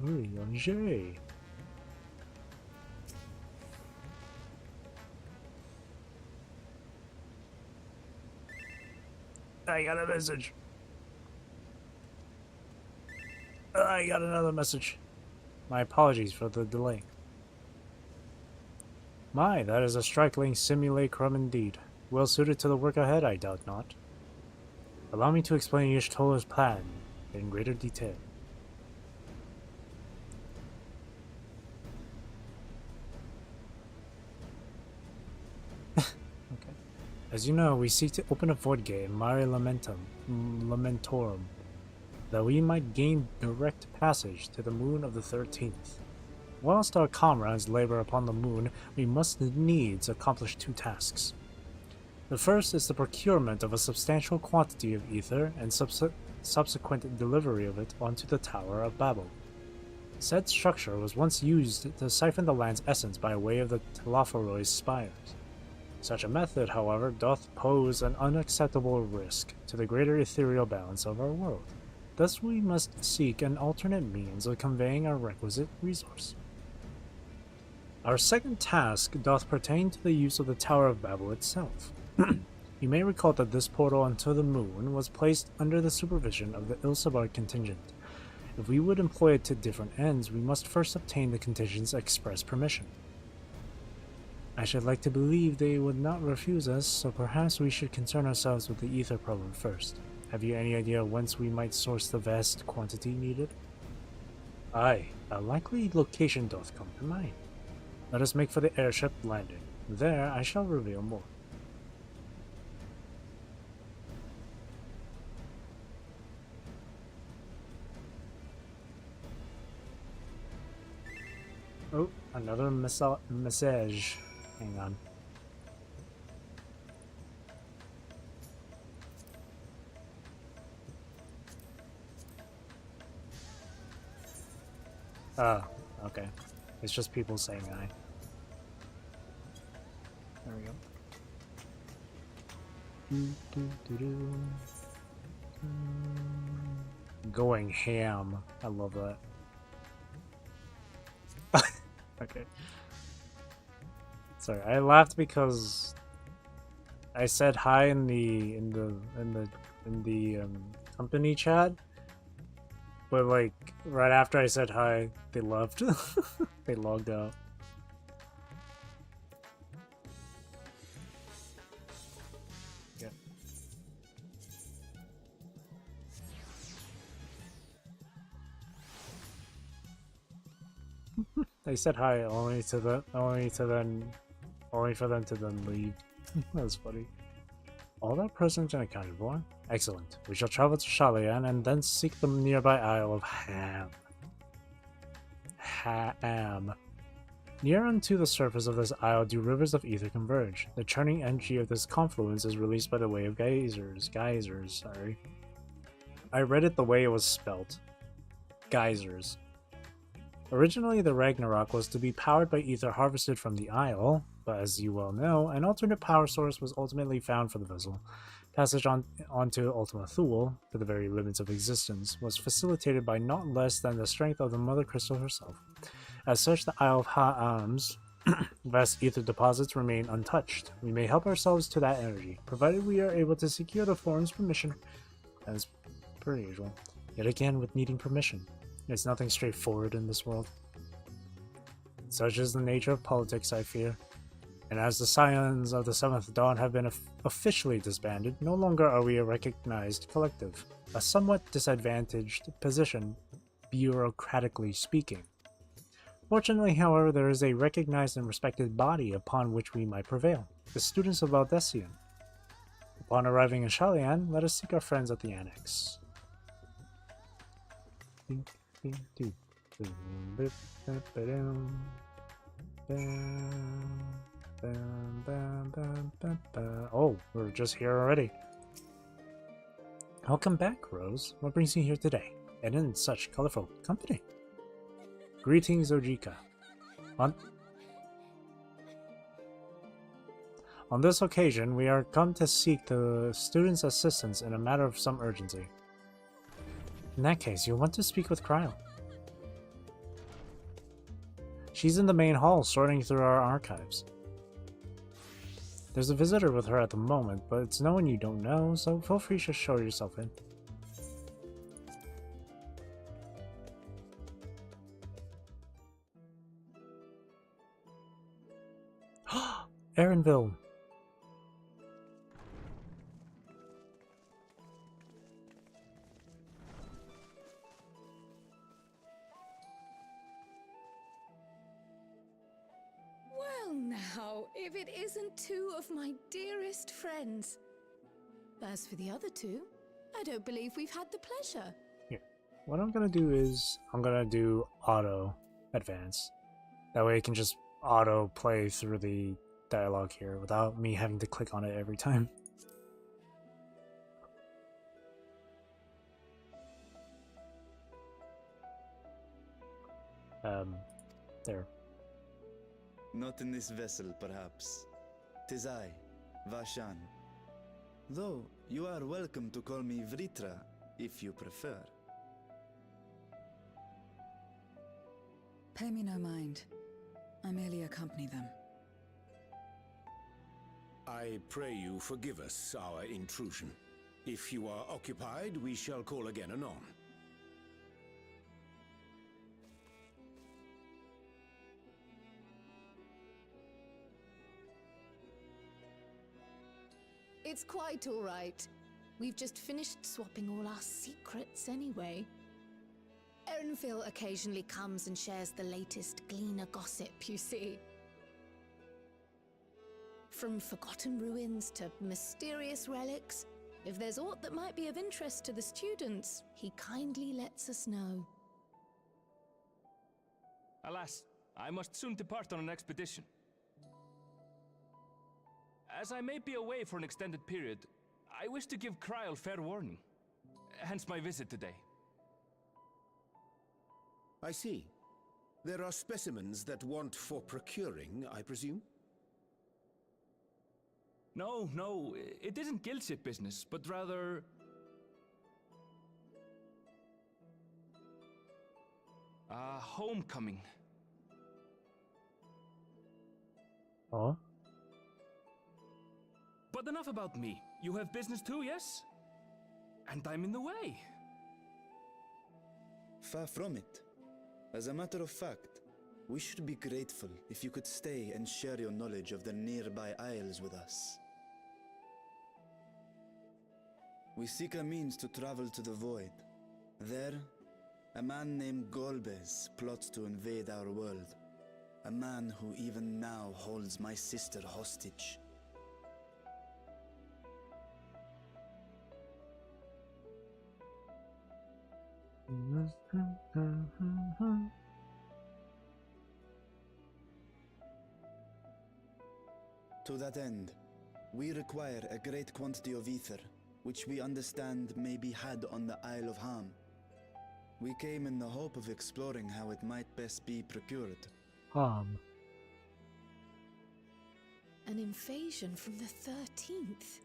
Urianger. I got a message. I got another message. My apologies for the delay. My, that is a striking simulacrum indeed. Well suited to the work ahead, I doubt not. Allow me to explain Y'shtola's plan in greater detail. Okay. As you know, we seek to open a void gate in Mare Lamentorum, that we might gain direct passage to the moon of the 13th. Whilst our comrades labor upon the moon, we must needs accomplish two tasks. The first is the procurement of a substantial quantity of ether and subsequent delivery of it onto the Tower of Babel. Said structure was once used to siphon the land's essence by way of the Telophoro's spires. Such a method, however, doth pose an unacceptable risk to the greater ethereal balance of our world. Thus we must seek an alternate means of conveying our requisite resource. Our second task doth pertain to the use of the Tower of Babel itself. You may recall that this portal onto the moon was placed under the supervision of the Ilsabar contingent. If we would employ it to different ends, we must first obtain the contingent's express permission. I should like to believe they would not refuse us, so perhaps we should concern ourselves with the ether problem first. Have you any idea whence we might source the vast quantity needed? Aye, a likely location doth come to mind. Let us make for the airship landing. There I shall reveal more. Oh, another message. Hang on. Oh, okay. It's just people saying aye. There we go. Going ham. I love that. Okay. Sorry, I laughed because I said hi in the company chat, but like right after I said hi, they left. They logged out. Yeah. They said hi only for them to then leave. That was funny. All that present and accounted for? Excellent. We shall travel to Shalayan and then seek the nearby Isle of Ham. Near unto the surface of this isle do rivers of ether converge. The churning energy of this confluence is released by the way of geysers, sorry. I read it the way it was spelt. Geysers. Originally, the Ragnarok was to be powered by ether harvested from the Isle, but as you well know, an alternate power source was ultimately found for the vessel. Passage onto Ultima Thule, to the very limits of existence, was facilitated by not less than the strength of the Mother Crystal herself. As such, the Isle of Ha'am's vast ether deposits remain untouched. We may help ourselves to that energy, provided we are able to secure the foreign's permission, as per usual. Yet again, with needing permission. It's nothing straightforward in this world. Such is the nature of politics, I fear. And as the Scions of the Seventh Dawn have been officially disbanded, no longer are we a recognized collective. A somewhat disadvantaged position, bureaucratically speaking. Fortunately, however, there is a recognized and respected body upon which we might prevail. The students of Valdesian. Upon arriving in Shalayan, let us seek our friends at the Annex. Oh, we're just here already. Welcome back, Rose. What brings you here today? And in such colorful company. Greetings, Ojika. On this occasion, we are come to seek the students' assistance in a matter of some urgency. In that case, you'll want to speak with Cryo. She's in the main hall, sorting through our archives. There's a visitor with her at the moment, but it's no one you don't know, so feel free to show yourself in. Erinville. Well now, if it isn't two of my dearest friends. As for the other two, I don't believe we've had the pleasure. Here. What I'm gonna do is I'm gonna do auto advance. That way it can just auto play through the dialogue here without me having to click on it every time. There. Not in this vessel, perhaps. 'Tis I, Vashan. Though you are welcome to call me Vritra, if you prefer. Pay me no mind. I merely accompany them. I pray you forgive us our intrusion. If you are occupied, we shall call again anon. It's quite all right. We've just finished swapping all our secrets anyway. Erinville occasionally comes and shares the latest Gleaner gossip, you see. From forgotten ruins to mysterious relics, if there's aught that might be of interest to the students, he kindly lets us know. Alas, I must soon depart on an expedition. As I may be away for an extended period, I wish to give Kryl fair warning. Hence my visit today. I see. There are specimens that want for procuring, I presume? No, it isn't guildship business, but rather... homecoming. Oh? But enough about me. You have business too, yes? And I'm in the way. Far from it. As a matter of fact, we should be grateful if you could stay and share your knowledge of the nearby isles with us. We seek a means to travel to the Void. There, a man named Golbez plots to invade our world. A man who even now holds my sister hostage. To that end, we require a great quantity of ether, which we understand may be had on the Isle of Ham. We came in the hope of exploring how it might best be procured. Ham. An invasion from the 13th?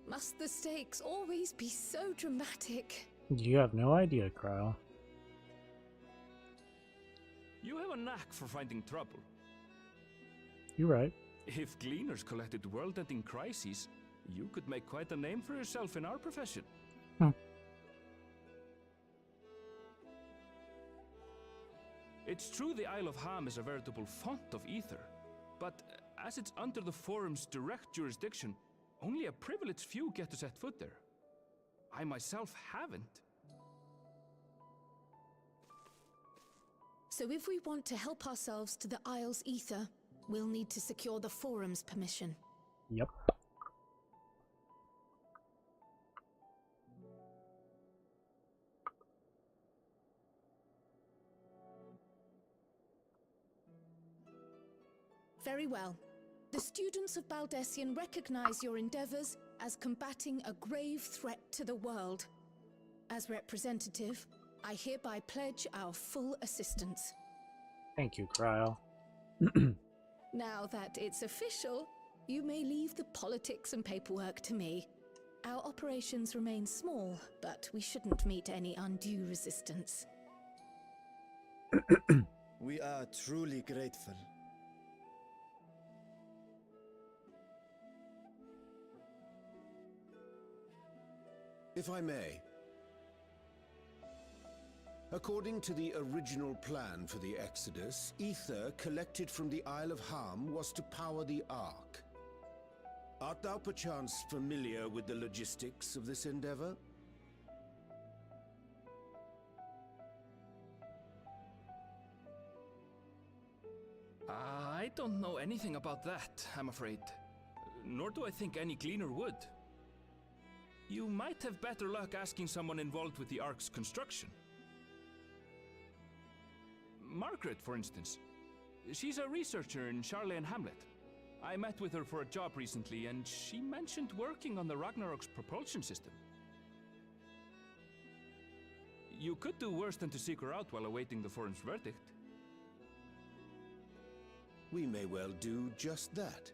Must the stakes always be so dramatic? You have no idea, Kryl. You have a knack for finding trouble. You're right. If Gleaners collected world-ending crises, you could make quite a name for yourself in our profession. It's true the Isle of Ham is a veritable font of ether, but as it's under the Forum's direct jurisdiction, only a privileged few get to set foot there. I myself haven't. So if we want to help ourselves to the Isle's ether, we'll need to secure the Forum's permission. Yep. Very well. The students of Baldessian recognize your endeavors as combating a grave threat to the world. As representative, I hereby pledge our full assistance. Thank you, Kryl. Now that it's official, you may leave the politics and paperwork to me. Our operations remain small, but we shouldn't meet any undue resistance. We are truly grateful. If I may. According to the original plan for the Exodus, ether collected from the Isle of Harm was to power the Ark. Art thou perchance familiar with the logistics of this endeavor? I don't know anything about that, I'm afraid. Nor do I think any cleaner would. You might have better luck asking someone involved with the Ark's construction. Margaret, for instance. She's a researcher in Charley and Hamlet. I met with her for a job recently, and she mentioned working on the Ragnarok's propulsion system. You could do worse than to seek her out while awaiting the forum's verdict. We may well do just that.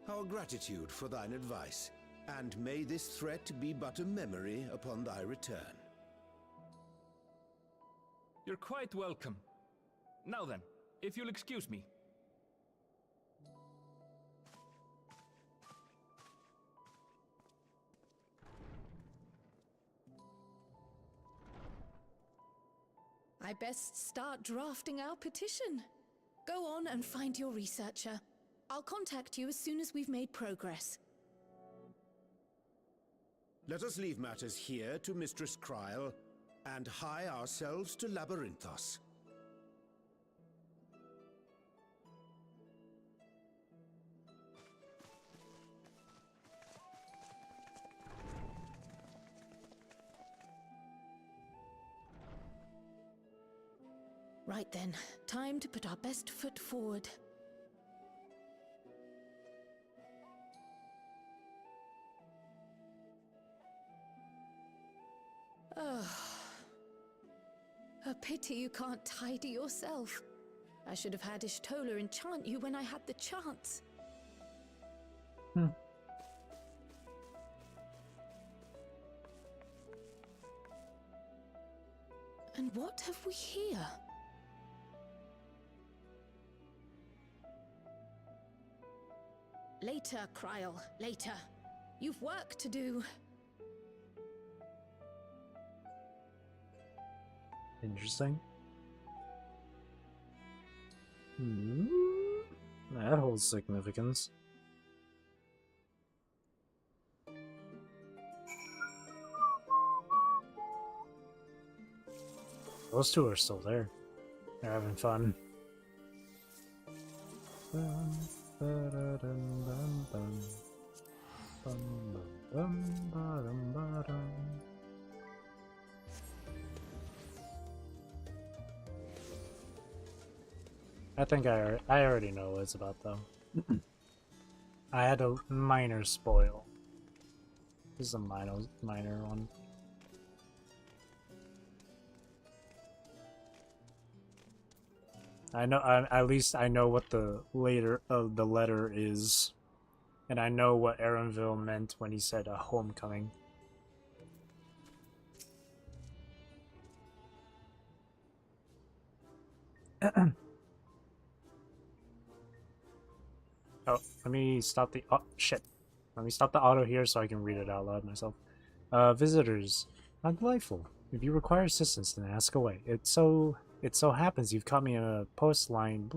Our gratitude for thine advice, and may this threat be but a memory upon thy return. You're quite welcome. Now then, if you'll excuse me. I best start drafting our petition. Go on and find your researcher. I'll contact you as soon as we've made progress. Let us leave matters here to Mistress Kryl, and hie ourselves to Labyrinthos. Right then, time to put our best foot forward. A pity you can't tidy yourself. I should have had Ishtola enchant you when I had the chance. And what have we here? Later, Kryl, later. You've work to do. Interesting. That holds significance. Those two are still there. They're having fun. I think I already know what it's about, though. I had a minor spoil. This is a minor one. I know. At least I know what the letter is, and I know what Erenville meant when he said a homecoming. Oh, let me stop the shit. Let me stop the auto here so I can read it out loud myself. Visitors, how delightful. If you require assistance, then ask away. It so happens you've caught me in a post-deadline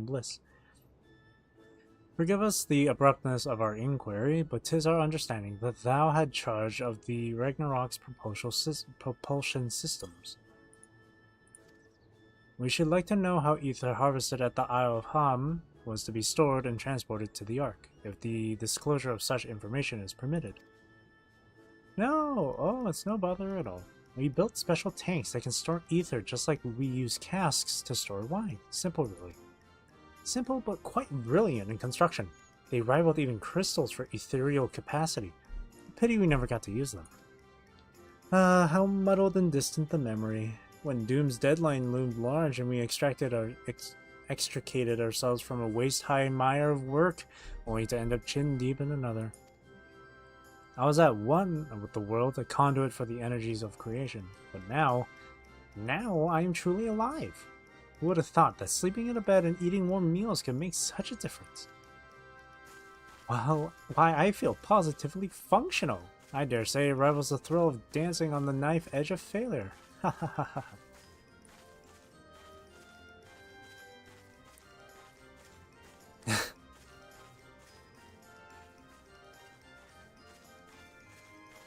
bliss. Forgive us the abruptness of our inquiry, but 'tis our understanding that thou had charge of the Ragnarok's propulsion systems. We should like to know how ether harvested at the Isle of Ham was to be stored and transported to the Ark, if the disclosure of such information is permitted. No, it's no bother at all. We built special tanks that can store ether just like we use casks to store wine. Simple, really. Simple, but quite brilliant in construction. They rivaled even crystals for ethereal capacity. Pity we never got to use them. How muddled and distant the memory. When Doom's deadline loomed large and we extricated ourselves from a waist-high mire of work, only to end up chin-deep in another. I was at one with the world, a conduit for the energies of creation. But now I am truly alive. Who would have thought that sleeping in a bed and eating warm meals could make such a difference? Well, why I feel positively functional. I dare say it rivals the thrill of dancing on the knife edge of failure. Ha ha ha ha.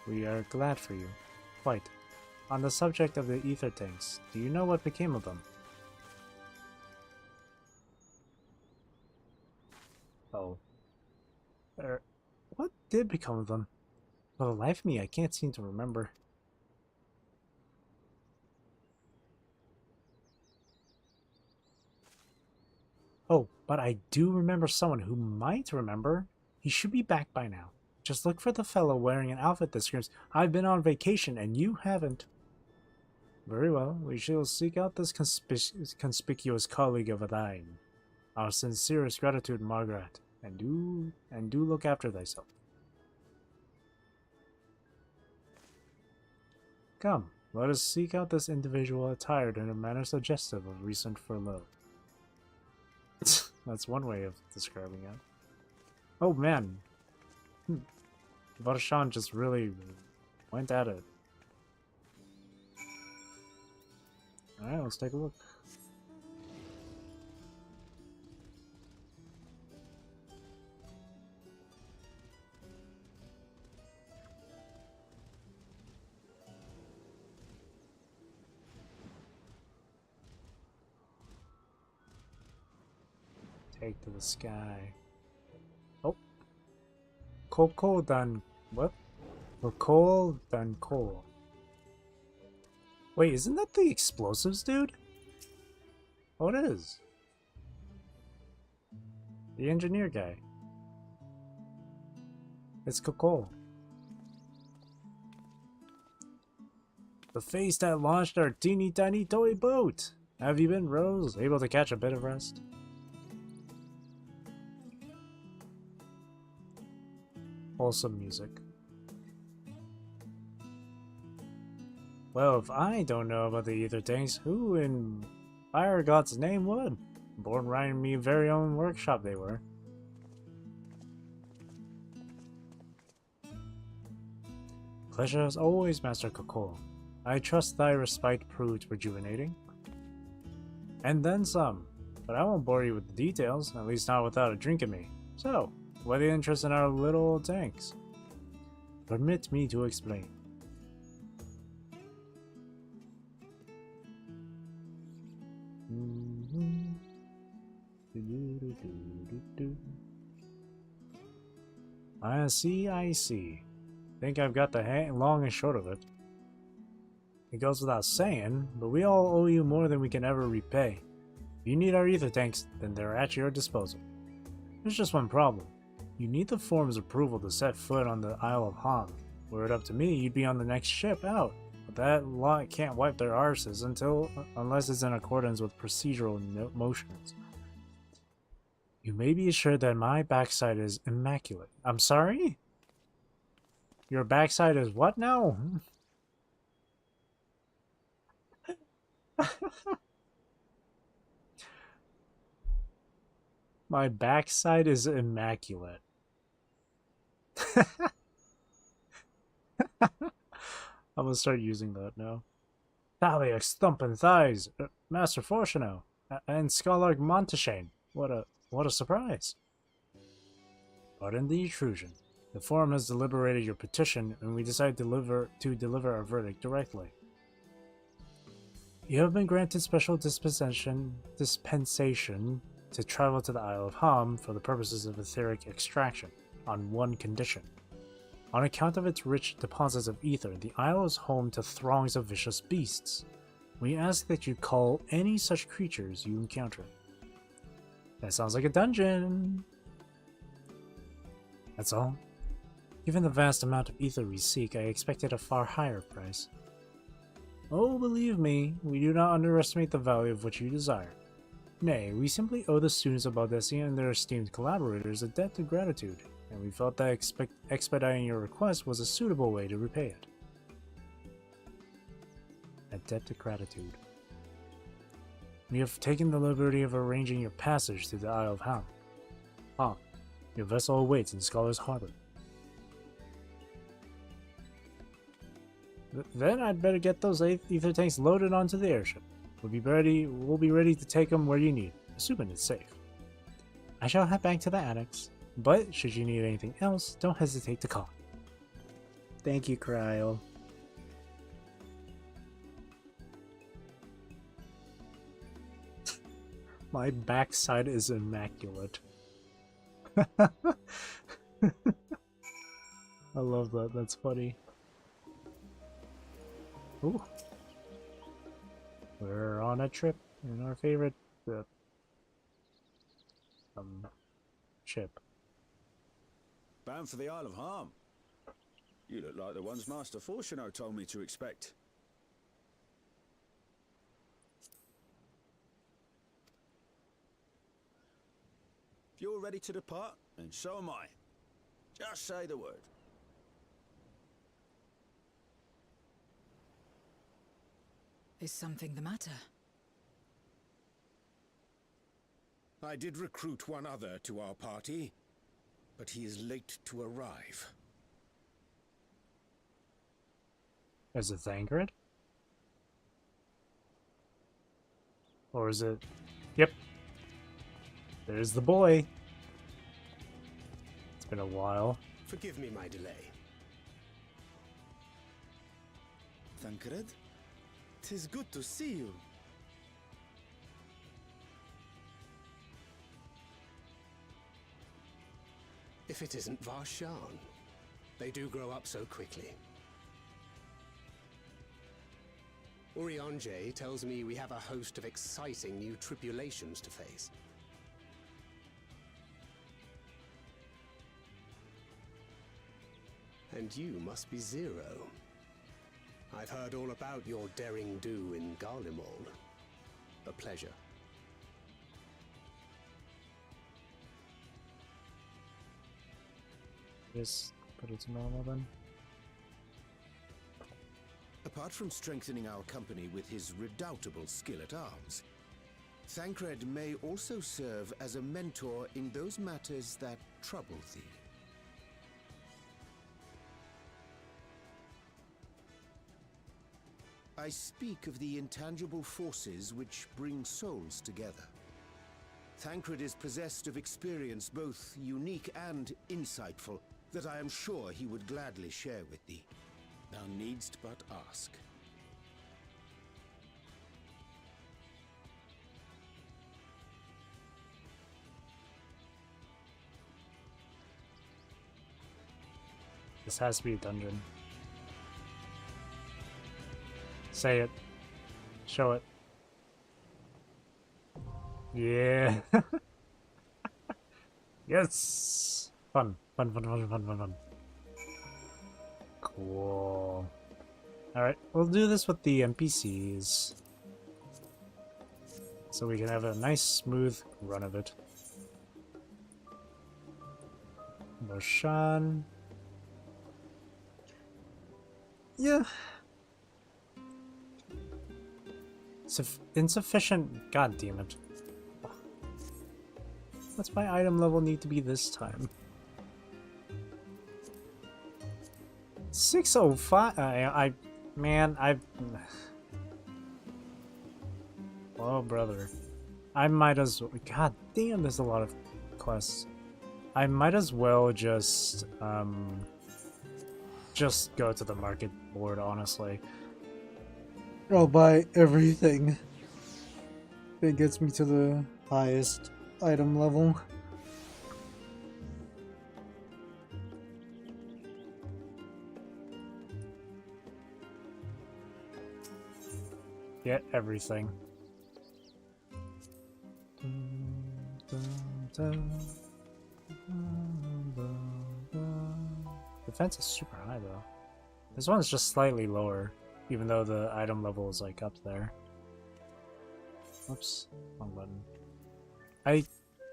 We are glad for you. Quite. On the subject of the ether tanks, do you know what became of them? Oh. What did become of them? For the life of me, I can't seem to remember. Oh, but I do remember someone who might remember. He should be back by now. Just look for the fellow wearing an outfit that screams, "I've been on vacation and you haven't." Very well, we shall seek out this conspicuous colleague of thine. Our sincerest gratitude, Margaret, and do look after thyself. Come, let us seek out this individual attired in a manner suggestive of recent furlough. That's one way of describing it. Oh man, Varshan just really went at it. Alright, let's take a look. Take to the sky. Oh. Coal than what? Or coal than coal. Wait, isn't that the explosives dude? Oh, it is. The engineer guy. It's Coco. The face that launched our teeny tiny toy boat. Have you been, Rose? Able to catch a bit of rest? Wholesome music. Well, if I don't know about the ether tanks, who in fire God's name would? Born right in me very own workshop they were. Pleasure as always, Master Coco. I trust thy respite proved rejuvenating. And then some, but I won't bore you with the details, at least not without a drink in me. So, why the interest in our little tanks? Permit me to explain. I see. Think I've got the long and short of it. It goes without saying, but we all owe you more than we can ever repay. If you need our ether tanks, then they're at your disposal. There's just one problem. You need the Forum's approval to set foot on the Isle of Ham. Were it up to me, you'd be on the next ship out. But that lot can't wipe their arses unless it's in accordance with procedural motions. You may be assured that my backside is immaculate. I'm sorry? Your backside is what now? My backside is immaculate. I'm gonna start using that now. Thalia stumpin' thighs, Master Fortuno, and Scholar Monteshane. What a surprise! Pardon the intrusion. The Forum has deliberated your petition, and we decide to deliver our verdict directly. You have been granted special dispensation to travel to the Isle of Ham for the purposes of etheric extraction, on one condition. On account of its rich deposits of ether, the isle is home to throngs of vicious beasts. We ask that you cull any such creatures you encounter. That sounds like a dungeon! That's all. Given the vast amount of ether we seek, I expected a far higher price. Oh, believe me, we do not underestimate the value of what you desire. Nay, we simply owe the students of Baldesia and their esteemed collaborators a debt of gratitude, and we felt that expediting your request was a suitable way to repay it. A debt of gratitude. We have taken the liberty of arranging your passage to the Isle of Ham. Your vessel awaits in Scholar's Harbor. Then I'd better get those ether tanks loaded onto the airship. We'll be ready to take them where you need, assuming it's safe. I shall head back to the annex, but should you need anything else, don't hesitate to call. Thank you, Cryo. My backside is immaculate. I love that. That's funny. Ooh. We're on a trip in our favorite ship. Bound for the Isle of Harm. You look like the ones Master Fortuno told me to expect. If you're ready to depart, then so am I. Just say the word. Is something the matter? I did recruit one other to our party, but he is late to arrive. Is it Thancred? Or is it... Yep. There's the boy. It's been a while. Forgive me my delay. Thancred? 'Tis good to see you. If it isn't Varshan. They do grow up so quickly. Urianger tells me we have a host of exciting new tribulations to face. And you must be Zero. I've heard all about your daring do in Garlemald. A pleasure. Just put it to normal then. Apart from strengthening our company with his redoubtable skill at arms, Thancred may also serve as a mentor in those matters that trouble thee. I speak of the intangible forces which bring souls together. Thancred is possessed of experience both unique and insightful that I am sure he would gladly share with thee. Thou needst but ask. This has to be a dungeon. Say it. Show it. Yeah. Yes. Fun. Fun. Cool. Alright, we'll do this with the NPCs. So we can have a nice smooth run of it. Roshan. Yeah. Insufficient. God damn it. What's my item level need to be this time? 605. Oh, brother. I might as well. God damn, there's a lot of quests. I might as well just go to the market board, honestly. I'll buy everything that gets me to the highest item level. Get everything. Defense is super high though. This one's just slightly lower, even though the item level is like up there. Oops, wrong button.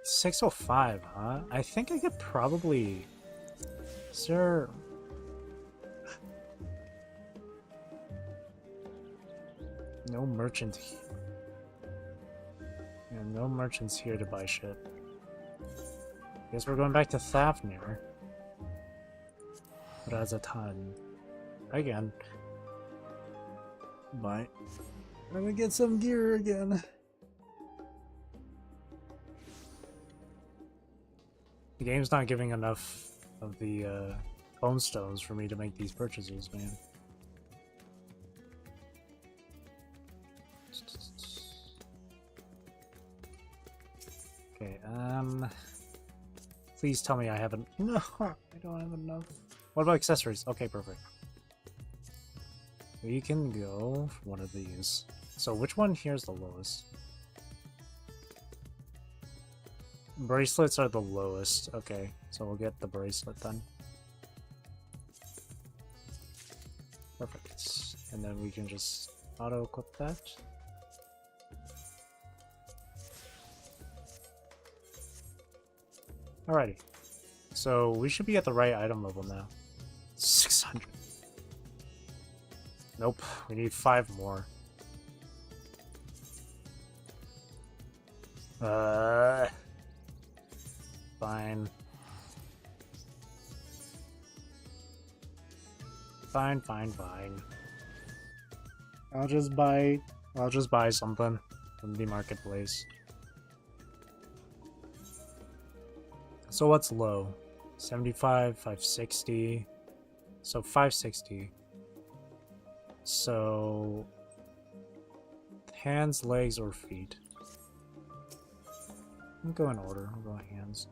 605, huh? I think I could probably... Sir... No merchant here. Yeah, no merchants here to buy shit. Guess we're going back to Thafnir. Razatan. Again. Bye. I'm gonna get some gear again. The game's not giving enough of the bone stones for me to make these purchases, man. Okay, please tell me I haven't. No, I don't have enough. What about accessories? Okay, perfect. We can go for one of these. So which one here is the lowest? Bracelets are the lowest. Okay, so we'll get the bracelet then. Perfect. And then we can just auto-equip that. Alrighty. So we should be at the right item level now. 600. Nope, we need 5 more. Fine. Fine. I'll just buy something from the marketplace. So what's low? 75, 560. So 560. So hands, legs, or feet? I'll go in order. I'll go hands.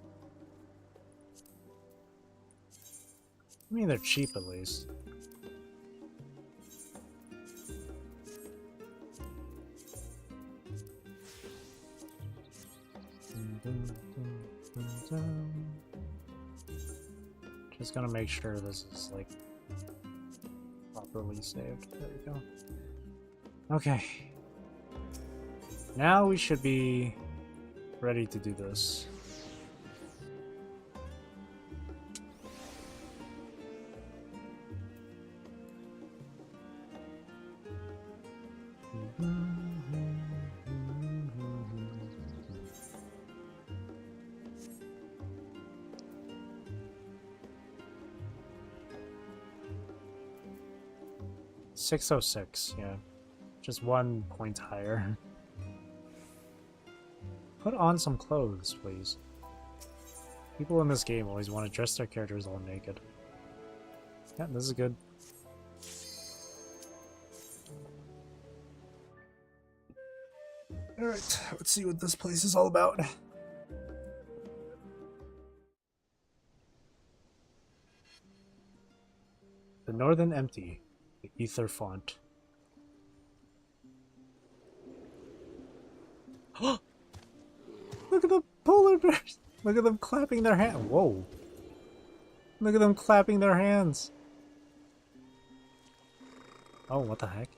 I mean, they're cheap at least. Just gonna make sure this is like properly saved. There we go. Okay. Now we should be ready to do this. $606, yeah. Just 1 point higher. Put on some clothes, please. People in this game always want to dress their characters all naked. Yeah, this is good. Alright, let's see what this place is all about. The Northern Empty. The Ether Font. Look at the polar bears! Look at them clapping their hands. Whoa! Look at them clapping their hands. Oh, what the heck?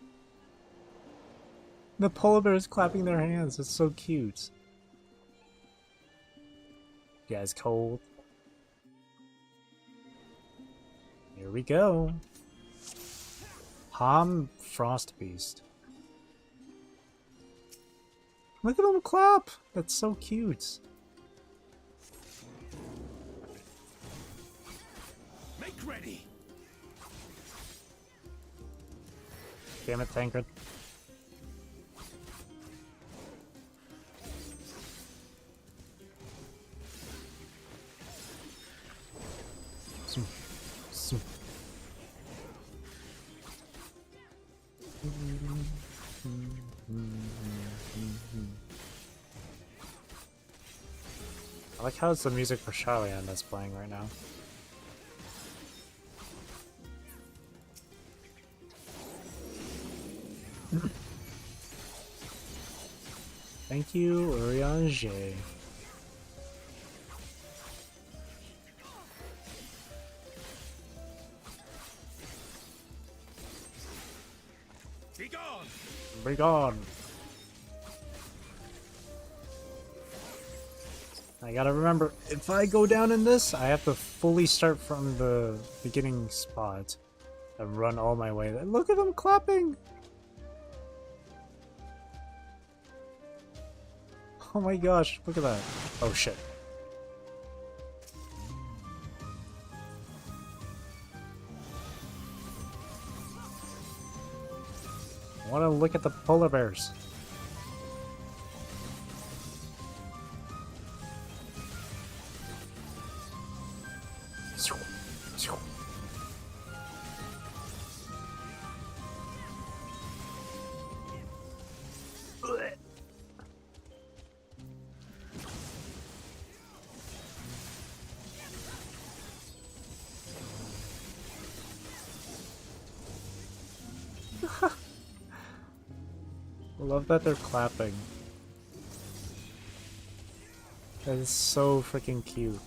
The polar bears clapping their hands. It's so cute. You guys cold? Here we go. Ham Frost Beast. Look at them clap! That's so cute. Make ready. Damn it, Tancred. I like how it's the music for Charlian that's playing right now. Thank you, Urianger. Be gone! Be gone! I gotta remember, if I go down in this, I have to fully start from the beginning spot and run all my way. Look at them clapping! Oh my gosh, look at that. Oh shit. I want to look at the polar bears. I love that they're clapping. That is so freaking cute.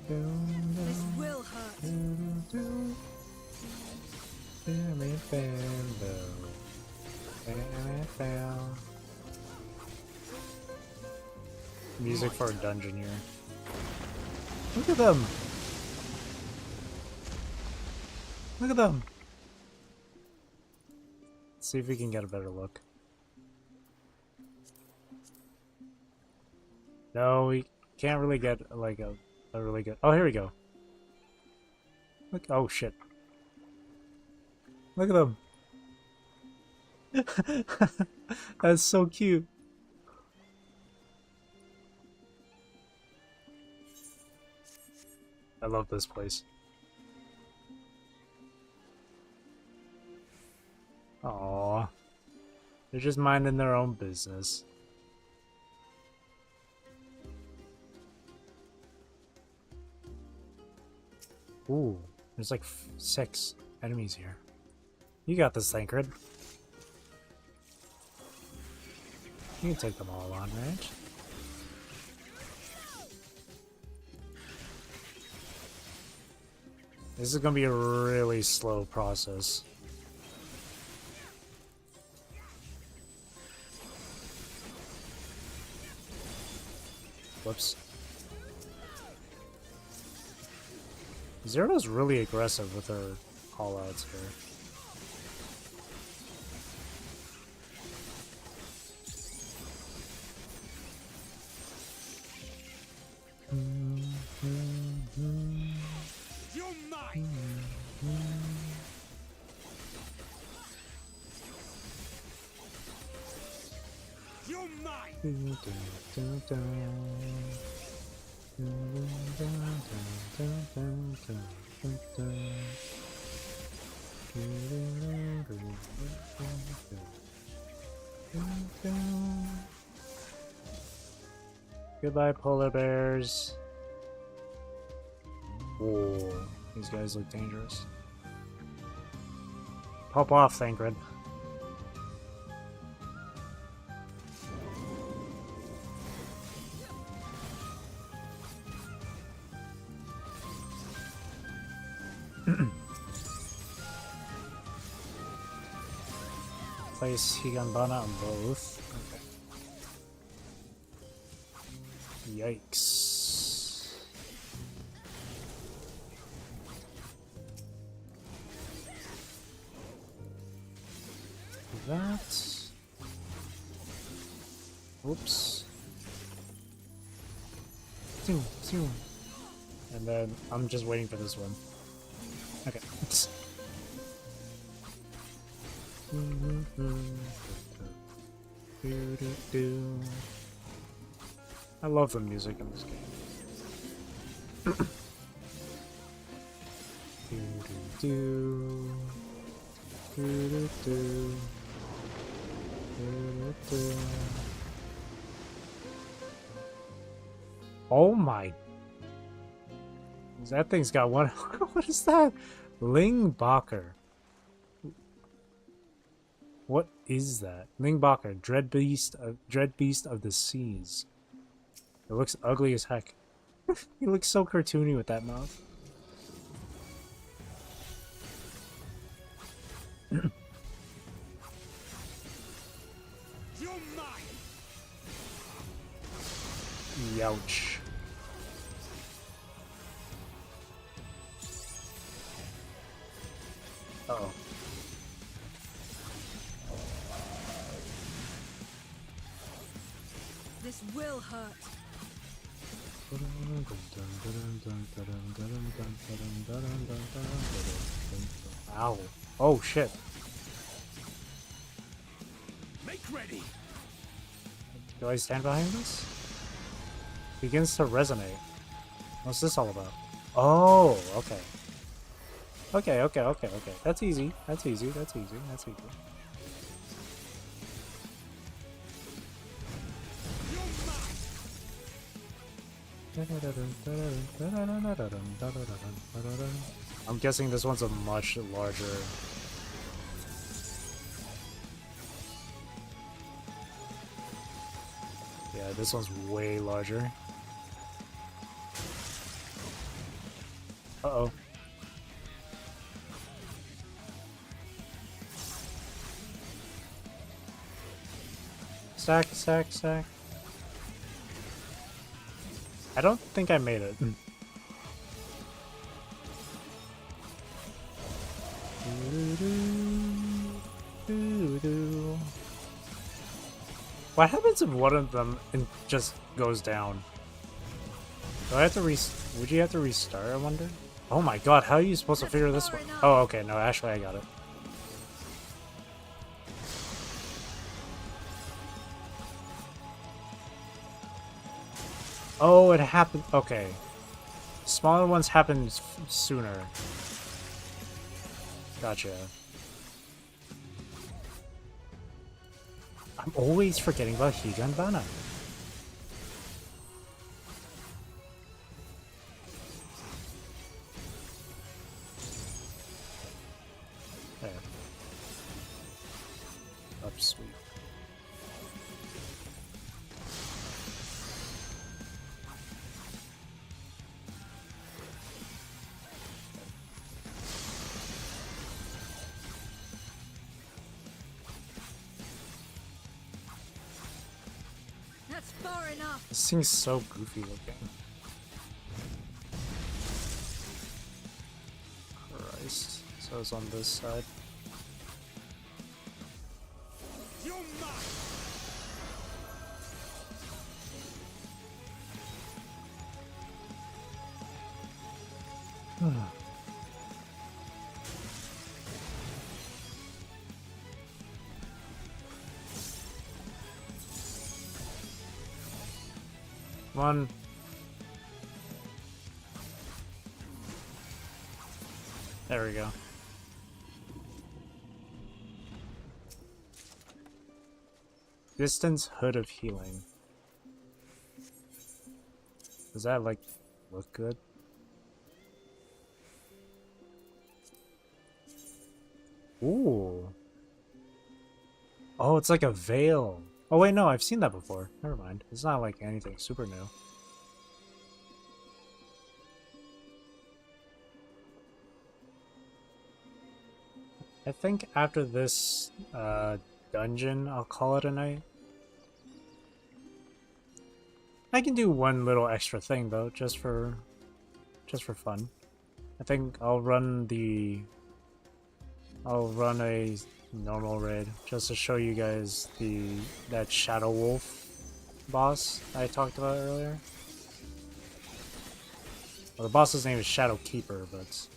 This will hurt. Music for a dungeon here. Look at them! Look at them! Let's see if we can get a better look. No, we can't really get like a really good. Oh, here we go. Look! Oh shit! Look at them! That's so cute. I love this place. Aww. They're just minding their own business. Ooh, there's like 6 enemies here. You got this, Thancred. You can take them all on, right? This is gonna be a really slow process. Whoops. Zero's really aggressive with her call-outs here. Goodbye, polar bears. Whoa, these guys look dangerous. Pop off, Thancred. Place Higanbana on both. Okay. Yikes. That. Oops. And then I'm just waiting for this one. Okay. I love the music in this game. Oh my. That thing's got one. What is that? Lingbacher. What is that? Lingbacher, dread beast of the seas. It looks ugly as heck. He looks so cartoony with that mouth. Youch. Uh-oh. This will hurt. Ow. Oh shit. Make ready. Do I stand behind this? Begins to resonate. What's this all about? Oh, okay. Okay. That's easy. That's easy. I'm guessing this one's a much larger. Yeah, this one's way larger. Uh-oh. Sack. I don't think I made it. What happens if one of them just goes down? Do I have to would you have to restart, I wonder? Oh my god, how are you supposed to figure this one? Oh, okay, no, actually I got it. Oh, it happened. Okay. Smaller ones happen sooner. Gotcha. I'm always forgetting about Higa and Bana. There. Up, sweet. That's far enough. This thing's so goofy looking. Christ. So it's on this side. Come on. There we go. Distance Hood of Healing. Does that, like, look good? Ooh. Oh, it's like a veil. Oh wait, no, I've seen that before. Never mind. It's not like anything super new. I think after this dungeon, I'll call it a night. I can do one little extra thing though, just for fun. I think I'll run a normal raid just to show you guys that Shadow Wolf boss I talked about earlier. Well, the boss's name is Shadow Keeper, but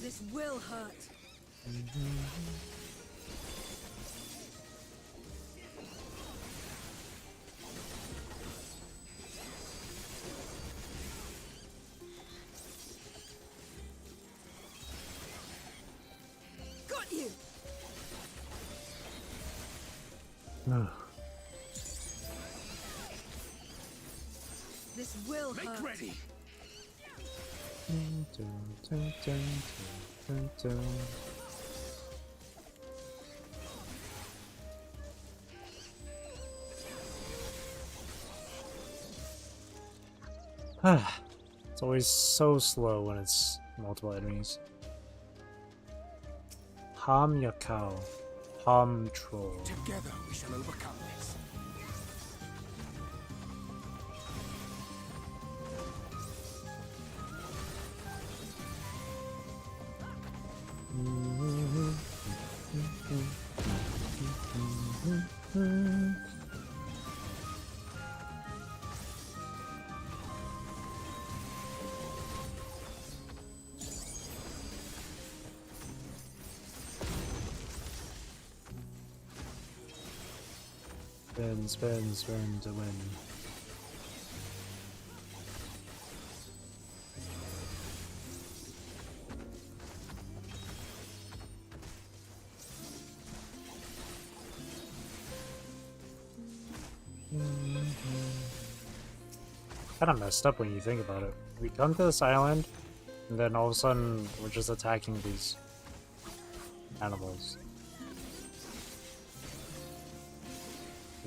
This will hurt. Got you. This will hurt. Make ready. It's always so slow when it's multiple enemies. Ham Yakao. Ham Troll. Together we shall overcome this. Spin, spin, spin to win. Kind of messed up when you think about it. We come to this island, and then all of a sudden we're just attacking these animals.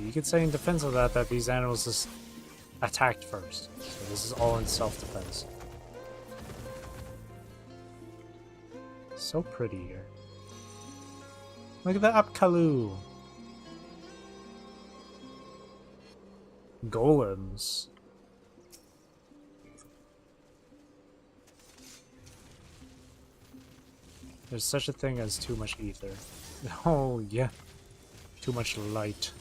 You could say in defense of that these animals just attacked first. So this is all in self-defense. So pretty here. Look at the Apkalu! Golems. There's such a thing as too much ether. Oh yeah. Too much light.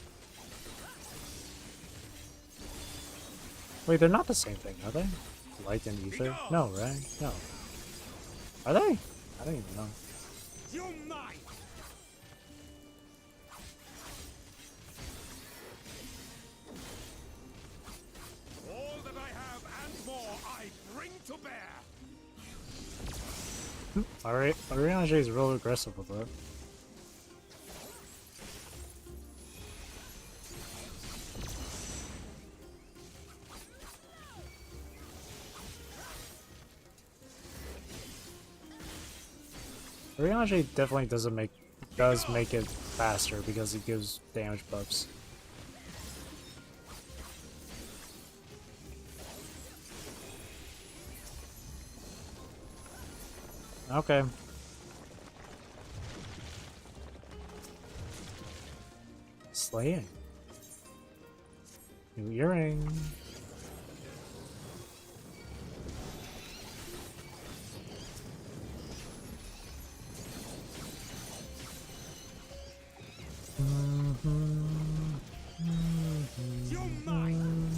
Wait, they're not the same thing, are they? Light and ether? No, right? No. Are they? I don't even know. You're mine. All that I have and more I bring to bear. Alright, Ariana is real aggressive with that. Ariana definitely does make it faster because it gives damage buffs. Okay. Slaying. New earring. You're mine.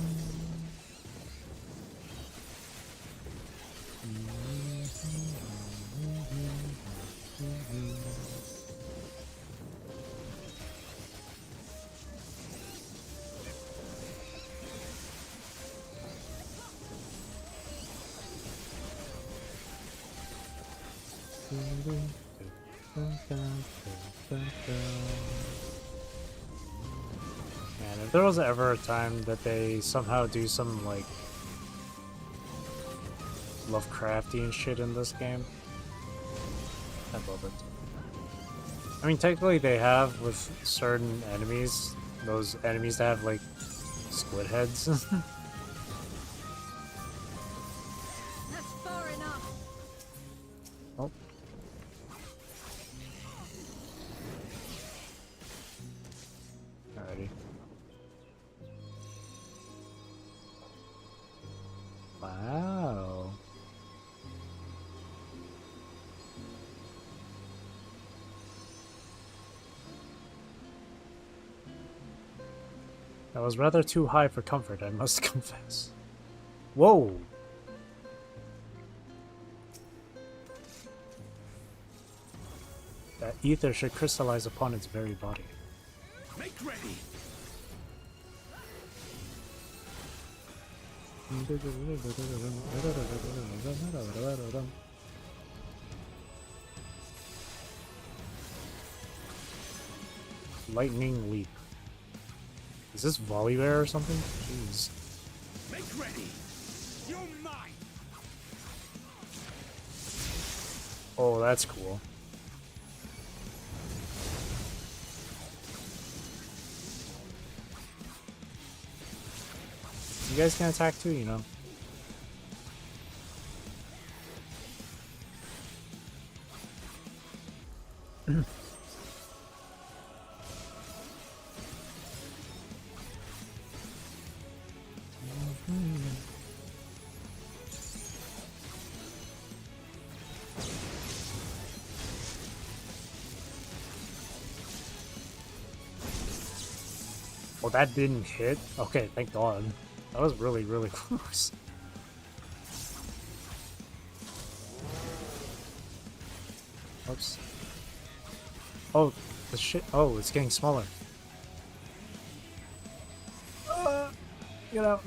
Man, if there was ever a time that they somehow do some, like, Lovecraftian shit in this game, I love it. I mean, technically they have with certain enemies, those enemies that have, like, squid heads. That's far enough. Oh. Alrighty. Wow. That was rather too high for comfort, I must confess. Whoa! That ether should crystallize upon its very body. Make ready. Lightning leap. Is this Volibear or something? Jeez. Make ready. You're mine. Oh, that's cool. You guys can attack too, you know. Oh, that didn't hit? Okay, thank God. That was really, really close. Oops. Oh, the shit. Oh, it's getting smaller. Get out.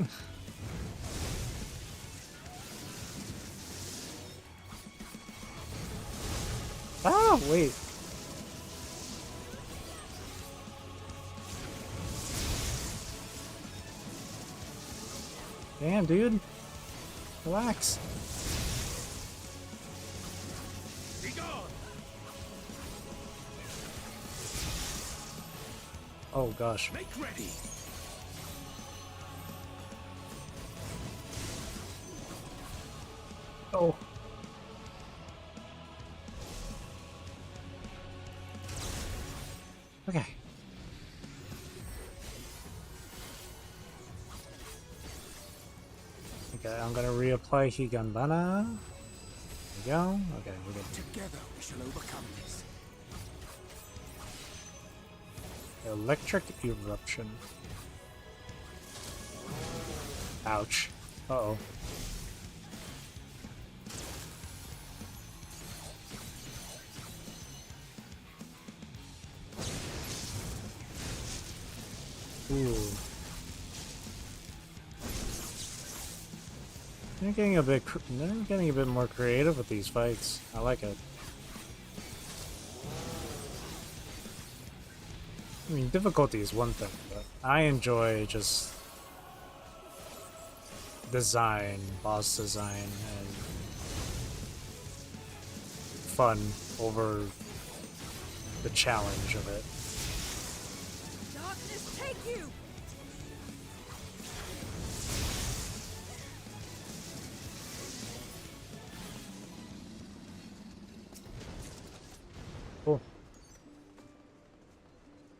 Ah, wait. Damn, dude. Relax. Be gone! Oh, gosh. Make ready! Oh. Okay. Okay, I'm gonna reapply Higandana. There we go. Okay, we're good. Together we shall overcome this. Electric eruption. Ouch. Uh-oh. Ooh. They're getting a bit more creative with these fights. I like it. I mean, difficulty is one thing, but I enjoy just design, boss design, and fun over the challenge of it. Darkness, take you! Cool.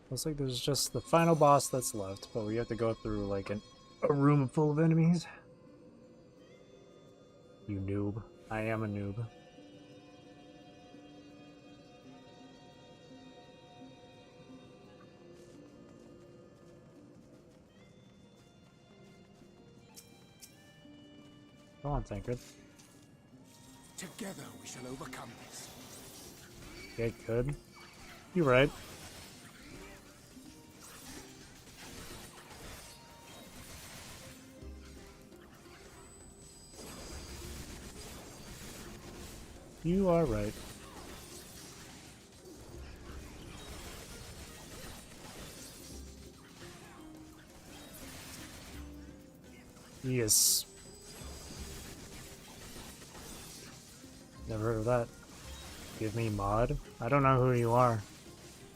Looks like there's just the final boss that's left, but we have to go through like a room full of enemies. You noob. I am a noob. Come on, Tancred. Together we shall overcome this. Okay, good. You're right. You are right. Yes. Never heard of that. Give me mod? I don't know who you are.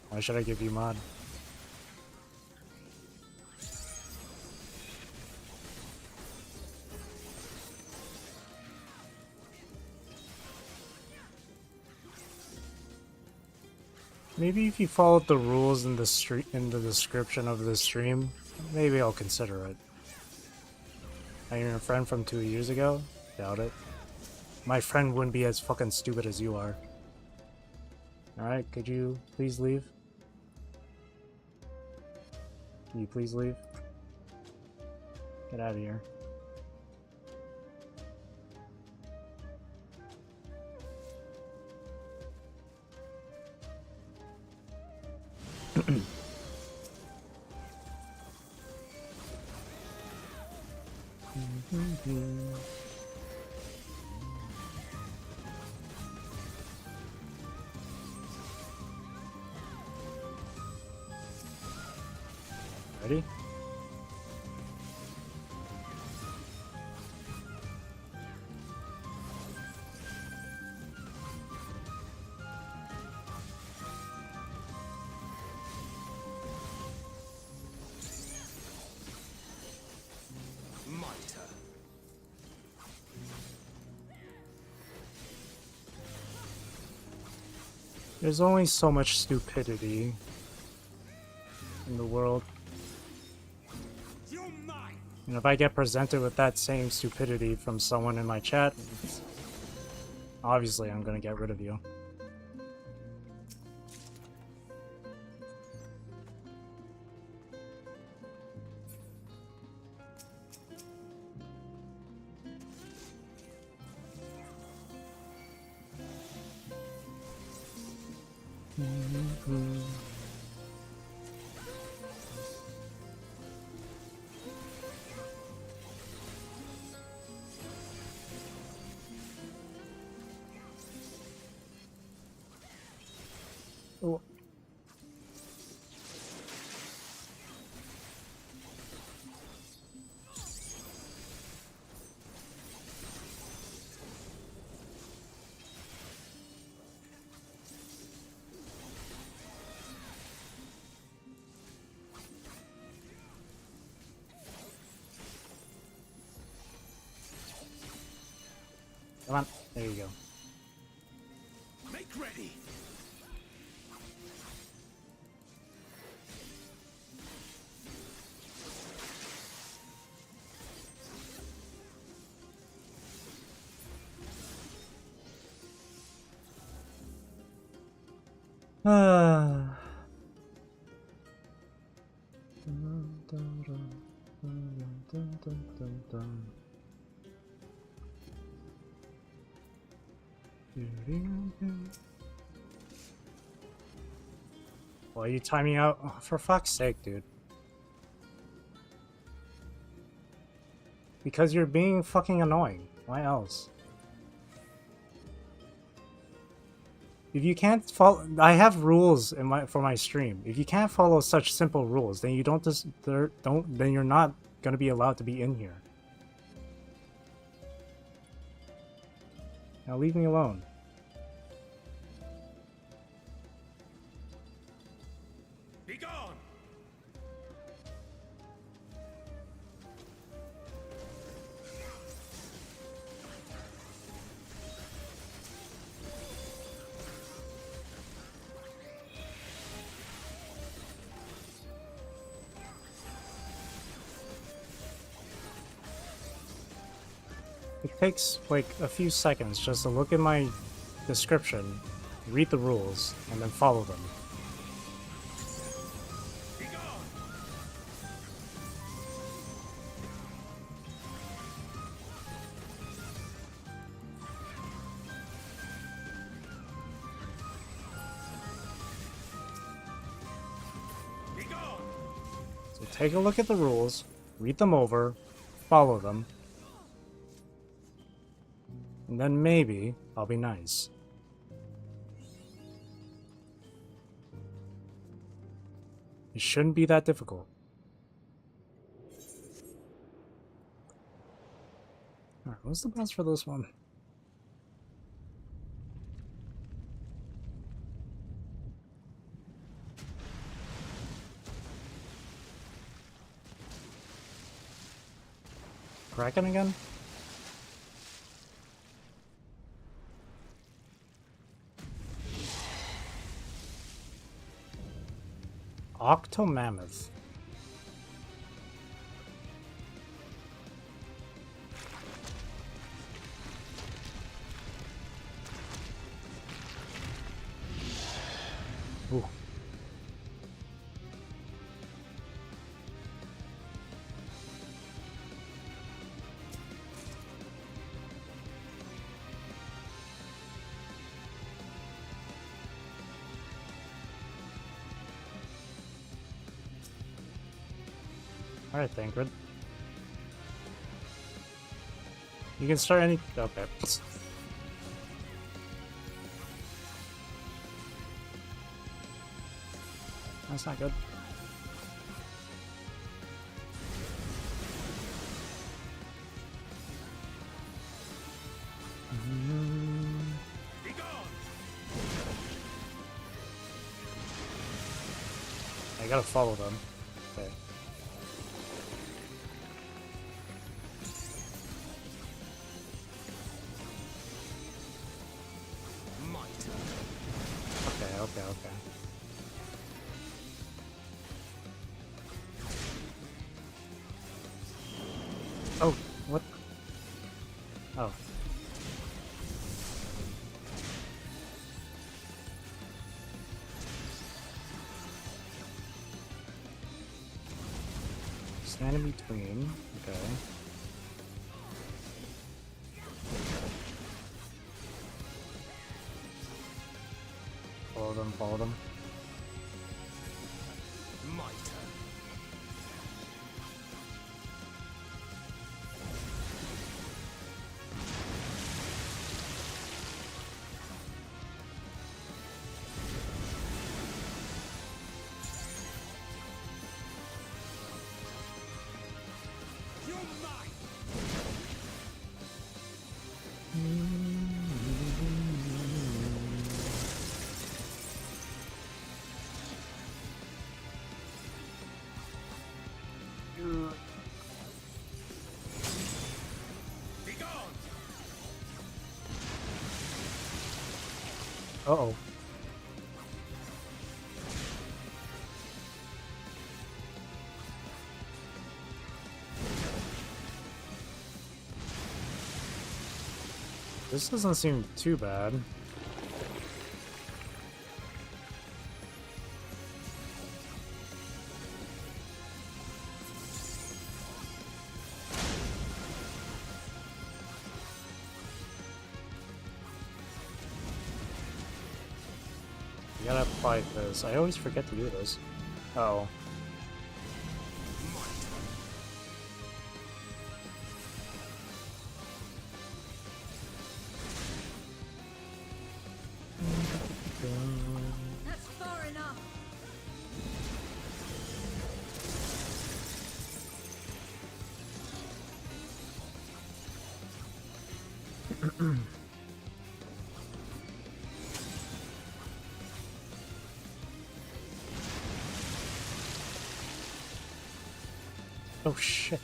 Why should I give you mod? Maybe if you followed the rules in the description of the stream, maybe I'll consider it. Are you a friend from 2 years ago? Doubt it. My friend wouldn't be as fucking stupid as you are. Alright, could you please leave? Can you please leave? Get out of here. Ready? Mitre. There's only so much stupidity in the world. And if I get presented with that same stupidity from someone in my chat, obviously I'm gonna get rid of you. Oh. Come on, there you go. Make ready. Why are you timing out? Oh, for fuck's sake, dude. Because you're being fucking annoying. Why else? If you can't follow, I have rules in for my stream. If you can't follow such simple rules, then you then you're not gonna be allowed to be in here. Now leave me alone. Be gone. It takes like a few seconds just to look at my description, read the rules, and then follow them. So take a look at the rules, read them over, follow them, and then maybe I'll be nice. It shouldn't be that difficult. Alright, what's the boss for this one? Kraken again? Octomammoth. Ooh. Alright, Thancred. You can start any... Okay. That's not good. I gotta follow them. Okay. Okay. Oh, what? Oh. Stand in between. Okay. Follow them, follow them. My turn. Uh-oh. This doesn't seem too bad. You gotta apply this. I always forget to do this. Oh. That's far enough. Oh shit.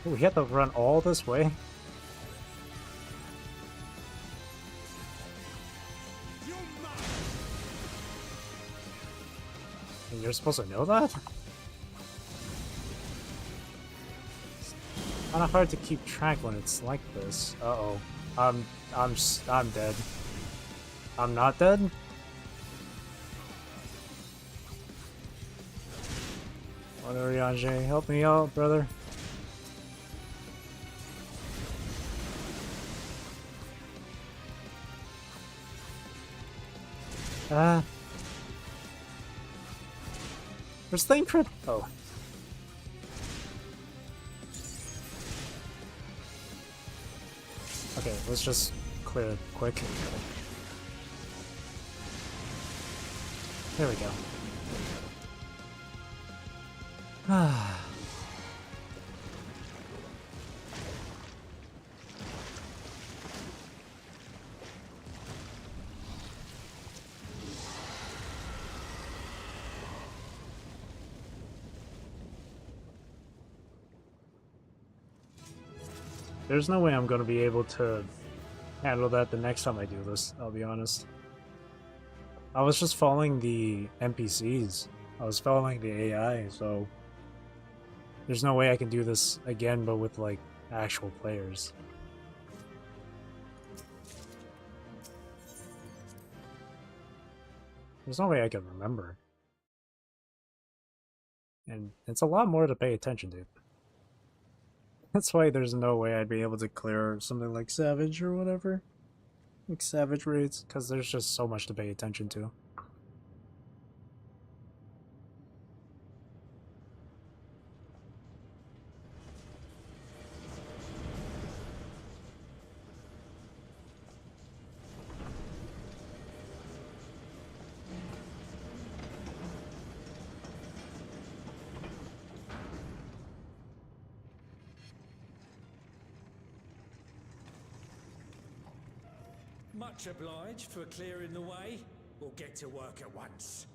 Oh, we had to run all this way? And you're supposed to know that? It's kinda hard to keep track when it's like this. Uh-oh. I'm dead. I'm not dead? Oriange, help me out, brother. Where's the crit? Oh. Okay, let's just clear it quick. There we go. Ah. There's no way I'm going to be able to handle that the next time I do this, I'll be honest. I was just following the NPCs. I was following the AI, so there's no way I can do this again, but with, like, actual players. There's no way I can remember. And it's a lot more to pay attention to. That's why there's no way I'd be able to clear something like Savage or whatever. Like Savage raids, because there's just so much to pay attention to. Much obliged for clearing the way. We'll get to work at once.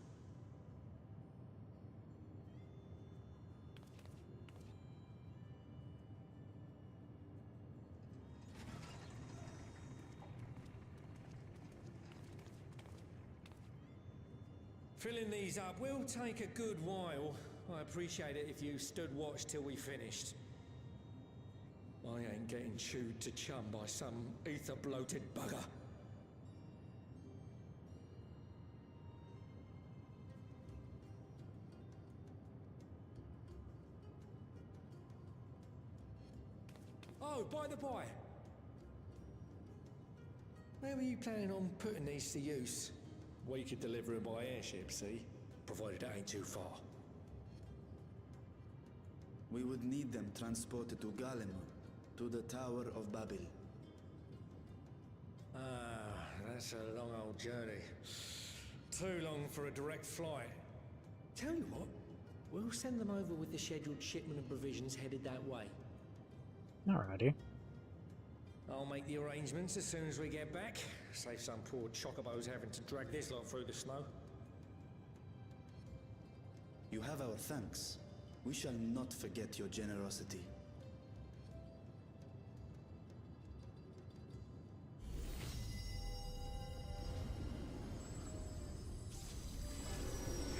Filling these up will take a good while. I appreciate it if you stood watch till we finished. I ain't getting chewed to chum by some ether-bloated bugger. Oh, by the by, where were you planning on putting these to use? We could deliver them by airship, see? Provided it ain't too far. We would need them transported to Galem, to the Tower of Babel. Ah, that's a long old journey. Too long for a direct flight. Tell you what, we'll send them over with the scheduled shipment of provisions headed that way. Alrighty. I'll make the arrangements as soon as we get back. Save some poor chocobos having to drag this lot through the snow. You have our thanks. We shall not forget your generosity.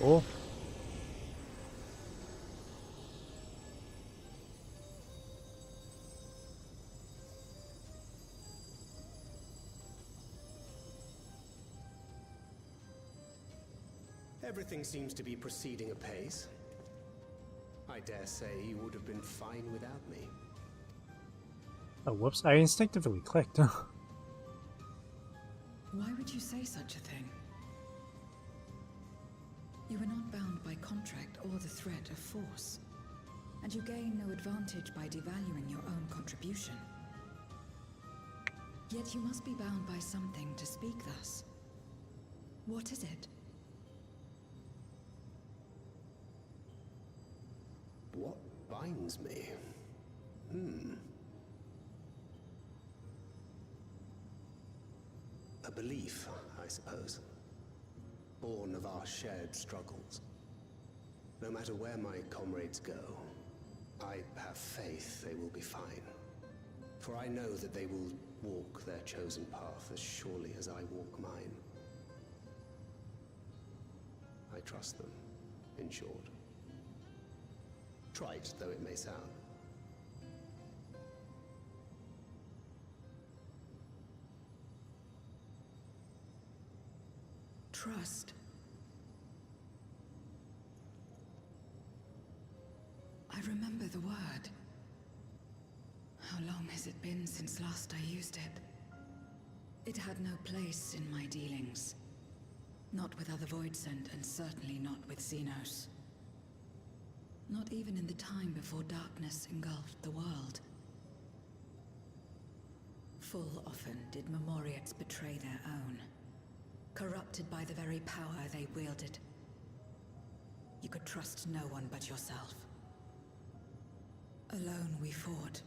Oh. Everything seems to be proceeding apace. I dare say you would have been fine without me. Oh, whoops. I instinctively clicked. Why would you say such a thing? You are not bound by contract or the threat of force, and you gain no advantage by devaluing your own contribution. Yet you must be bound by something to speak thus. What is it? What binds me? A belief, I suppose. Born of our shared struggles. No matter where my comrades go, I have faith they will be fine. For I know that they will walk their chosen path as surely as I walk mine. I trust them, in short. Trite though it may sound. Trust. I remember the word. How long has it been since last I used it? It had no place in my dealings. Not with other Voidsent, and certainly not with Xenos. Not even in the time before darkness engulfed the world. Full often did Memoriates betray their own, corrupted by the very power they wielded. You could trust no one but yourself. Alone we fought,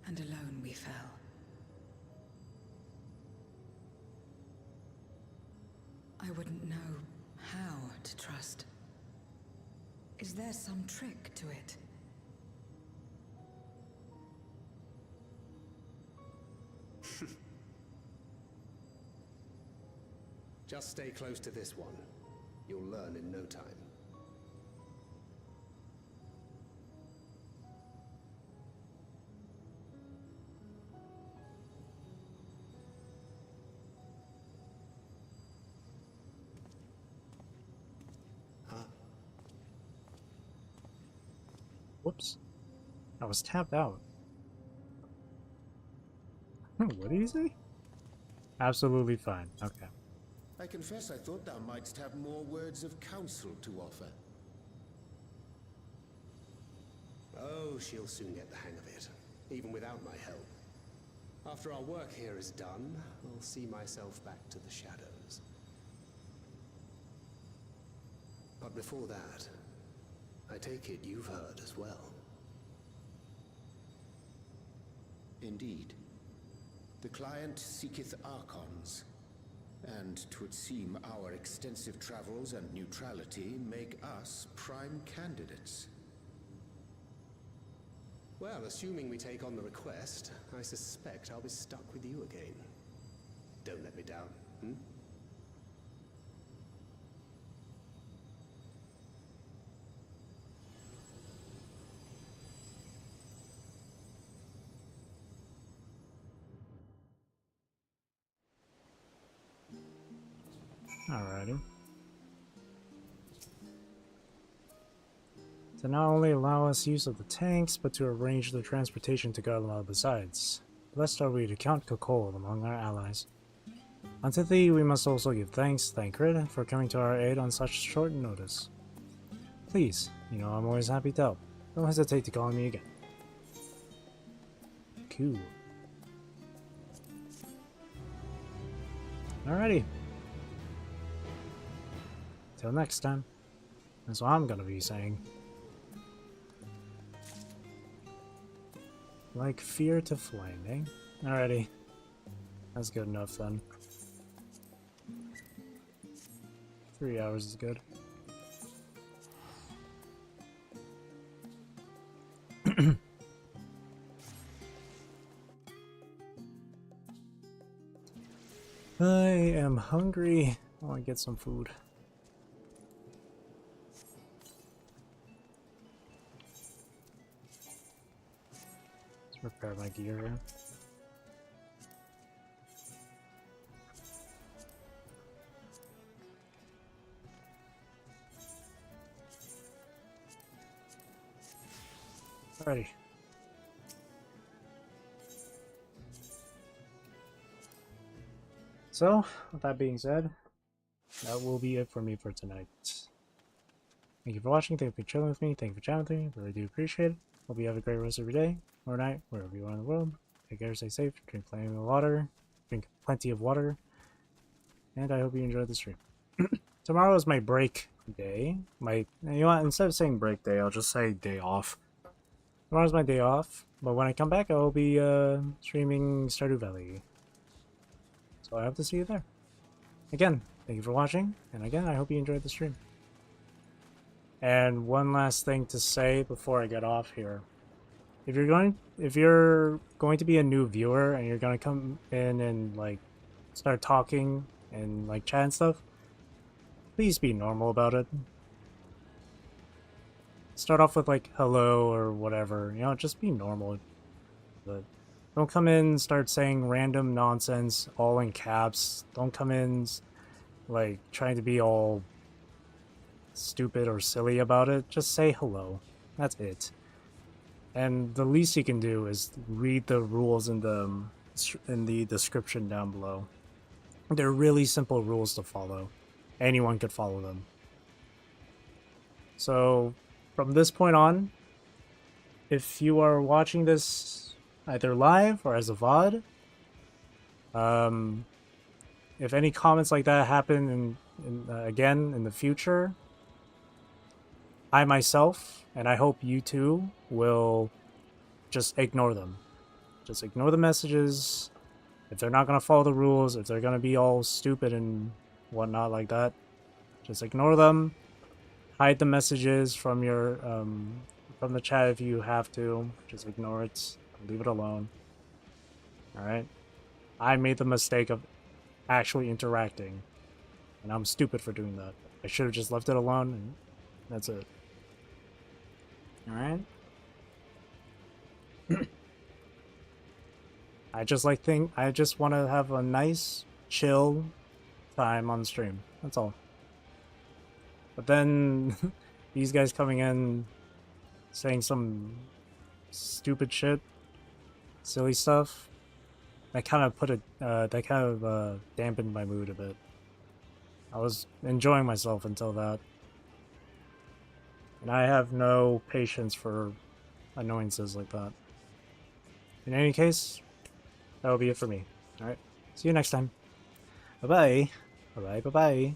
and alone we fell. I wouldn't know how to trust. Is there some trick to it? Just stay close to this one. You'll learn in no time. Whoops. I was tapped out. What did he say? Absolutely fine. Okay. I confess I thought thou mightst have more words of counsel to offer. Oh, she'll soon get the hang of it, even without my help. After our work here is done, I'll see myself back to the shadows. But before that, I take it you've heard as well. Indeed. The client seeketh Archons, and 'twould seem our extensive travels and neutrality make us prime candidates. Well, assuming we take on the request, I suspect I'll be stuck with you again. Don't let me down, Alrighty. To not only allow us use of the tanks, but to arrange the transportation to Garlemald besides. Blessed are we to count Kokol among our allies. Unto thee we must also give thanks, Thancred, for coming to our aid on such short notice. Please, you know I'm always happy to help. Don't hesitate to call me again. Cool. Alrighty. Till next time. That's what I'm gonna be saying. Like fear to flame, eh? Alrighty. That's good enough then. 3 hours is good. I am hungry. I want to get some food. Let's repair my gear here. Alrighty. So, with that being said, that will be it for me for tonight. Thank you for watching, thank you for chilling with me, thank you for chatting with me, really do appreciate it. Hope you have a great rest of your day, or night, wherever you are in the world. Take care, stay safe, drink plenty of water, and I hope you enjoyed the stream. Tomorrow is my break day. You know what, instead of saying break day, I'll just say day off. Tomorrow's my day off, but when I come back, I'll be streaming Stardew Valley. So I hope to see you there. Again, thank you for watching, and again, I hope you enjoyed the stream. And one last thing to say before I get off here. If you're going to be a new viewer and you're gonna come in and like start talking and like chat and stuff, please be normal about it. Start off with like hello or whatever, you know, just be normal. But don't come in and start saying random nonsense all in caps. Don't come in like trying to be all stupid or silly about it. Just say hello. That's it. And the least you can do is read the rules in the description down below. They're really simple rules to follow. Anyone could follow them. So from this point on, if you are watching this either live or as a VOD, if any comments like that happen again in the future, I myself, and I hope you too, will just ignore them. Just ignore the messages. If they're not going to follow the rules, if they're going to be all stupid and whatnot like that, just ignore them. Hide the messages from your from the chat if you have to. Just ignore it. Leave it alone. Alright? I made the mistake of actually interacting, and I'm stupid for doing that. I should have just left it alone, and that's it. Alright? I just want to have a nice, chill time on the stream. That's all. But then, these guys coming in, saying some stupid shit, silly stuff, that kind of dampened my mood a bit. I was enjoying myself until that. And I have no patience for annoyances like that. In any case, that'll be it for me. Alright, see you next time. Bye-bye. Bye-bye, bye-bye.